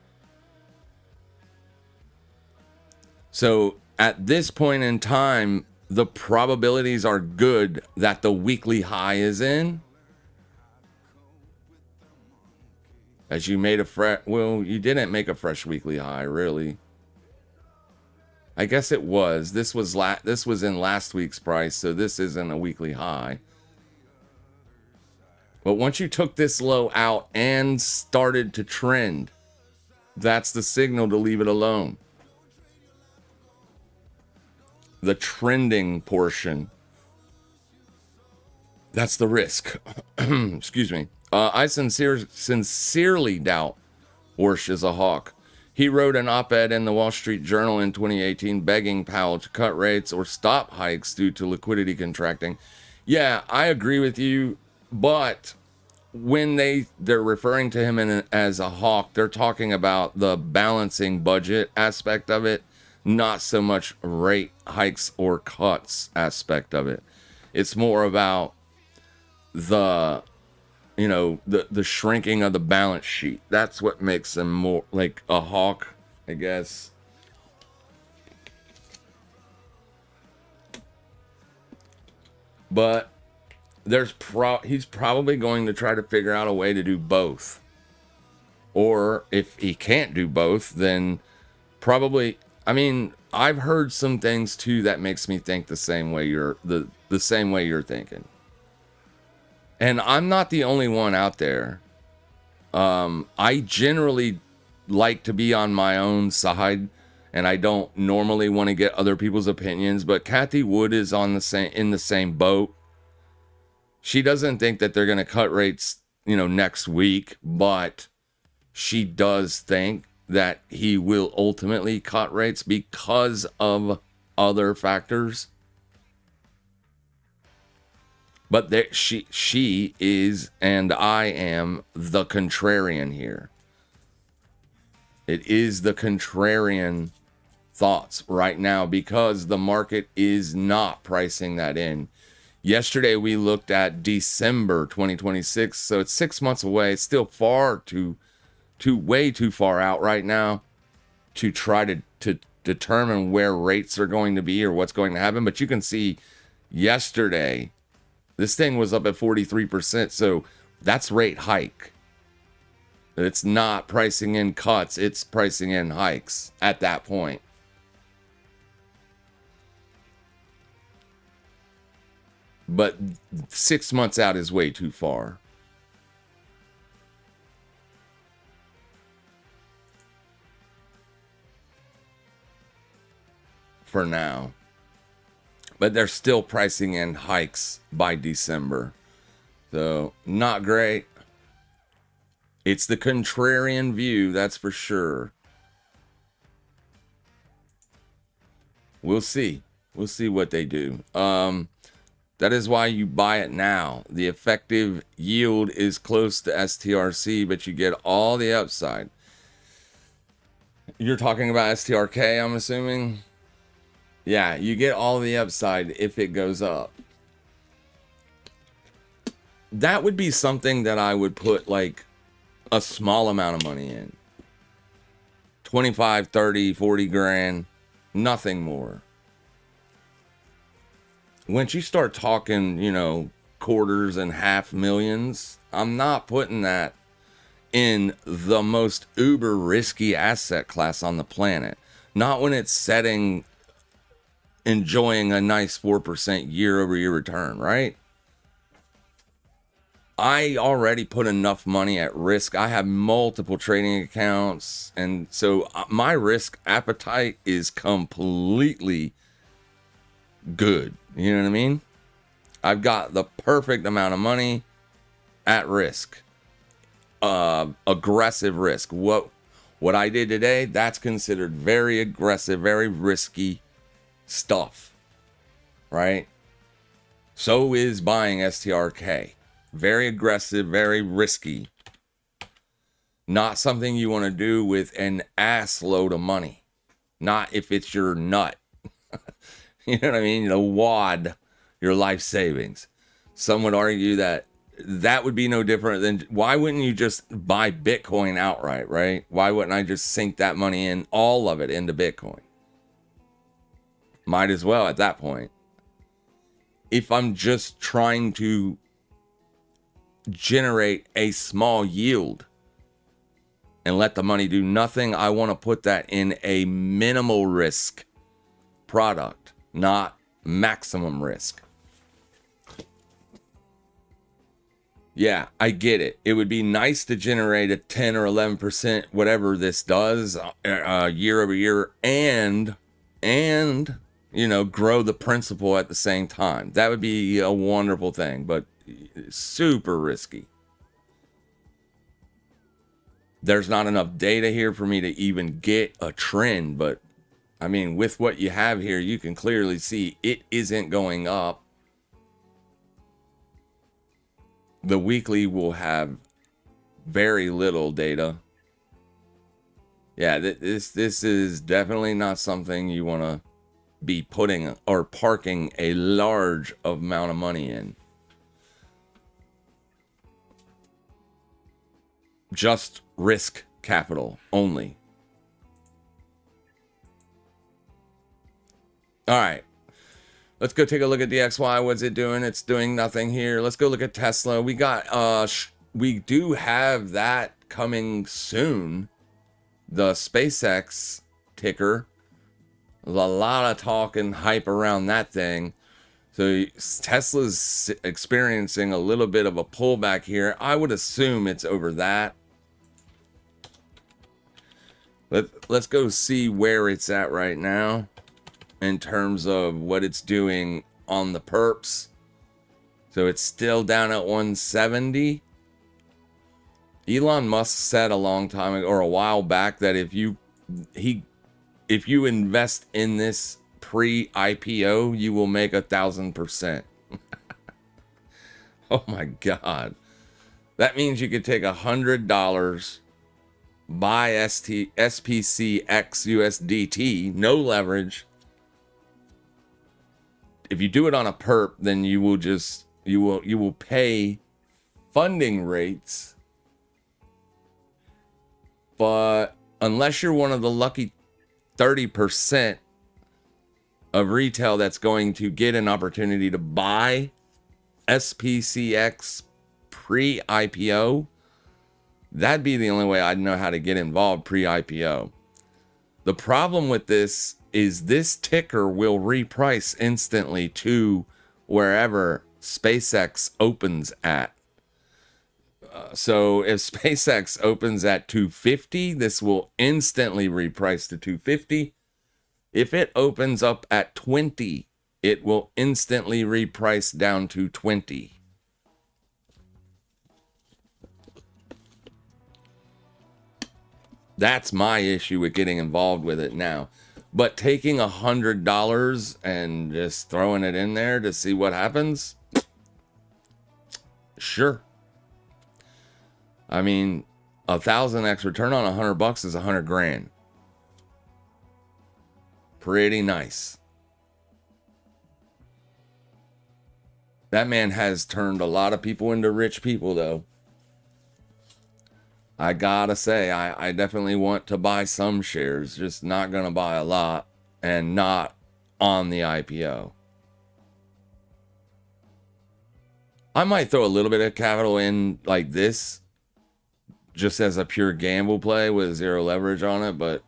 So at this point in time, the probabilities are good that the weekly high is in. As you made a well, you didn't make a fresh weekly high, really. I guess it was. This was in last week's price, so this isn't a weekly high. But once you took this low out and started to trend, that's the signal to leave it alone. The trending portion, that's the risk. Excuse me. I sincerely doubt Warsh is a hawk. He wrote an op-ed in the Wall Street Journal in 2018 begging Powell to cut rates or stop hikes due to liquidity contracting. Yeah, I agree with you, but when they're referring to him as a hawk, they're talking about the balancing budget aspect of it, not so much rate hikes or cuts aspect of it. It's more about the shrinking of the balance sheet. That's what makes him more like a hawk, I guess. But he's probably going to try to figure out a way to do both. Or if he can't do both, then probably, I mean, I've heard some things too that makes me think the same way the same way you're thinking. And I'm not the only one out there. I generally like to be on my own side, and I don't normally want to get other people's opinions, but Kathy Wood is in the same boat. She doesn't think that they're going to cut rates, next week, but she does think that he will ultimately cut rates because of other factors. But she is, and I am, the contrarian here. It is the contrarian thoughts right now because the market is not pricing that in. Yesterday, we looked at December 2026, so it's 6 months away. It's still way too far out right now to try to determine where rates are going to be or what's going to happen. But you can see yesterday, this thing was up at 43%, so that's rate hike. It's not pricing in cuts, it's pricing in hikes at that point. But 6 months out is way too far. For now. But they're still pricing in hikes by December. So, not great. It's the contrarian view, that's for sure. We'll see. We'll see what they do. That is why you buy it now. The effective yield is close to STRC, but you get all the upside. You're talking about STRK, I'm assuming? Yeah, you get all the upside if it goes up. That would be something that I would put like a small amount of money in. 25, 30, 40 grand, nothing more. Once you start talking, quarters and half millions, I'm not putting that in the most uber risky asset class on the planet. Not when it's enjoying a nice 4% year-over-year return, right? I already put enough money at risk. I have multiple trading accounts, and so my risk appetite is completely good. You know what I mean? I've got the perfect amount of money at risk. Aggressive risk. What I did today, that's considered very aggressive, very risky stuff, right? So is buying STRK. Very aggressive, very risky. Not something you want to do with an ass load of money. Not if it's your nut. You know what I mean? The wad, your life savings. Some would argue that would be no different than, why wouldn't you just buy Bitcoin outright, right? Why wouldn't I just sink that money in, all of it, into Bitcoin? Might as well at that point. if I'm just trying to generate a small yield and let the money do nothing, I want to put that in a minimal risk product, not maximum risk. Yeah, I get it. It would be nice to generate a 10 or 11%, whatever this does, year over year, and grow the principal at the same time. That would be a wonderful thing, but super risky. There's not enough data here for me to even get a trend, but I mean, with what you have here, you can clearly see it isn't going up. The weekly will have very little data. Yeah, this is definitely not something you want to be putting or parking a large amount of money in. Just risk capital only. All right. Let's go take a look at the XY. What's it doing? It's doing nothing here. Let's go look at Tesla. We do have that coming soon. The SpaceX ticker. There's a lot of talk and hype around that thing. So Tesla's experiencing a little bit of a pullback here. I would assume it's over that. Let's go see where it's at right now in terms of what it's doing on the perps. So it's still down at 170. Elon Musk said a long time ago, or a while back, that if you invest in this pre-IPO, you will make 1,000%. Oh my God. That means you could take $100, buy SPCX USDT, no leverage. If you do it on a perp, then you will pay funding rates. But unless you're one of the lucky 30% of retail that's going to get an opportunity to buy SPCX pre-IPO, that'd be the only way I'd know how to get involved pre-IPO. The problem with this is this ticker will reprice instantly to wherever SpaceX opens at. So if SpaceX opens at 250, this will instantly reprice to 250. If it opens up at 20, it will instantly reprice down to 20. That's my issue with getting involved with it now. But taking $100 and just throwing it in there to see what happens, sure. I mean, 1,000x return on $100 is $100,000. Pretty nice. That man has turned a lot of people into rich people, though. I gotta say, I definitely want to buy some shares, just not gonna buy a lot and not on the IPO. I might throw a little bit of capital in like this, just as a pure gamble play with zero leverage on it, but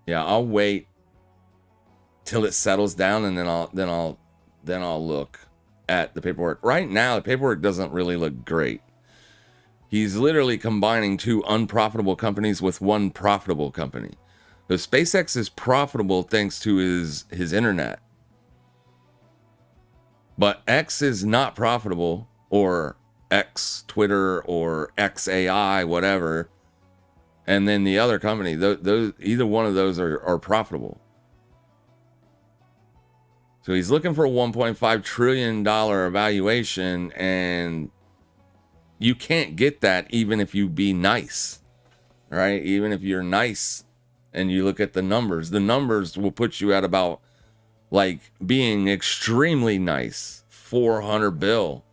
yeah, I'll wait till it settles down and then I'll look at the paperwork. Right now, the paperwork doesn't really look great. He's literally combining two unprofitable companies with one profitable company. So SpaceX is profitable thanks to his internet. But X is not profitable, or X Twitter or XAI, whatever. And then the other company, those either one of those are profitable. So he's looking for a $1.5 trillion valuation, and you can't get that even if you be nice, right? Even if you're nice and you look at the numbers will put you at about, like, being extremely nice, 400 bill.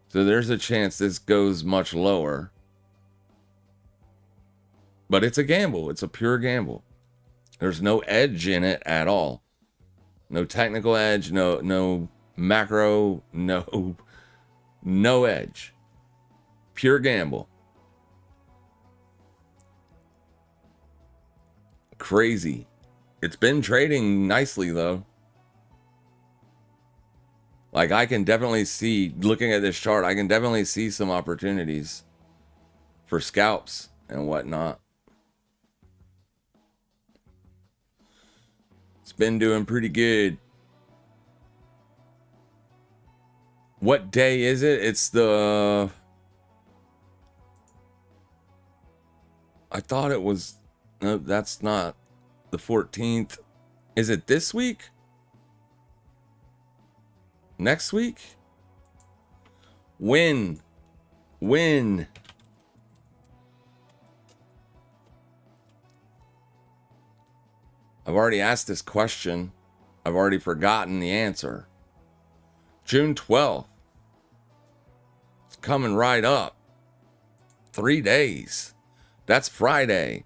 So there's a chance this goes much lower. But it's a gamble. It's a pure gamble. There's no edge in it at all. No technical edge, no macro, no edge. Pure gamble. Crazy. It's been trading nicely though. Like I can definitely see, looking at this chart, I can definitely see some opportunities for scalps and whatnot. It's been doing pretty good. What day is it? It's the... I thought it was... No, that's not the 14th. Is it this week? Next week? When? I've already asked this question. I've already forgotten the answer. June 12th. It's coming right up. 3 days. That's Friday.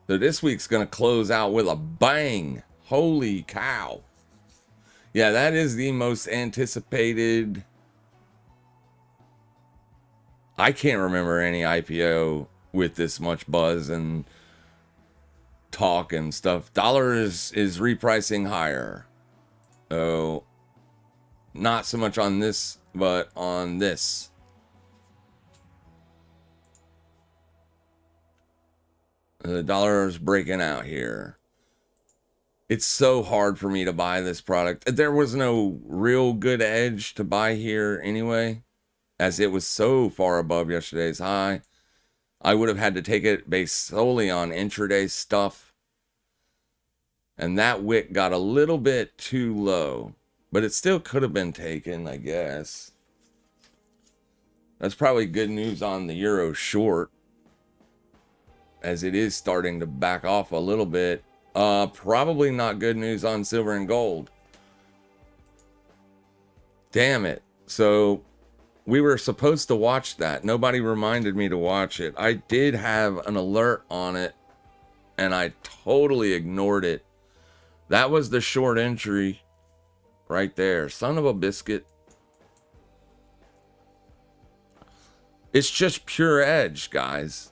So this week's going to close out with a bang. Holy cow. Yeah, that is the most anticipated. I can't remember any IPO with this much buzz and talk and stuff. Dollar is repricing higher. Oh, not so much on this, but on this. The dollar is breaking out here. It's so hard for me to buy this product. There was no real good edge to buy here anyway, as it was so far above yesterday's high. I would have had to take it based solely on intraday stuff. And that wick got a little bit too low, but it still could have been taken, I guess. That's probably good news on the euro short, as it is starting to back off a little bit. Probably not good news on silver and gold. Damn it. So we were supposed to watch that. Nobody reminded me to watch it. I did have an alert on it, and I totally ignored it. That was the short entry right there. Son of a biscuit. It's just pure edge, guys.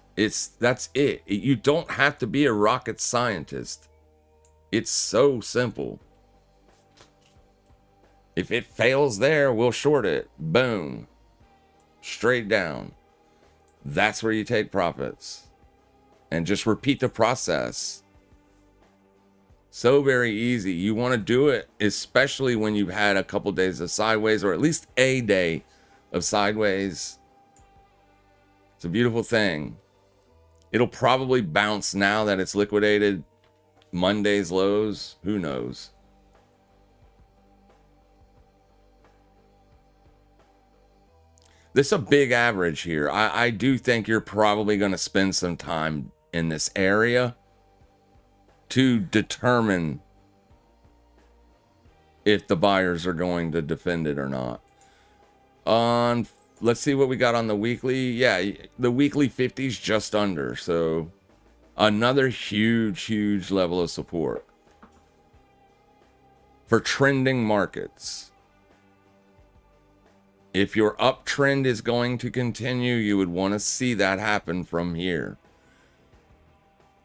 That's it. You don't have to be a rocket scientist. It's so simple. If it fails there, we'll short it. Boom. Straight down. That's where you take profits. And just repeat the process. So very easy. You want to do it, especially when you've had a couple days of sideways, or at least a day of sideways. It's a beautiful thing. It'll probably bounce now that it's liquidated Monday's lows. Who knows? This is a big average here. I do think you're probably going to spend some time in this area to determine if the buyers are going to defend it or not. Let's see what we got on the weekly. Yeah, the weekly 50's just under. So another huge level of support for trending markets. If your uptrend is going to continue, you would want to see that happen from here.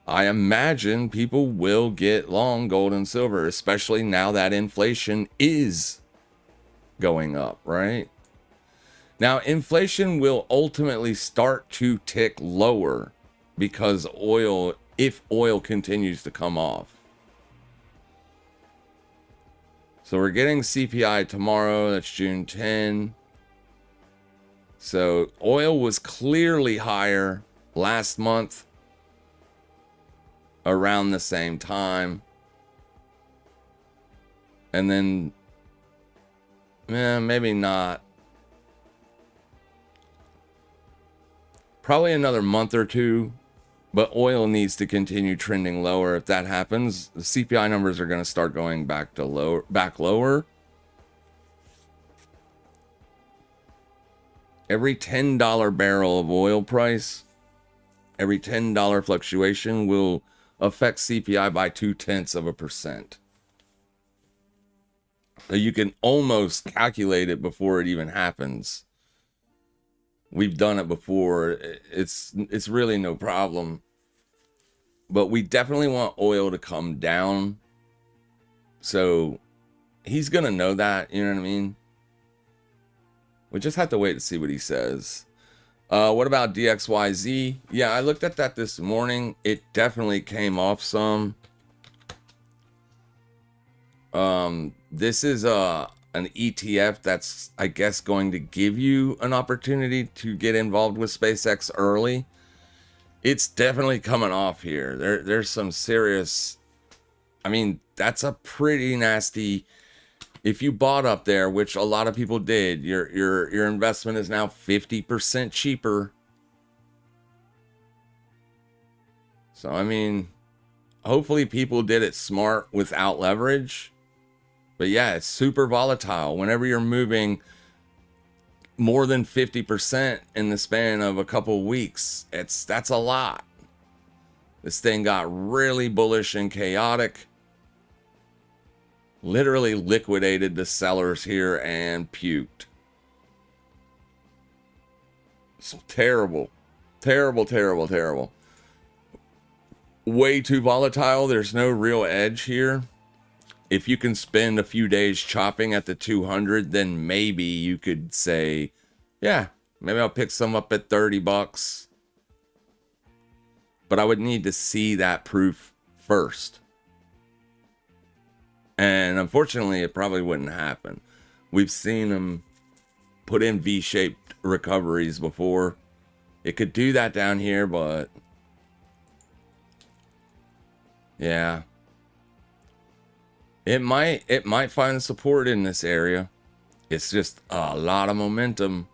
I imagine people will get long gold and silver, especially now that inflation is going up, right? Now, inflation will ultimately start to tick lower because if oil continues to come off. So we're getting CPI tomorrow. That's June 10. So oil was clearly higher last month around the same time. And then, maybe not. Probably another month or two, but oil needs to continue trending lower. If that happens, the CPI numbers are going to start going back lower. Every $10 barrel of oil price, every $10 fluctuation will affect CPI by 0.2%. So you can almost calculate it before it even happens. We've done it before. It's really no problem. But we definitely want oil to come down. So he's going to know that, you know what I mean? We just have to wait to see what he says. What about DXYZ? Yeah, I looked at that this morning. It definitely came off some. This is an ETF that's, I guess, going to give you an opportunity to get involved with SpaceX early. It's definitely coming off here. There's some serious. I mean, that's a pretty nasty. If you bought up there, which a lot of people did, your investment is now 50% cheaper. So I mean, hopefully people did it smart without leverage. But yeah, it's super volatile. Whenever you're moving more than 50% in the span of a couple of weeks, that's a lot. This thing got really bullish and chaotic. Literally liquidated the sellers here and puked. So terrible. Terrible, terrible, terrible. Way too volatile. There's no real edge here. If you can spend a few days chopping at the 200, then maybe you could say, yeah, maybe I'll pick some up at $30. But I would need to see that proof first. And unfortunately, it probably wouldn't happen. We've seen them put in V-shaped recoveries before. It could do that down here, but yeah. It might find support in this area. It's just a lot of momentum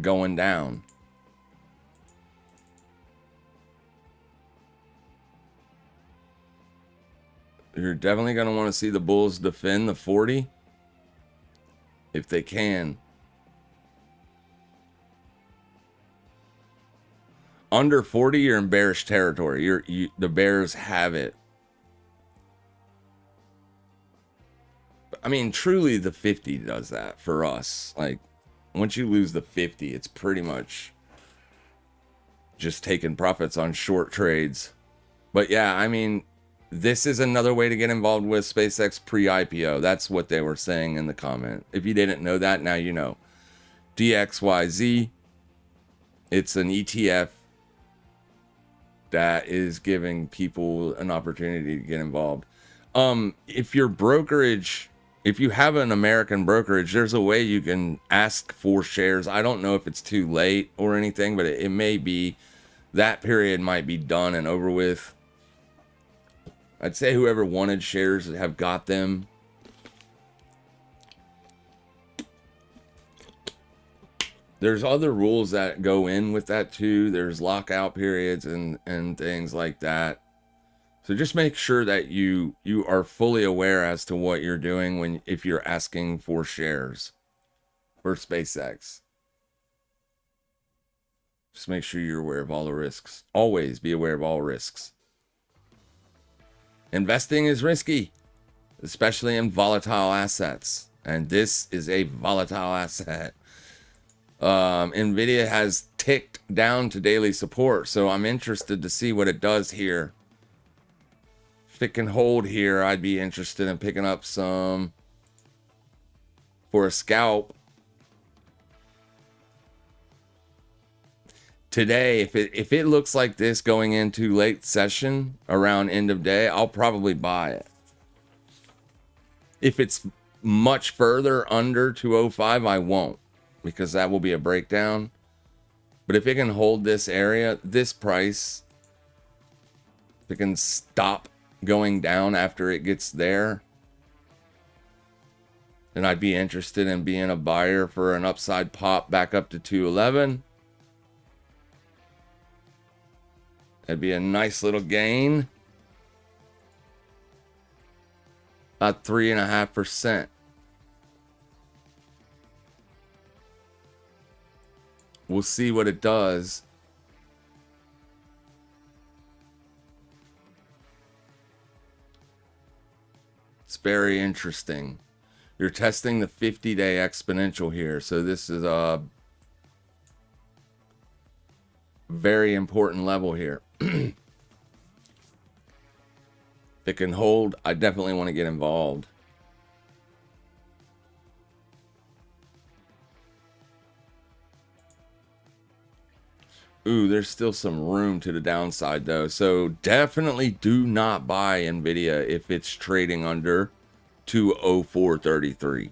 going down. You're definitely going to want to see the bulls defend the 40 if they can. Under 40, you're in bearish territory. The bears have it. I mean, truly, the 50 does that for us. Like, once you lose the 50, it's pretty much just taking profits on short trades. But yeah, I mean, this is another way to get involved with SpaceX pre-IPO. That's what they were saying in the comment. If you didn't know that, now you know. DXYZ, it's an ETF that is giving people an opportunity to get involved. If your brokerage, if you have an American brokerage, there's a way you can ask for shares. I don't know if it's too late or anything, but it may be. That period might be done and over with. I'd say whoever wanted shares have got them. There's other rules that go in with that too. There's lockout periods and things like that. So just make sure that you are fully aware as to what you're doing if you're asking for shares for SpaceX. Just make sure you're aware of all the risks. Always be aware of all risks. Investing is risky, especially in volatile assets. And this is a volatile asset. NVIDIA has ticked down to daily support, so I'm interested to see what it does here. If it can hold here, I'd be interested in picking up some for a scalp. Today, if it looks like this going into late session around end of day, I'll probably buy it. If it's much further under 205, I won't, because that will be a breakdown. But if it can hold this area, this price, if it can stop going down after it gets there, then I'd be interested in being a buyer for an upside pop back up to 211. That'd be a nice little gain. About 3.5%. We'll see what it does. It's very interesting. You're testing the 50-day exponential here. So this is a very important level here. If it can hold, I definitely want to get involved. Ooh, there's still some room to the downside though. So definitely do not buy NVIDIA if it's trading under 204.33.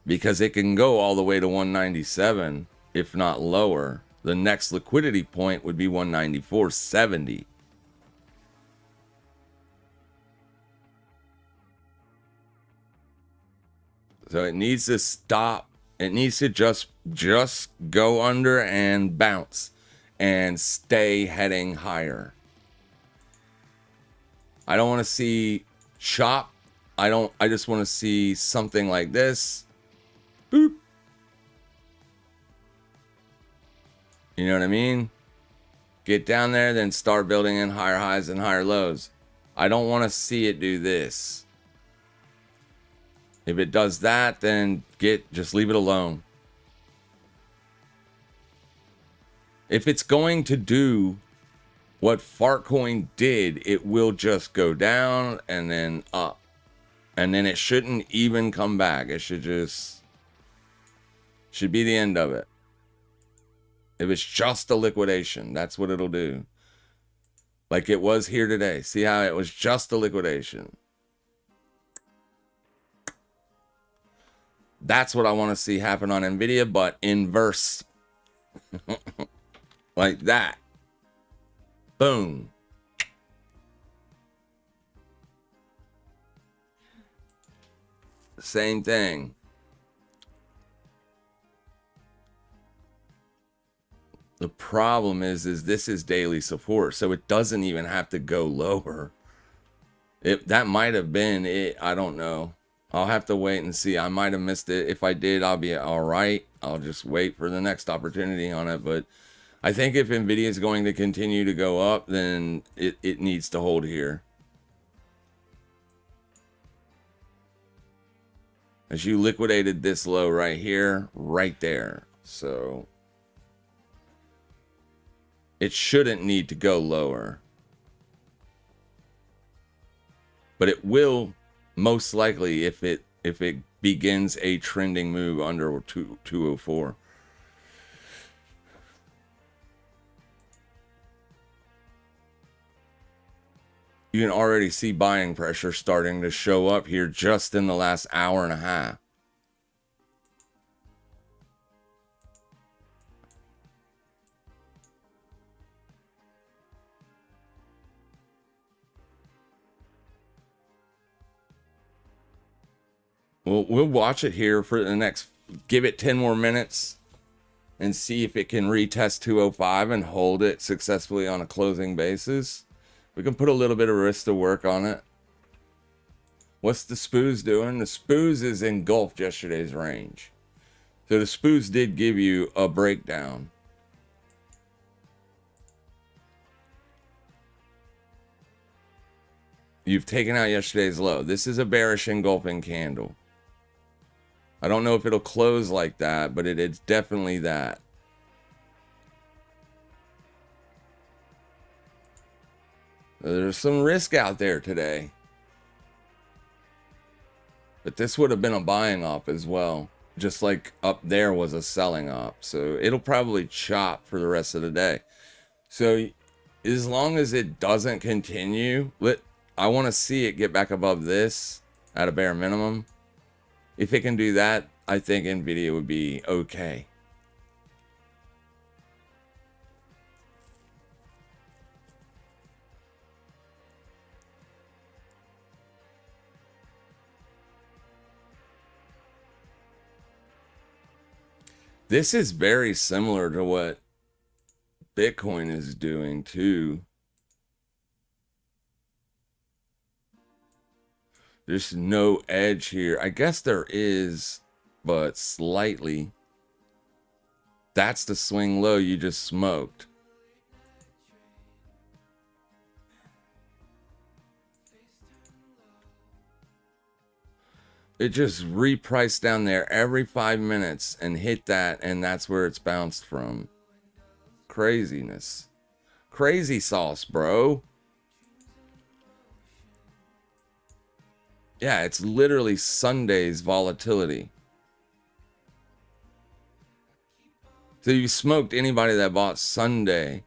Because it can go all the way to 197, if not lower. The next liquidity point would be 194.70. So it needs to stop. It needs to just go under and bounce and stay heading higher. I don't want to see chop. I just want to see something like this. Boop. You know what I mean? Get down there, then start building in higher highs and higher lows. I don't want to see it do this. If it does that, then just leave it alone. If it's going to do what Fartcoin did, it will just go down and then up. And then it shouldn't even come back. It should be the end of it. If it's just a liquidation, that's what it'll do. Like it was here today. See how it was just a liquidation? That's what I want to see happen on NVIDIA, but inverse. Like that. Boom. Same thing. The problem is this is daily support, so it doesn't even have to go lower. That might have been it. I don't know. I'll have to wait and see. I might have missed it. If I did, I'll be all right. I'll just wait for the next opportunity on it. But I think if NVIDIA is going to continue to go up, then it needs to hold here. As you liquidated this low right here, right there. So it shouldn't need to go lower. But it will most likely if it begins a trending move under 204. You can already see buying pressure starting to show up here just in the last hour and a half. We'll watch it here for the next, give it 10 more minutes and see if it can retest 205 and hold it successfully on a closing basis. We can put a little bit of risk to work on it. What's the SPOOS doing? The SPOOS is engulfed yesterday's range. So the SPOOS did give you a breakdown. You've taken out yesterday's low. This is a bearish engulfing candle. I don't know if it'll close like that, but it's definitely that. There's some risk out there today. But this would have been a buying op as well. Just like up there was a selling op. So it'll probably chop for the rest of the day. So as long as it doesn't continue, I want to see it get back above this at a bare minimum. If it can do that, I think NVIDIA would be okay. This is very similar to what Bitcoin is doing too. There's no edge here. I guess there is, but slightly. That's the swing low you just smoked. It just repriced down there every 5 minutes and hit that, and that's where it's bounced from. Craziness. Crazy sauce, bro. Yeah, it's literally Sunday's volatility. So you smoked anybody that bought Sunday.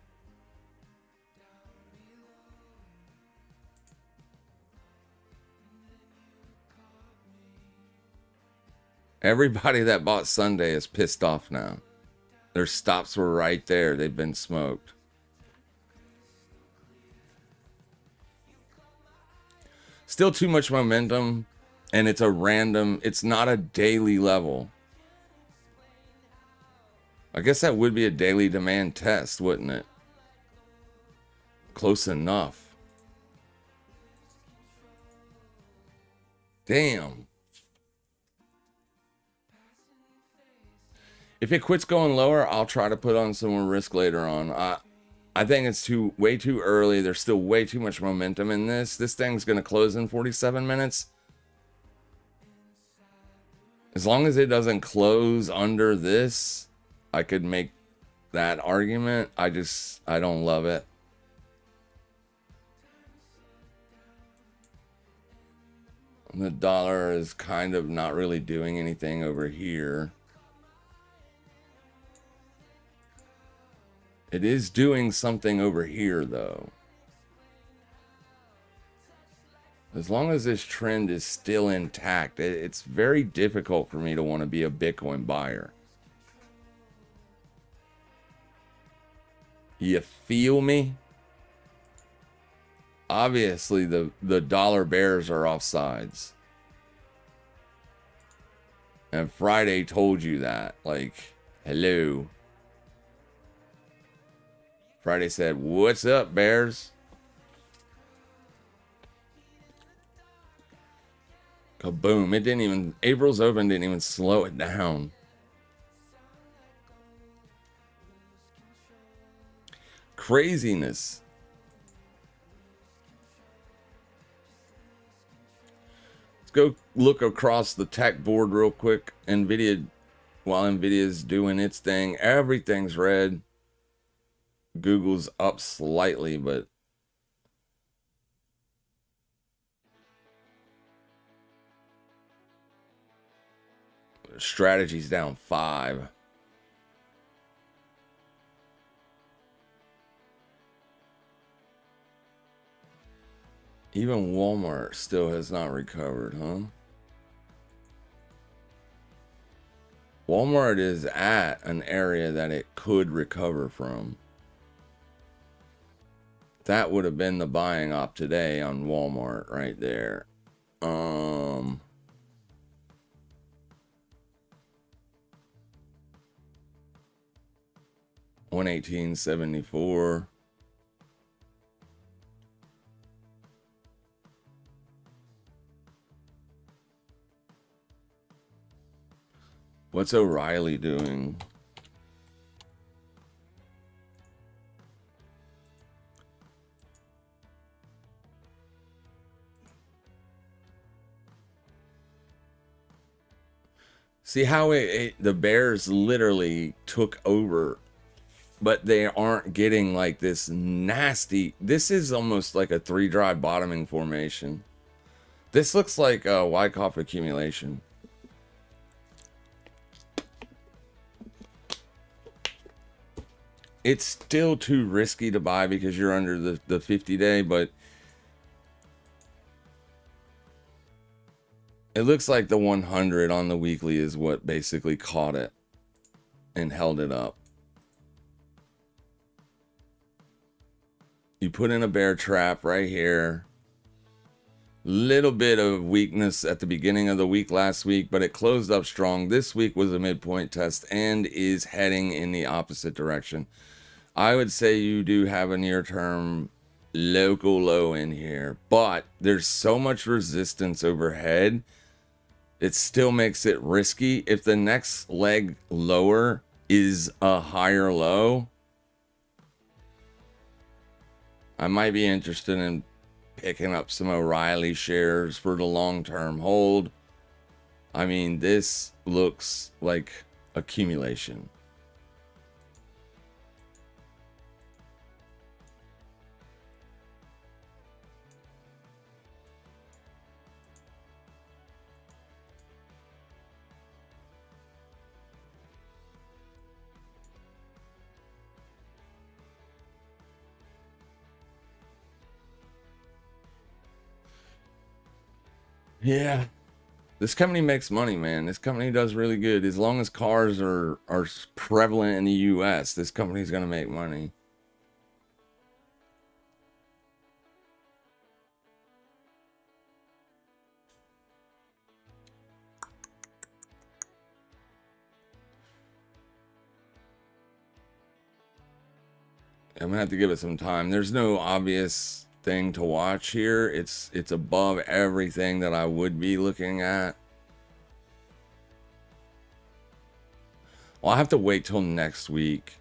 Everybody that bought Sunday is pissed off now. Their stops were right there. They've been smoked. Still too much momentum, and it's a random, it's not a daily level. I guess that would be a daily demand test, wouldn't it? Close enough. Damn. If it quits going lower, I'll try to put on some more risk later on. I think it's way too early. There's still way too much momentum in this. This thing's going to close in 47 minutes. As long as it doesn't close under this, I could make that argument. I don't love it. The dollar is kind of not really doing anything over here. It is doing something over here, though. As long as this trend is still intact, it's very difficult for me to want to be a Bitcoin buyer. You feel me? Obviously, the dollar bears are off sides. And Friday told you that. Like, hello. Friday said, what's up, bears? Kaboom. It didn't even, April's Open didn't even slow it down. Craziness. Let's go look across the tech board real quick. NVIDIA, while NVIDIA's doing its thing, everything's red. Google's up slightly, but Strategy's down 5. Even Walmart still has not recovered, huh? Walmart is at an area that it could recover from. That would have been the buying op today on Walmart right there. 118.74. What's O'Reilly doing? See how the Bears literally took over, but they aren't getting like this nasty. This is almost like a 3-drive bottoming formation. This looks like a Wyckoff accumulation. It's still too risky to buy because you're under the 50-day, but it looks like the 100 on the weekly is what basically caught it and held it up. You put in a bear trap right here. Little bit of weakness at the beginning of the week last week, but it closed up strong. This week was a midpoint test and is heading in the opposite direction. I would say you do have a near-term local low in here, but there's so much resistance overhead. It still makes it risky. If the next leg lower is a higher low, I might be interested in picking up some O'Reilly shares for the long-term hold. I mean, this looks like accumulation. Yeah. This company makes money, man. This company does really good. As long as cars are prevalent in the US, this company's going to make money. I'm gonna have to give it some time. There's no obvious thing to watch here. It's above everything that I would be looking at. Well, I have to wait till next week.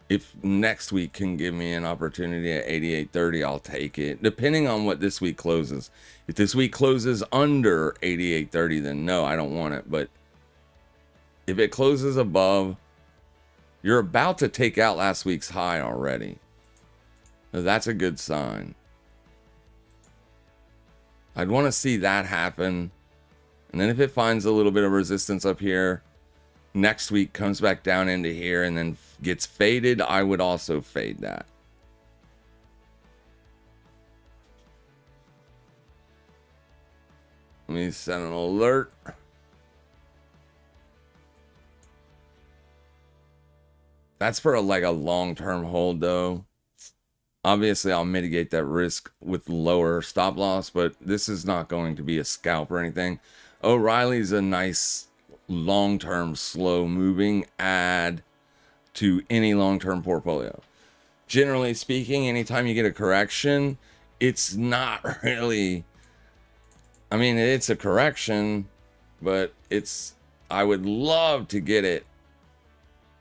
If next week can give me an opportunity at 88.30, I'll take it. Depending on what this week closes. If this week closes under 88.30, then no, I don't want it. But if it closes above, you're about to take out last week's high already. So that's a good sign. I'd want to see that happen. And then if it finds a little bit of resistance up here, next week comes back down into here and then gets faded, I would also fade that. Let me set an alert. That's for like a long-term hold though. Obviously, I'll mitigate that risk with lower stop loss, but this is not going to be a scalp or anything. O'Reilly's a nice long-term slow moving add to any long-term portfolio. Generally speaking, anytime you get a correction, it's not really, I mean, it's a correction, but I would love to get it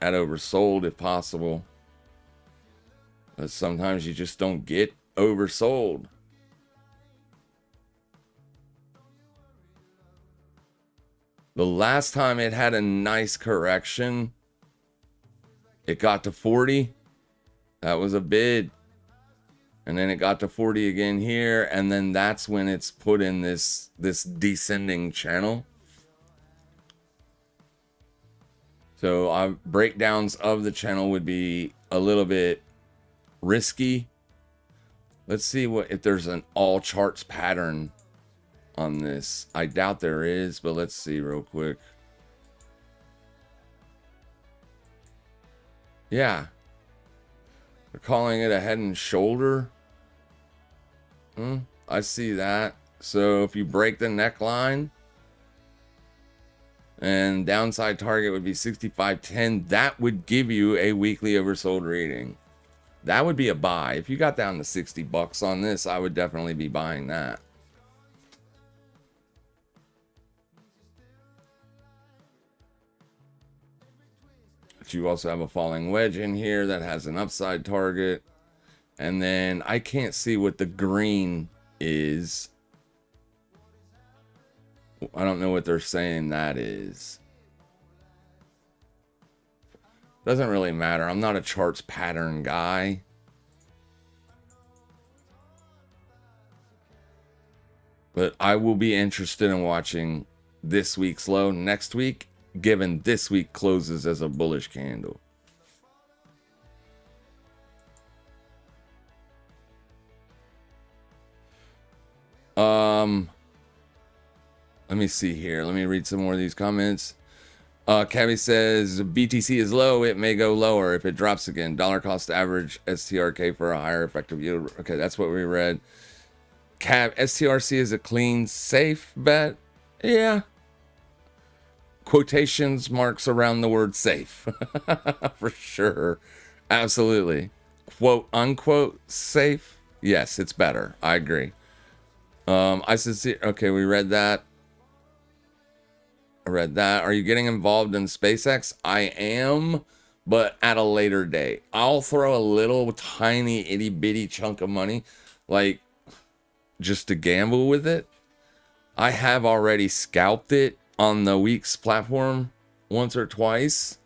at oversold if possible. But sometimes you just don't get oversold. The last time it had a nice correction, it got to 40. That was a bid. And then it got to 40 again here. And then that's when it's put in this descending channel. So breakdowns of the channel would be a little bit risky. Let's see if there's an all charts pattern on this. I doubt there is, but let's see real quick. Yeah. They're calling it a head and shoulder. I see that. So if you break the neckline, and downside target would be 65.10, that would give you a weekly oversold reading. That would be a buy. If you got down to $60 on this, I would definitely be buying that. But you also have a falling wedge in here that has an upside target. And then I can't see what the green is. I don't know what they're saying that is. Doesn't really matter. I'm not a charts pattern guy. But I will be interested in watching this week's low next week, given this week closes as a bullish candle. Let me see here. Let me read some more of these comments. Cabby says BTC is low. It may go lower if it drops again. Dollar cost average STRK for a higher effective yield. Okay, that's what we read. Cab STRC is a clean, safe bet. Yeah. Quotations marks around the word safe. For sure. Absolutely. Quote unquote safe. Yes, it's better. I agree. I sincere. Okay, we read that. I read that. Are you getting involved in SpaceX? I am, but at a later date. I'll throw a little tiny itty bitty chunk of money, like just to gamble with it. I have already scalped it on the Weeks platform once or twice.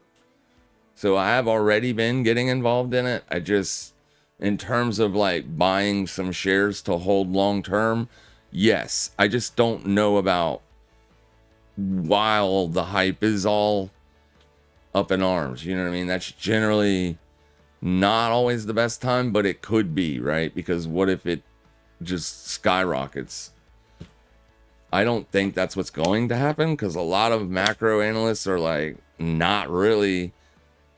So I have already been getting involved in it. I just, in terms of like buying some shares to hold long term, yes. I just don't know about while the hype is all up in arms. You know what I mean? That's generally not always the best time, but it could be, right? Because what if it just skyrockets? I don't think that's what's going to happen, because a lot of macro analysts are like not really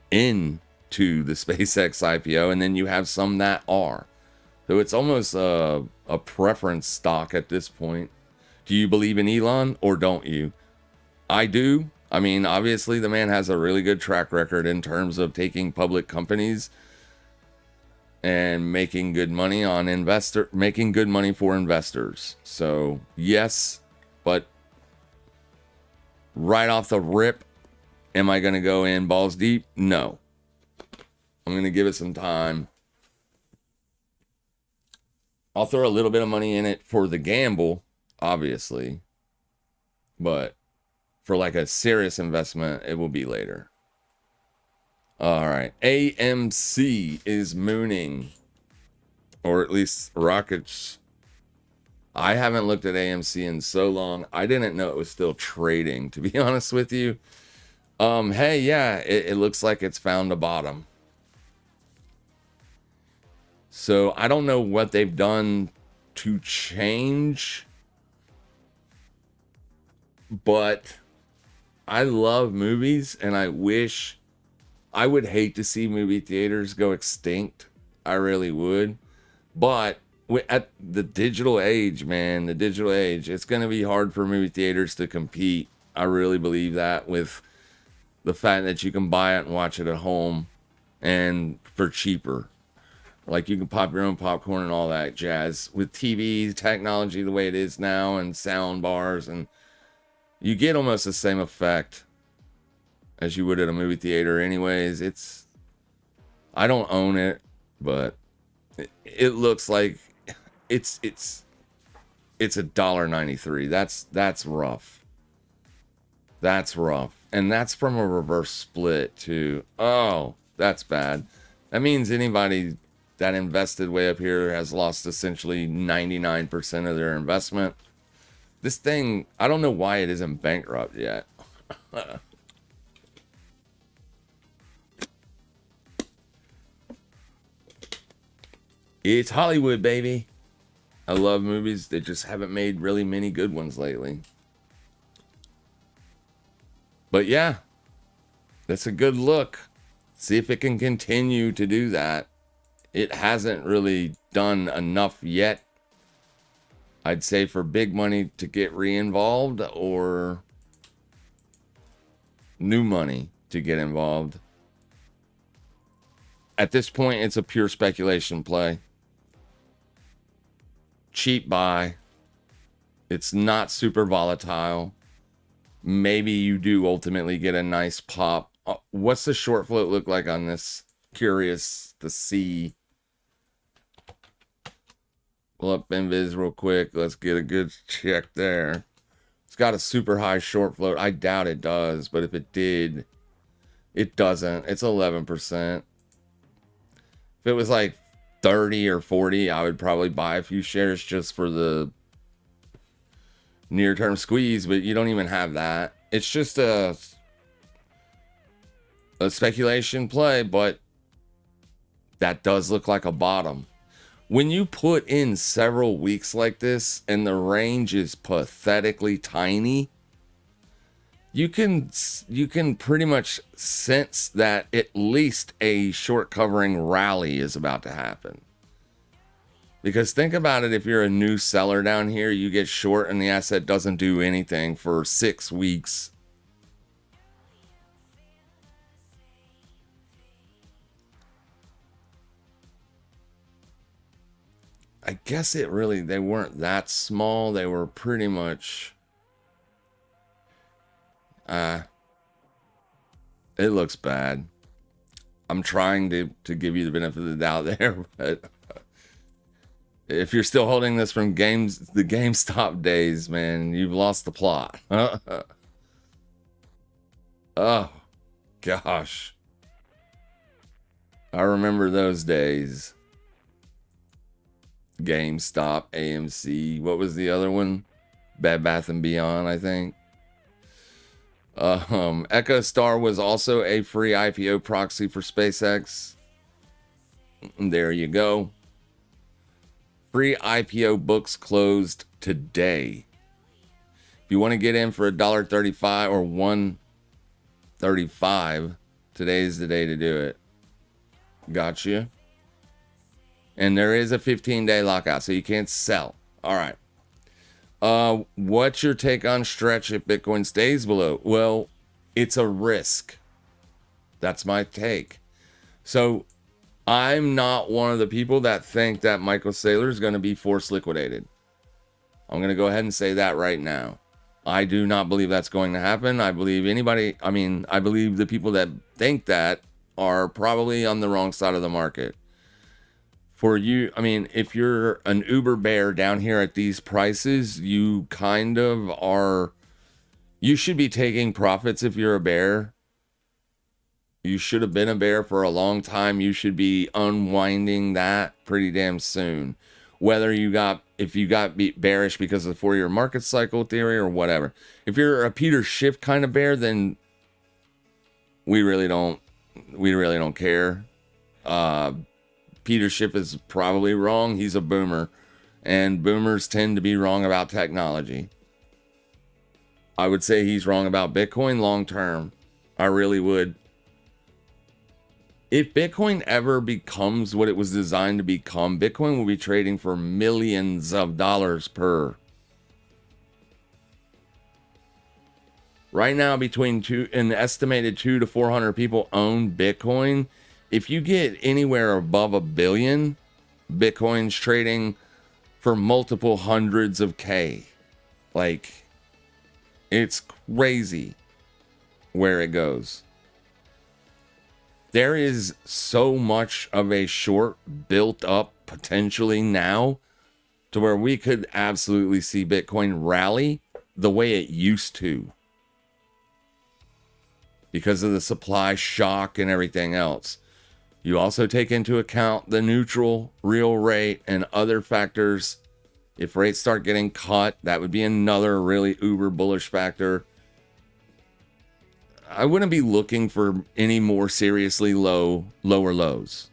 into the SpaceX IPO, and then you have some that are. So it's almost a preference stock at this point. Do you believe in Elon or don't you? I do. I mean, obviously the man has a really good track record in terms of taking public companies and making good money for investors. So yes, but right off the rip, am I going to go in balls deep? No. I'm going to give it some time. I'll throw a little bit of money in it for the gamble, obviously. But for like a serious investment, it will be later. All right. AMC is mooning. Or at least rockets. I haven't looked at AMC in so long. I didn't know it was still trading, to be honest with you. Hey, yeah, it looks like it's found a bottom. So I don't know what they've done to change, but I love movies, and I would hate to see movie theaters go extinct. I really would. But at the digital age, man, it's going to be hard for movie theaters to compete. I really believe that, with the fact that you can buy it and watch it at home and for cheaper. Like you can pop your own popcorn and all that jazz with TV technology the way it is now and sound bars, and you get almost the same effect as you would at a movie theater anyways. I don't own it, but it looks like it's $1.93. That's rough. That's rough. And that's from a reverse split too. Oh, that's bad. That means anybody that invested way up here has lost essentially 99% of their investment. This thing, I don't know why it isn't bankrupt yet. It's Hollywood, baby. I love movies. They just haven't made really many good ones lately. But yeah, that's a good look. See if it can continue to do that. It hasn't really done enough yet, I'd say, for big money to get re-involved or new money to get involved. At this point, it's a pure speculation play. Cheap buy. It's not super volatile. Maybe you do ultimately get a nice pop. What's the short float look like on this? Curious to see. Pull up Invis real quick. Let's get a good check there. It's got a super high short float. I doubt it does, but if it did, it doesn't. It's 11%. If it was like 30 or 40, I would probably buy a few shares just for the near-term squeeze, but you don't even have that. It's just a speculation play, but that does look like a bottom. When you put in several weeks like this and the range is pathetically tiny, you can pretty much sense that at least a short covering rally is about to happen. Because think about it, if you're a new seller down here, you get short and the asset doesn't do anything for 6 weeks. I guess they weren't that small. They were pretty much, it looks bad. I'm trying to give you the benefit of the doubt there, but If you're still holding this from the GameStop days, man, you've lost the plot. Oh, gosh. I remember those days. GameStop, AMC. What was the other one? Bed Bath & Beyond, I think. EchoStar was also a free IPO proxy for SpaceX. There you go. Free IPO books closed today. If you want to get in for $1.35 or $1.35, today's the day to do it. Gotcha. And there is a 15-day lockout, so you can't sell. All right. What's your take on Stretch if Bitcoin stays below? Well, it's a risk. That's my take. So I'm not one of the people that think that Michael Saylor is going to be forced liquidated. I'm going to go ahead and say that right now. I do not believe that's going to happen. I believe I believe the people that think that are probably on the wrong side of the market. For you, if you're an Uber bear down here at these prices, you kind of are, you should be taking profits if you're a bear. You should have been a bear for a long time. You should be unwinding that pretty damn soon. Whether if you got bearish because of the 4-year market cycle theory or whatever. If you're a Peter Schiff kind of bear, then we really don't care. Peter Schiff is probably wrong. He's a boomer. And boomers tend to be wrong about technology. I would say he's wrong about Bitcoin long term. I really would. If Bitcoin ever becomes what it was designed to become, Bitcoin will be trading for millions of dollars per. Right now, between an estimated 200 to 400 people own Bitcoin. If you get anywhere above $1 billion, Bitcoin's trading for multiple hundreds of K. Like, it's crazy where it goes. There is so much of a short built up potentially now to where we could absolutely see Bitcoin rally the way it used to. Because of the supply shock and everything else. You also take into account the neutral real rate and other factors. If rates start getting cut, that would be another really uber bullish factor. I wouldn't be looking for any more seriously lower lows.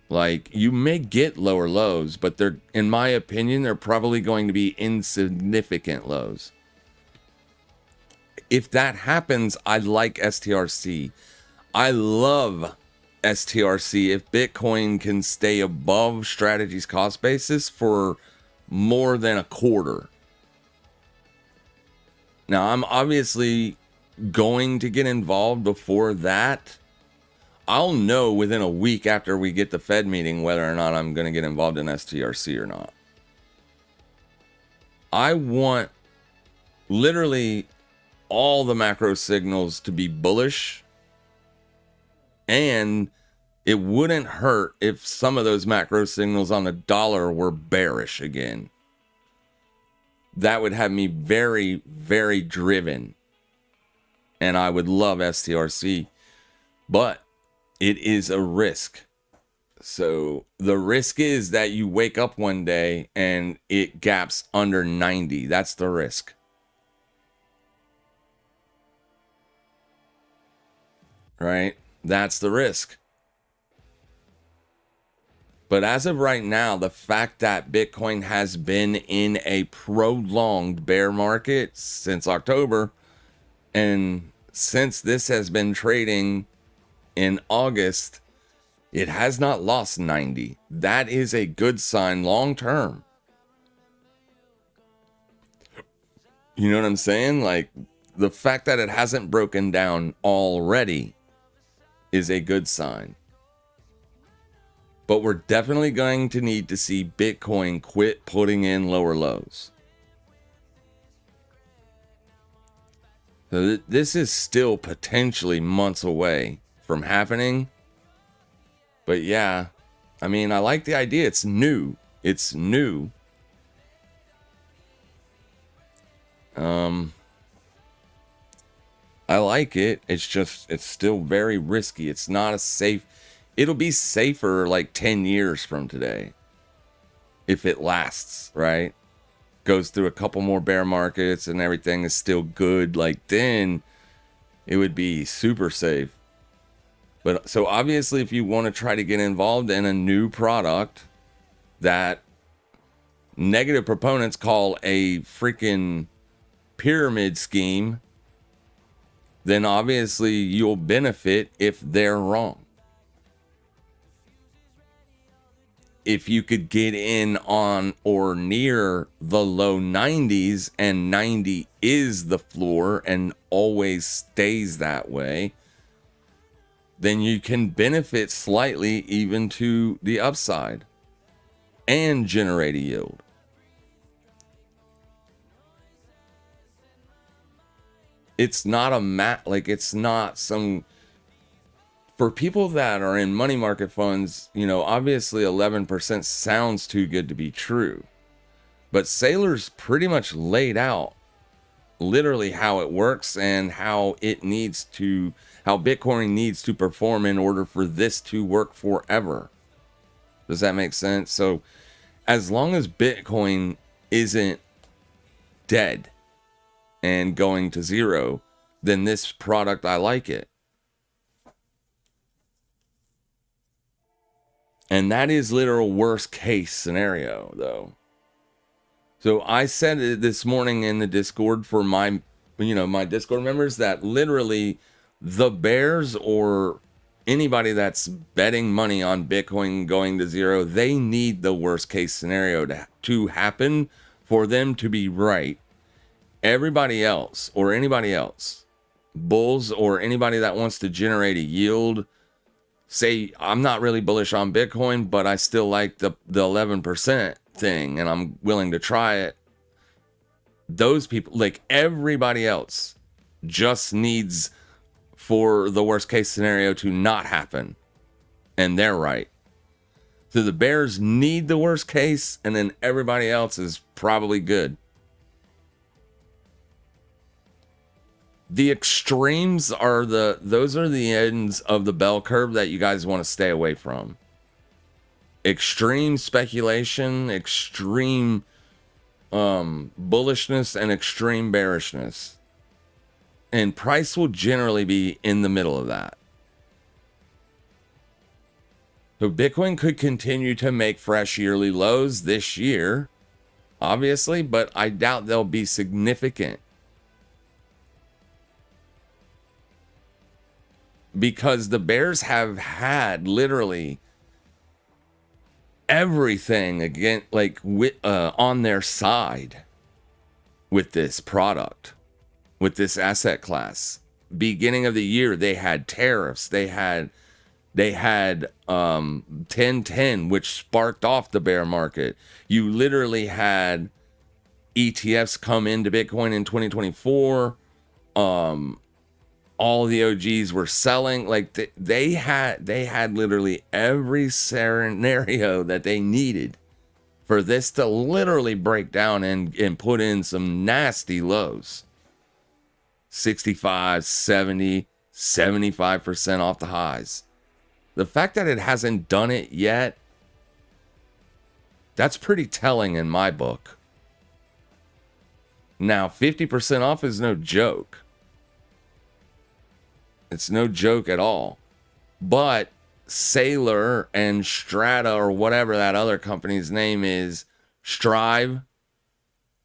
Like, you may get lower lows, but they're, in my opinion, they're probably going to be insignificant lows. If that happens, I like STRC. I love STRC if Bitcoin can stay above Strategy's cost basis for more than a quarter. Now, I'm obviously going to get involved before that. I'll know within a week after we get the Fed meeting whether or not I'm going to get involved in STRC or not. I want literally all the macro signals to be bullish, and it wouldn't hurt if some of those macro signals on the dollar were bearish again. That would have me very, very driven. And I would love STRC. But it is a risk. So the risk is that you wake up one day and it gaps under 90. That's the risk. Right? That's the risk. But as of right now, the fact that Bitcoin has been in a prolonged bear market since October, and since this has been trading in August, it has not lost 90. That is a good sign long term. You know what I'm saying? Like, the fact that it hasn't broken down already is a good sign. But we're definitely going to need to see Bitcoin quit putting in lower lows. So this is still potentially months away from happening. But yeah, I mean, I like the idea. It's new. It's new. I like it. It's still very risky. It's not a safe. It'll be safer like 10 years from today. If it lasts, right? Goes through a couple more bear markets and everything is still good. Like then it would be super safe. But so obviously if you want to try to get involved in a new product that negative proponents call a freaking pyramid scheme, then obviously you'll benefit if they're wrong. If you could get in on or near the low 90s and 90 is the floor and always stays that way, then you can benefit slightly even to the upside and generate a yield. It's not it's not some, for people that are in money market funds, obviously 11% sounds too good to be true. But Saylor's pretty much laid out literally how it works and how Bitcoin needs to perform in order for this to work forever. Does that make sense? So as long as Bitcoin isn't dead and going to zero, then this product, I like it. And that is literal worst case scenario, though. So I said it this morning in the Discord for my Discord members that literally the bears or anybody that's betting money on Bitcoin going to zero, they need the worst case scenario to happen for them to be right. Everybody else or anybody else, bulls or anybody that wants to generate a yield, say, I'm not really bullish on Bitcoin, but I still like the 11% thing and I'm willing to try it. Those people, like everybody else, just needs for the worst case scenario to not happen. And they're right. So the bears need the worst case, and then everybody else is probably good. The extremes are those are the ends of the bell curve that you guys want to stay away from. Extreme speculation, extreme bullishness, and extreme bearishness. And price will generally be in the middle of that. So Bitcoin could continue to make fresh yearly lows this year, obviously, but I doubt they'll be significant. Because the bears have had literally everything again, on their side with this product, with this asset class. Beginning of the year, they had tariffs. They had 1010, which sparked off the bear market. You literally had ETFs come into Bitcoin in 2024. All the OGs were selling. Like they had literally every scenario that they needed for this to literally break down and put in some nasty lows. 65, 70, 75% off the highs. The fact that it hasn't done it yet, that's pretty telling in my book. Now, 50% off is no joke. It's no joke at all. But Saylor and Strata, or whatever that other company's name is, Strive,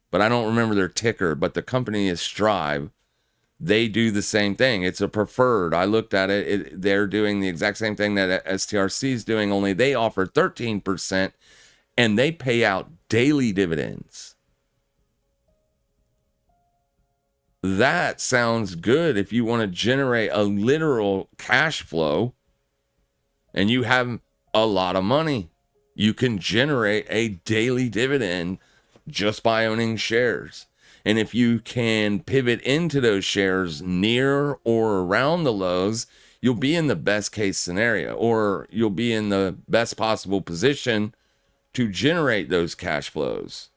but I don't remember their ticker, but the company is Strive. They do the same thing. It's a preferred. I looked at it. They're doing the exact same thing that STRC is doing, only they offer 13% and they pay out daily dividends. That sounds good if you want to generate a literal cash flow and you have a lot of money. You can generate a daily dividend just by owning shares. And if you can pivot into those shares near or around the lows, you'll be in the best case scenario, or you'll be in the best possible position to generate those cash flows.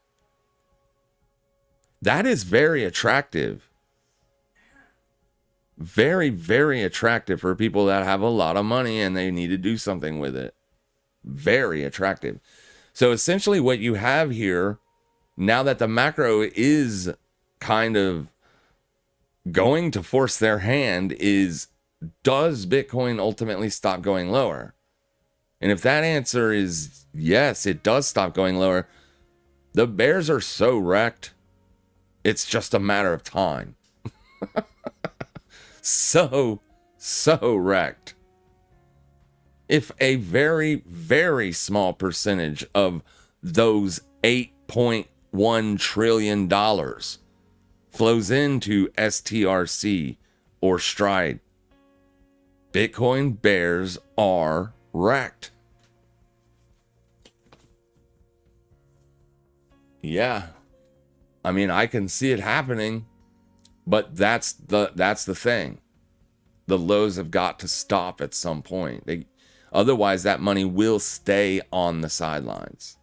That is very attractive. Very, very attractive for people that have a lot of money and they need to do something with it. Very attractive. So essentially what you have here, now that the macro is kind of going to force their hand, is, does Bitcoin ultimately stop going lower? And if that answer is yes, it does stop going lower, the bears are so wrecked, it's just a matter of time. So wrecked. If a very, very small percentage of those $8.1 trillion flows into STRC or Stride, Bitcoin bears are wrecked. Yeah. I mean, I can see it happening, but that's the thing. The lows have got to stop at some point. Otherwise, that money will stay on the sidelines.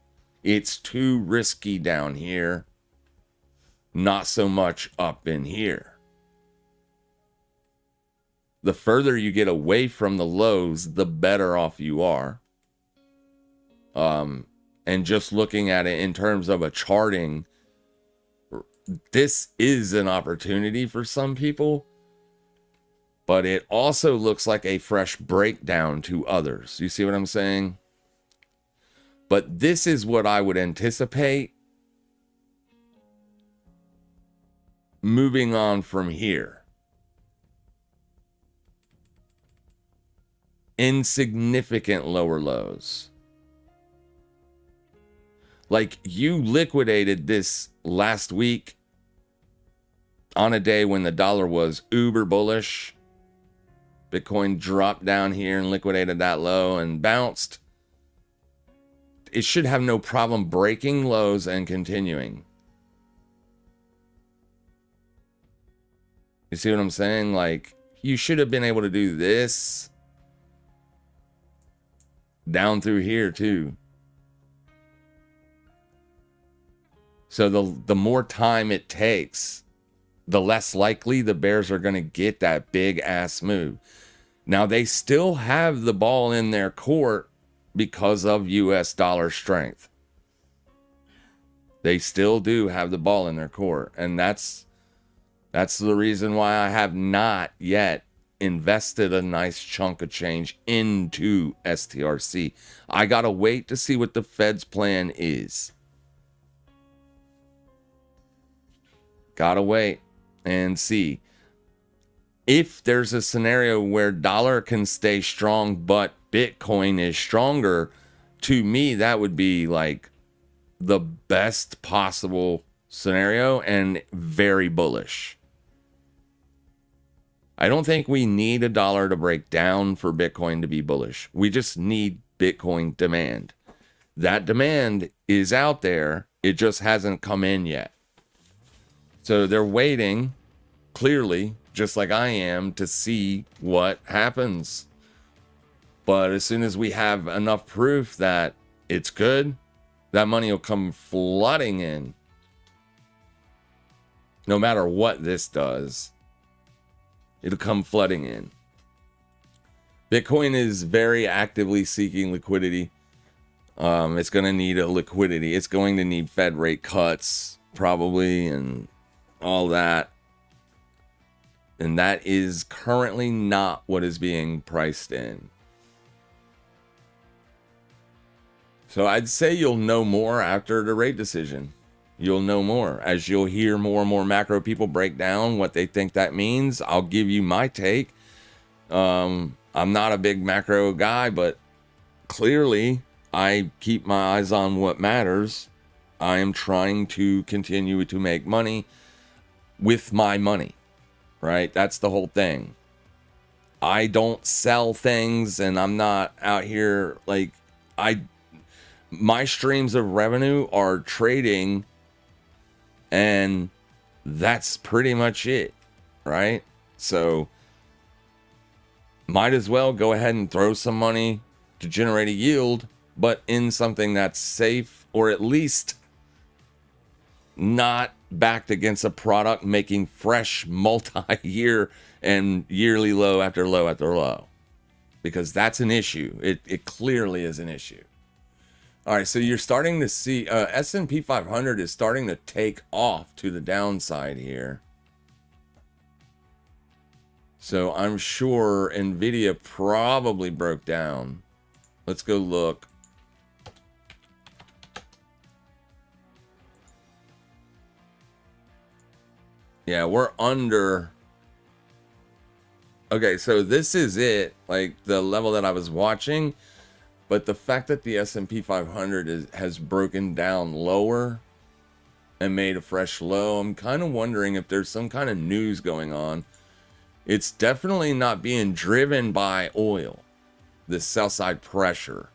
It's too risky down here. Not so much up in here. The further you get away from the lows, the better off you are. And just looking at it in terms of a charting, this is an opportunity for some people, but it also looks like a fresh breakdown to others. You see what I'm saying? But this is what I would anticipate moving on from here. Insignificant lower lows. Like, you liquidated this last week on a day when the dollar was uber bullish. Bitcoin dropped down here and liquidated that low and bounced. It should have no problem breaking lows and continuing. You see what I'm saying? Like, you should have been able to do this down through here too. So the more time it takes, the less likely the bears are going to get that big ass move. Now, they still have the ball in their court because of US dollar strength. They still do have the ball in their court. And that's the reason why I have not yet invested a nice chunk of change into STRC. I got to wait to see what the Fed's plan is. Gotta wait and see. If there's a scenario where dollar can stay strong, but Bitcoin is stronger, to me, that would be like the best possible scenario and very bullish. I don't think we need a dollar to break down for Bitcoin to be bullish. We just need Bitcoin demand. That demand is out there. It just hasn't come in yet. So they're waiting, clearly, just like I am, to see what happens. But as soon as we have enough proof that it's good, that money will come flooding in. No matter what this does, it'll come flooding in. Bitcoin is very actively seeking liquidity. It's going to need a liquidity. It's going to need Fed rate cuts, probably, and all that. And that is currently not what is being priced in. So I'd say you'll know more after the rate decision. You'll know more as you'll hear more and more macro people break down what they think that means. I'll give you my take. I'm not a big macro guy, but clearly I keep my eyes on what matters. I am trying to continue to make money with my money, right? That's the whole thing. I don't sell things, and I'm not out here like my streams of revenue are trading, and that's pretty much it, right? So might as well go ahead and throw some money to generate a yield but in something that's safe, or at least not backed against a product making fresh multi-year and yearly low after low after low, because that's an issue. It clearly is an issue. All right, so you're starting to see S&P 500 is starting to take off to the downside here. So I'm sure Nvidia probably broke down. Let's go look. Yeah, we're under. Okay, so this is it, like the level that I was watching. But the fact that the S&P 500 has broken down lower and made a fresh low, I'm kind of wondering if there's some kind of news going on. It's definitely not being driven by oil, this sell side pressure,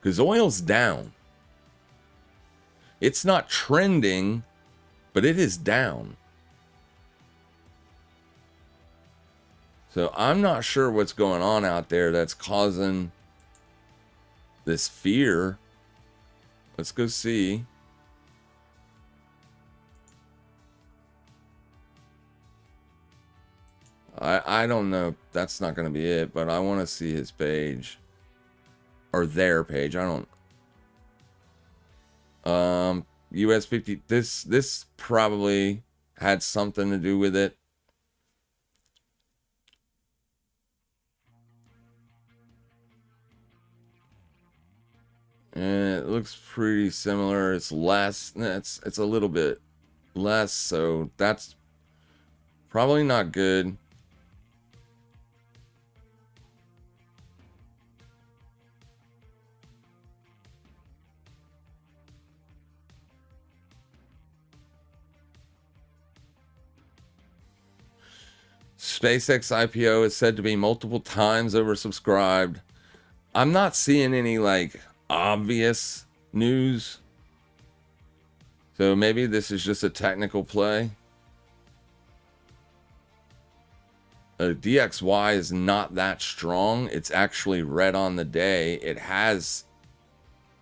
because oil's down. It's not trending, but it is down. So I'm not sure what's going on out there that's causing this fear. Let's go see. I don't know. That's not going to be it, but I want to see his page. Or their page. I don't. US 50. This probably had something to do with it. And it looks pretty similar. It's less. It's a little bit less, so that's probably not good. SpaceX IPO is said to be multiple times oversubscribed. I'm not seeing any like obvious news. So maybe this is just a technical play. DXY is not that strong. It's actually red on the day. It has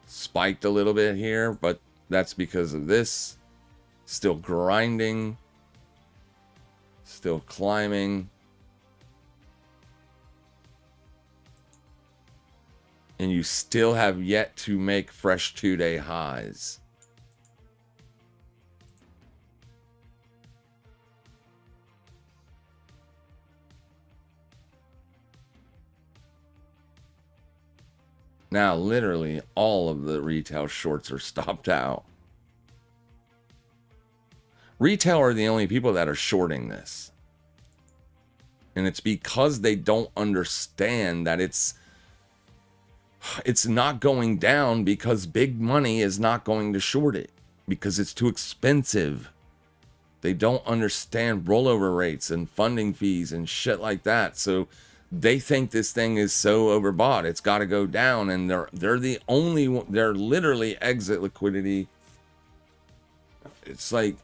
spiked a little bit here, but that's because of this. Still grinding. Still climbing. And you still have yet to make fresh 2-day highs. Now, literally, all of the retail shorts are stopped out. Retail are the only people that are shorting this. And it's because they don't understand that it's not going down because big money is not going to short it because it's too expensive. They don't understand rollover rates and funding fees and shit like that. So they think this thing is so overbought. It's got to go down, and they're the only one. They're literally exit liquidity. It's like,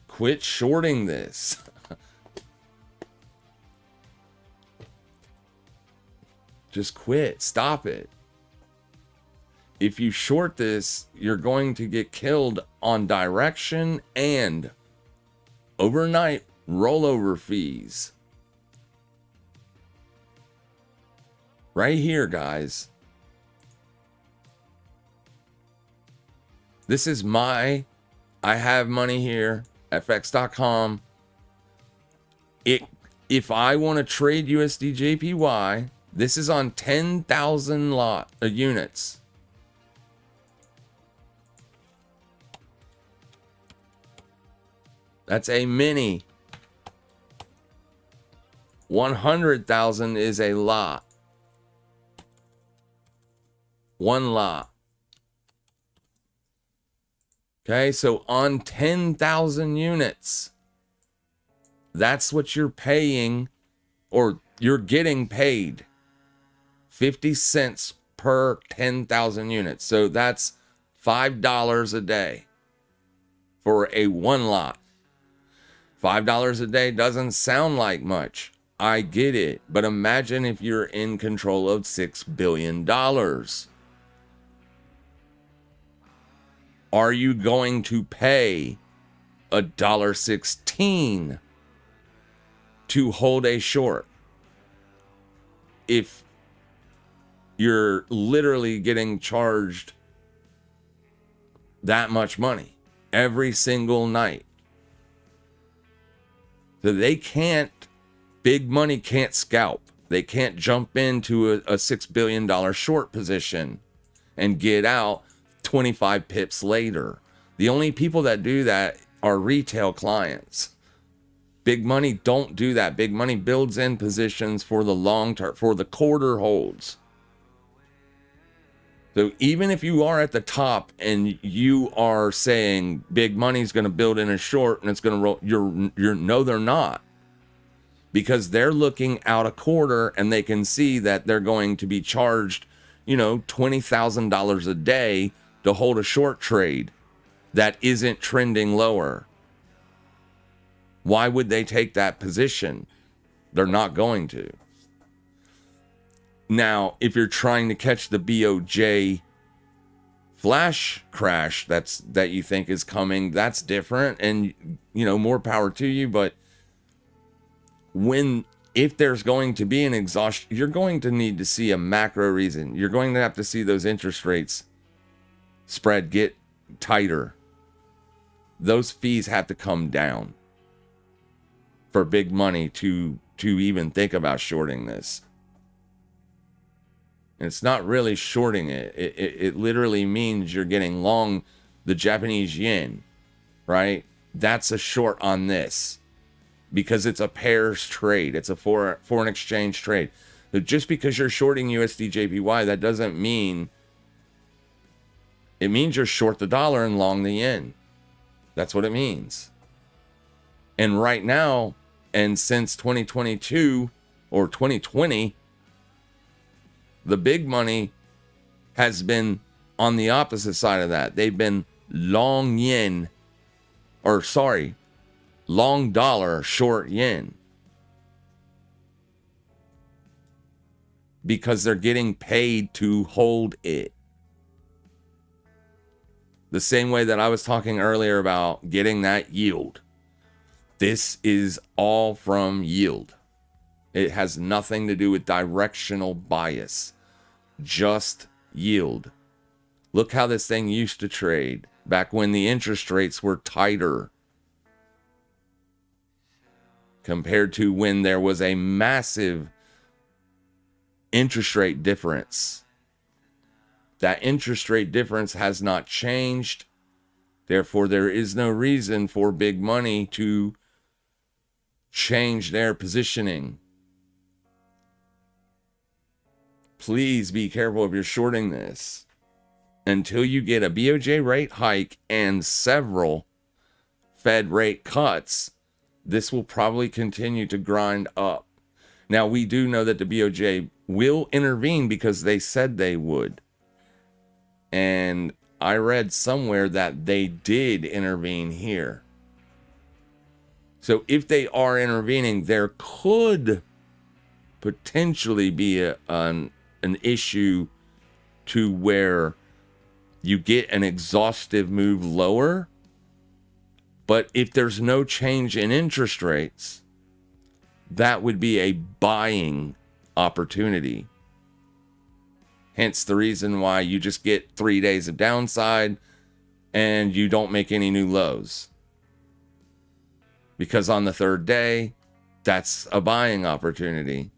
quit shorting this. Just quit. Stop it. If you short this, you're going to get killed on direction and overnight rollover fees. Right here, guys. This is I have money here, fx.com. If I want to trade USD JPY, this is on 10,000 units. That's a mini. 100,000 is a lot. One lot. Okay, so on 10,000 units, that's what you're paying, or you're getting paid. 50 cents per 10,000 units. So that's $5 a day for a one lot. $5 a day doesn't sound like much, I get it, but imagine if you're in control of $6 billion. Are you going to pay $1.16 to hold a short if you're literally getting charged that much money every single night? So big money can't scalp. They can't jump into a $6 billion short position and get out 25 pips later. The only people that do that are retail clients. Big money don't do that. Big money builds in positions for the long term, for the quarter holds. So even if you are at the top and you are saying big money's going to build in a short and it's going to roll, no, they're not. Because they're looking out a quarter and they can see that they're going to be charged, $20,000 a day to hold a short trade that isn't trending lower. Why would they take that position? They're not going to. Now, if you're trying to catch the BOJ flash crash that you think is coming, that's different, and more power to you. But if there's going to be an exhaustion, you're going to need to see a macro reason. You're going to have to see those interest rates spread get tighter. Those fees have to come down for big money to even think about shorting this. And it's not really shorting it. It literally means you're getting long the Japanese yen, right? That's a short on this because it's a pairs trade. It's a foreign exchange trade. So just because you're shorting USD JPY, that doesn't mean, it means you're short the dollar and long the yen. That's what it means. And right now, and since 2022 or 2020, the big money has been on the opposite side of that. They've been long dollar, short yen. Because they're getting paid to hold it. The same way that I was talking earlier about getting that yield. This is all from yield. It has nothing to do with directional bias. Just yield. Look how this thing used to trade back when the interest rates were tighter compared to when there was a massive interest rate difference. That interest rate difference has not changed. Therefore, there is no reason for big money to change their positioning. Please be careful if you're shorting this. Until you get a BOJ rate hike and several Fed rate cuts, this will probably continue to grind up. Now, we do know that the BOJ will intervene because they said they would. And I read somewhere that they did intervene here. So if they are intervening, there could potentially be an issue to where you get an exhaustive move lower. But if there's no change in interest rates, that would be a buying opportunity. Hence the reason why you just get 3 days of downside and you don't make any new lows. Because on the third day, that's a buying opportunity.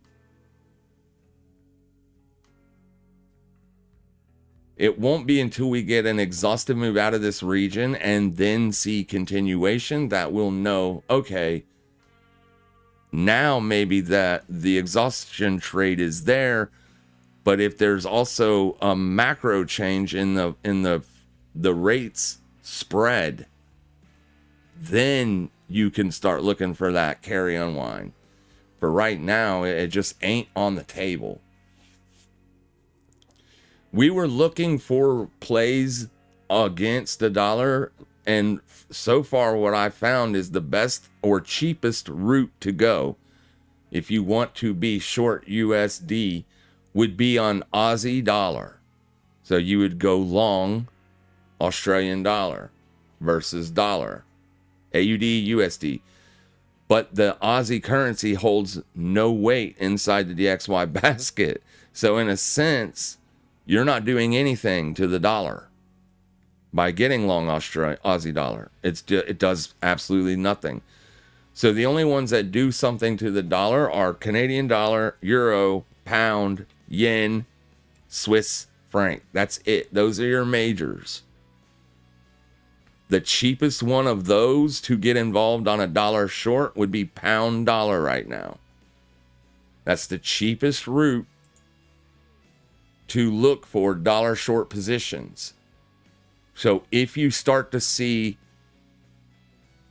It won't be until we get an exhaustive move out of this region and then see continuation that we'll know, okay, now maybe that the exhaustion trade is there. But if there's also a macro change in the rates spread, then you can start looking for that carry unwind. For right now, it just ain't on the table. We were looking for plays against the dollar, and so far what I found is the best or cheapest route to go if you want to be short USD, would be on Aussie dollar. So you would go long Australian dollar versus dollar, AUD, USD. But the Aussie currency holds no weight inside the DXY basket. So in a sense, you're not doing anything to the dollar by getting long Aussie dollar. It does absolutely nothing. So the only ones that do something to the dollar are Canadian dollar, euro, pound, yen, Swiss franc. That's it. Those are your majors. The cheapest one of those to get involved on a dollar short would be pound dollar right now. That's the cheapest route to look for dollar short positions. So if you start to see,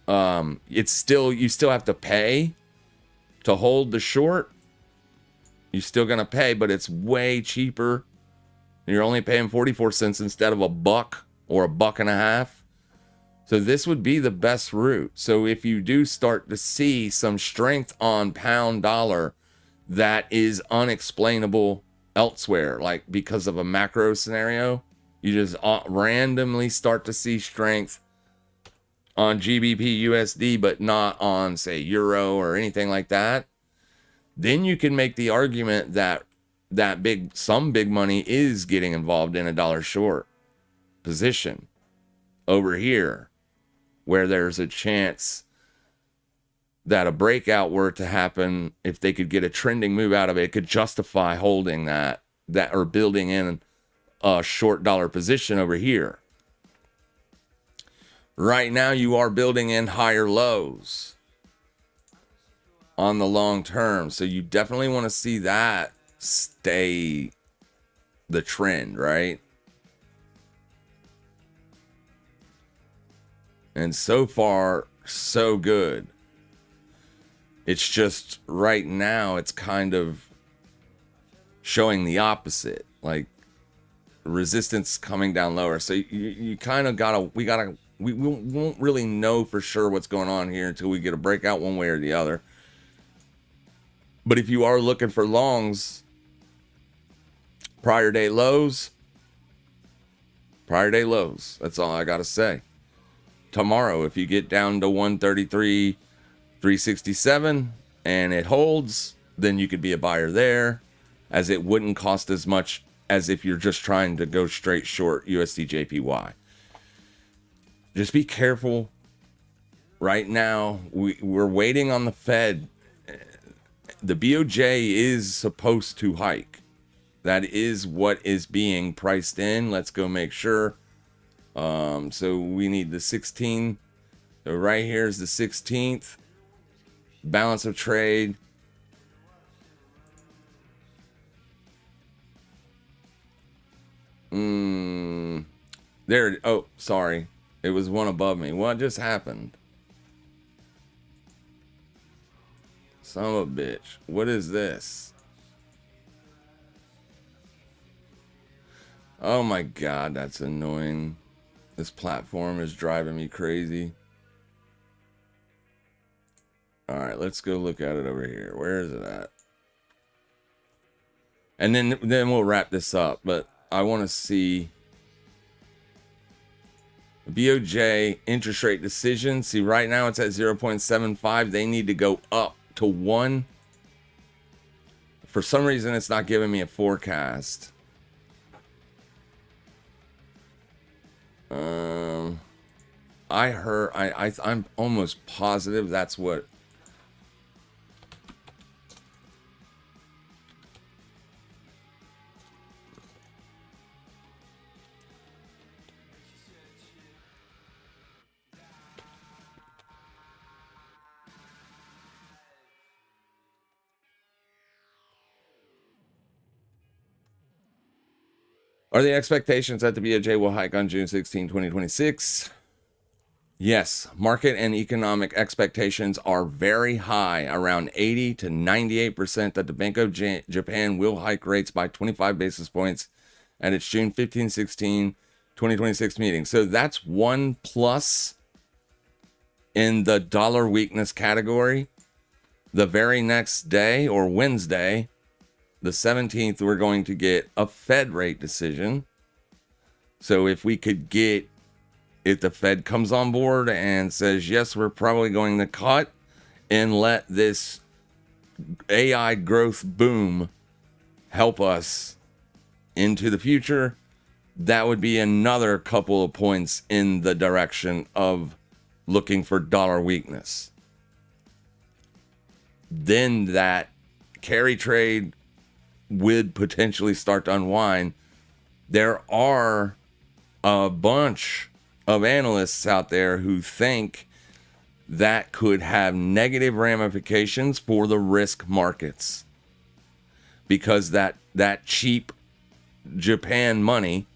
you still have to pay to hold the short. You're still going to pay, but it's way cheaper. You're only paying 44 cents instead of $1 or $1.50. So this would be the best route. So if you do start to see some strength on pound dollar that is unexplainable elsewhere, like because of a macro scenario, you just randomly start to see strength on GBP USD, but not on, say, euro or anything like that, then you can make the argument that some big money is getting involved in a dollar short position over here, where there's a chance that a breakout were to happen. If they could get a trending move out of it, it could justify holding that or building in a short dollar position over here. Right now, you are building in higher lows on the long term. So you definitely want to see that stay the trend, right? And so far, so good. It's just right now, it's kind of showing the opposite, like resistance coming down lower. So you kind of we won't really know for sure what's going on here until we get a breakout one way or the other. But if you are looking for longs, prior day lows. That's all I got to say. Tomorrow, if you get down to 133.367 and it holds, then you could be a buyer there, as it wouldn't cost as much as if you're just trying to go straight short USD JPY. Just be careful. Right now, we're waiting on the Fed. The BOJ is supposed to hike. That is what is being priced in. Let's go make sure. So we need the 16. So right here is the 16th. Balance of trade. There. Oh, sorry. It was one above me. What just happened? Son of a bitch. What is this? Oh my God, that's annoying. This platform is driving me crazy. All right, let's go look at it over here. Where is it at? And then we'll wrap this up. But I want to see BOJ interest rate decision. See, right now it's at 0.75. They need to go up to 1. For some reason, it's not giving me a forecast. I'm almost positive that's what. Are the expectations that the BOJ will hike on June 16, 2026? Yes, market and economic expectations are very high, around 80 to 98% that the Bank of Japan will hike rates by 25 basis points at its June 15, 16, 2026 meeting. So that's one plus in the dollar weakness category. The very next day, or Wednesday, the 17th, we're going to get a Fed rate decision. So if the Fed comes on board and says, yes, we're probably going to cut and let this AI growth boom help us into the future, that would be another couple of points in the direction of looking for dollar weakness. Then that carry trade would potentially start to unwind. There are a bunch of analysts out there who think that could have negative ramifications for the risk markets, because that cheap Japan money,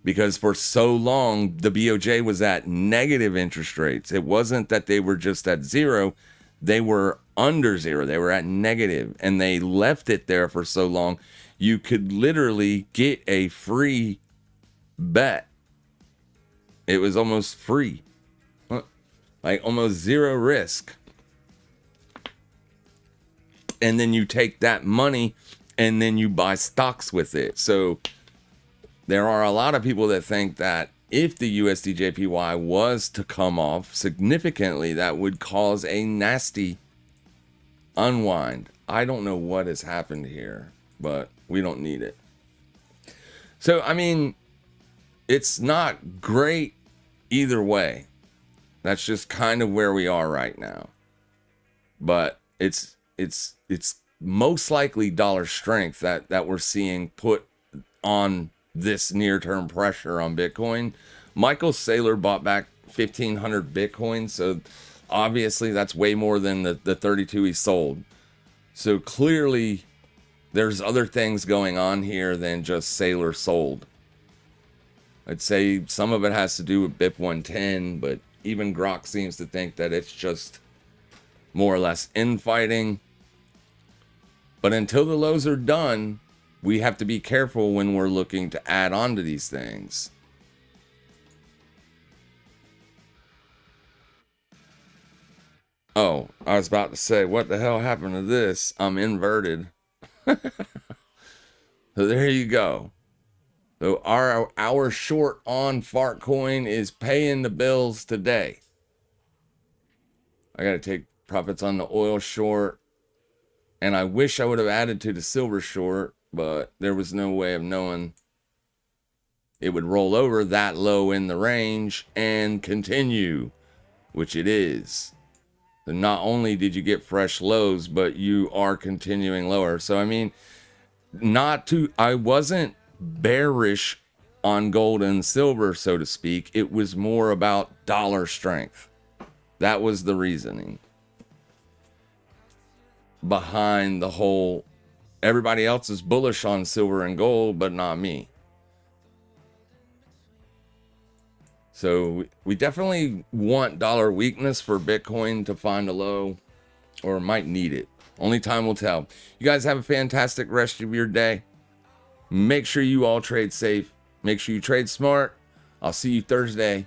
because for so long the BOJ was at negative interest rates. It wasn't that they were just at zero, they were under zero, they were at negative, and they left it there for so long you could literally get a free bet. It was almost free, like almost zero risk. And then you take that money and then you buy stocks with it. So there are a lot of people that think that if the USDJPY was to come off significantly, that would cause a nasty unwind. I don't know what has happened here, but we don't need it. So, I mean, it's not great either way. That's just kind of where we are right now. But it's most likely dollar strength that we're seeing put on this near-term pressure on Bitcoin. Michael Saylor bought back 1,500 Bitcoin, so obviously that's way more than the 32 he sold. So clearly there's other things going on here than just Saylor sold. I'd say some of it has to do with BIP 110, but even Grok seems to think that it's just more or less infighting. But until the lows are done, we have to be careful when we're looking to add on to these things. Oh, I was about to say, what the hell happened to this? I'm inverted. So there you go. So our short on Fartcoin is paying the bills today. I got to take profits on the oil short. And I wish I would have added to the silver short, but there was no way of knowing it would roll over that low in the range and continue, which it is. So not only did you get fresh lows, but you are continuing lower. So, I mean, I wasn't bearish on gold and silver, so to speak. It was more about dollar strength. That was the reasoning behind the whole, everybody else is bullish on silver and gold, but not me. So we definitely want dollar weakness for Bitcoin to find a low, or might need it. Only time will tell. You guys have a fantastic rest of your day. Make sure you all trade safe. Make sure you trade smart. I'll see you Thursday.